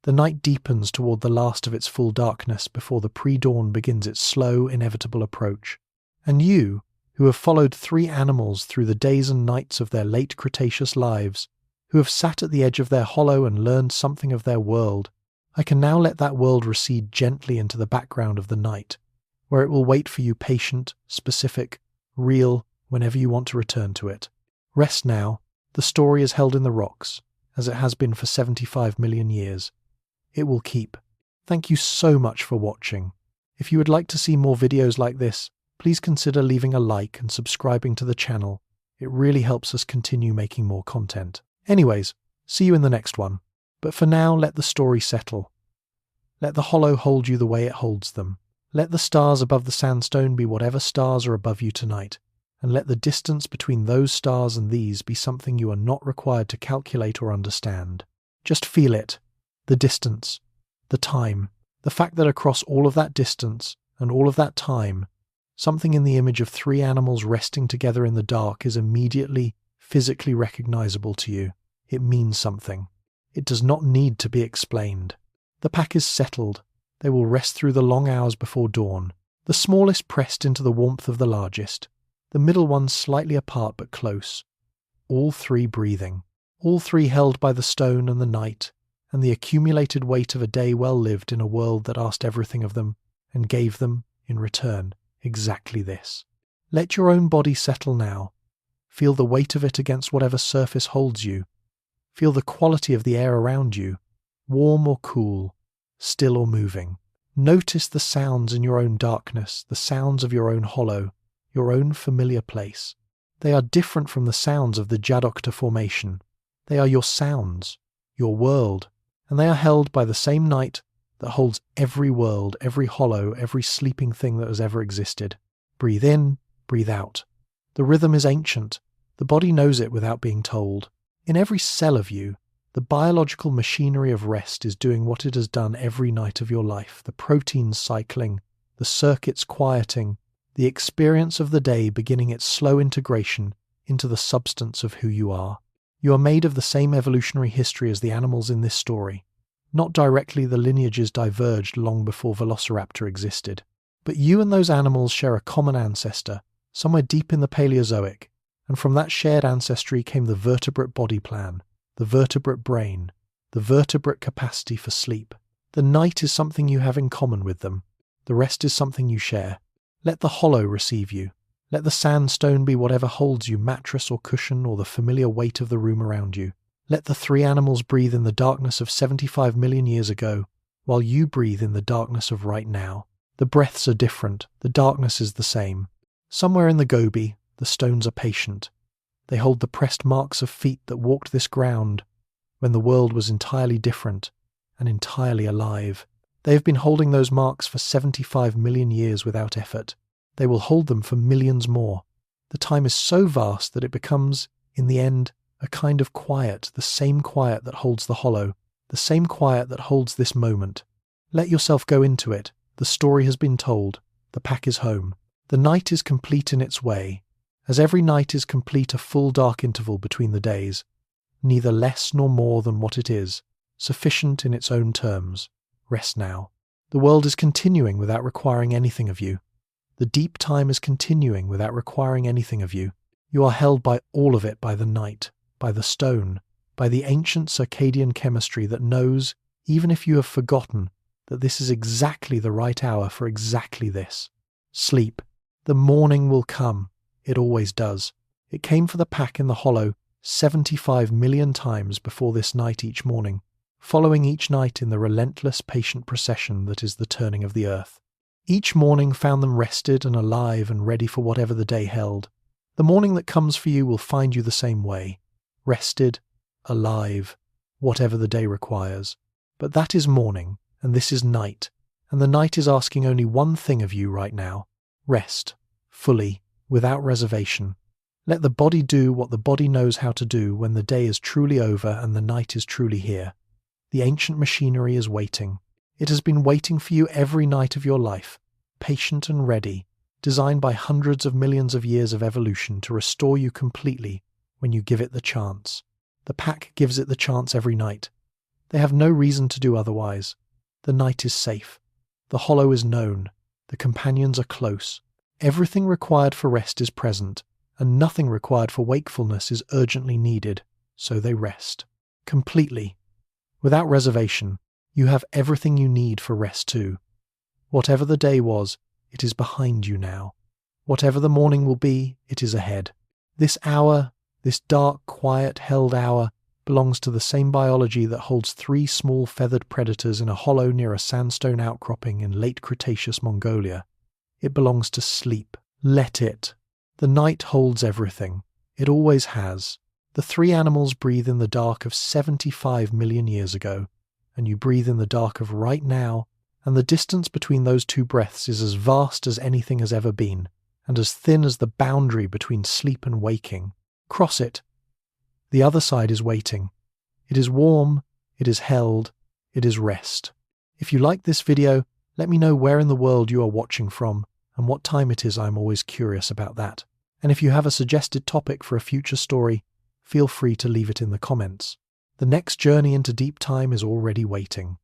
The night deepens toward the last of its full darkness before the pre-dawn begins its slow, inevitable approach. And you, who have followed three animals through the days and nights of their late Cretaceous lives, who have sat at the edge of their hollow and learned something of their world, I can now let that world recede gently into the background of the night, where it will wait for you patient, specific, real, whenever you want to return to it. Rest now. The story is held in the rocks, as it has been for 75 million years. It will keep. Thank you so much for watching. If you would like to see more videos like this, please consider leaving a like and subscribing to the channel. It really helps us continue making more content. Anyways, see you in the next one. But for now, let the story settle. Let the hollow hold you the way it holds them. Let the stars above the sandstone be whatever stars are above you tonight, and let the distance between those stars and these be something you are not required to calculate or understand. Just feel it. The distance. The time. The fact that across all of that distance and all of that time, something in the image of three animals resting together in the dark is immediately, physically recognizable to you. It means something. It does not need to be explained. The pack is settled. They will rest through the long hours before dawn. The smallest pressed into the warmth of the largest. The middle ones slightly apart but close. All three breathing. All three held by the stone and the night, and the accumulated weight of a day well lived in a world that asked everything of them, and gave them, in return, exactly this. Let your own body settle now. Feel the weight of it against whatever surface holds you. Feel the quality of the air around you, warm or cool, still or moving. Notice the sounds in your own darkness, the sounds of your own hollow, your own familiar place. They are different from the sounds of the Djadokhta Formation. They are your sounds, your world, and they are held by the same night that holds every world, every hollow, every sleeping thing that has ever existed. Breathe in, breathe out. The rhythm is ancient. The body knows it without being told. In every cell of you, the biological machinery of rest is doing what it has done every night of your life, the proteins cycling, the circuits quieting, the experience of the day beginning its slow integration into the substance of who you are. You are made of the same evolutionary history as the animals in this story. Not directly, the lineages diverged long before Velociraptor existed. But you and those animals share a common ancestor, somewhere deep in the Paleozoic, and from that shared ancestry came the vertebrate body plan, the vertebrate brain, the vertebrate capacity for sleep. The night is something you have in common with them. The rest is something you share. Let the hollow receive you. Let the sandstone be whatever holds you, mattress or cushion or the familiar weight of the room around you. Let the three animals breathe in the darkness of 75 million years ago, while you breathe in the darkness of right now. The breaths are different, the darkness is the same. Somewhere in the Gobi, the stones are patient. They hold the pressed marks of feet that walked this ground when the world was entirely different and entirely alive. They have been holding those marks for 75 million years without effort. They will hold them for millions more. The time is so vast that it becomes, in the end, a kind of quiet, the same quiet that holds the hollow, the same quiet that holds this moment. Let yourself go into it. The story has been told. The pack is home. The night is complete in its way. As every night is complete a full dark interval between the days, neither less nor more than what it is, sufficient in its own terms. Rest now. The world is continuing without requiring anything of you. The deep time is continuing without requiring anything of you. You are held by all of it, by the night, by the stone, by the ancient circadian chemistry that knows, even if you have forgotten, that this is exactly the right hour for exactly this. Sleep. The morning will come. It always does. It came for the pack in the hollow 75 million times before this night each morning, following each night in the relentless patient procession that is the turning of the earth. Each morning found them rested and alive and ready for whatever the day held. The morning that comes for you will find you the same way, rested, alive, whatever the day requires. But that is morning, and this is night, and the night is asking only one thing of you right now: rest, fully, without reservation. Let the body do what the body knows how to do when the day is truly over and the night is truly here. The ancient machinery is waiting. It has been waiting for you every night of your life, patient and ready, designed by hundreds of millions of years of evolution to restore you completely when you give it the chance. The pack gives it the chance every night. They have no reason to do otherwise. The night is safe. The hollow is known. The companions are close. Everything required for rest is present, and nothing required for wakefulness is urgently needed, so they rest. Completely. Without reservation, you have everything you need for rest too. Whatever the day was, it is behind you now. Whatever the morning will be, it is ahead. This hour, this dark, quiet, held hour, belongs to the same biology that holds 3 small feathered predators in a hollow near a sandstone outcropping in Late Cretaceous Mongolia. It belongs to sleep. Let it. The night holds everything. It always has. The 3 animals breathe in the dark of 75 million years ago, and you breathe in the dark of right now, and the distance between those 2 breaths is as vast as anything has ever been, and as thin as the boundary between sleep and waking. Cross it. The other side is waiting. It is warm, it is held, it is rest. If you like this video, let me know where in the world you are watching from, and what time it is. I'm always curious about that. And if you have a suggested topic for a future story, feel free to leave it in the comments. The next journey into deep time is already waiting.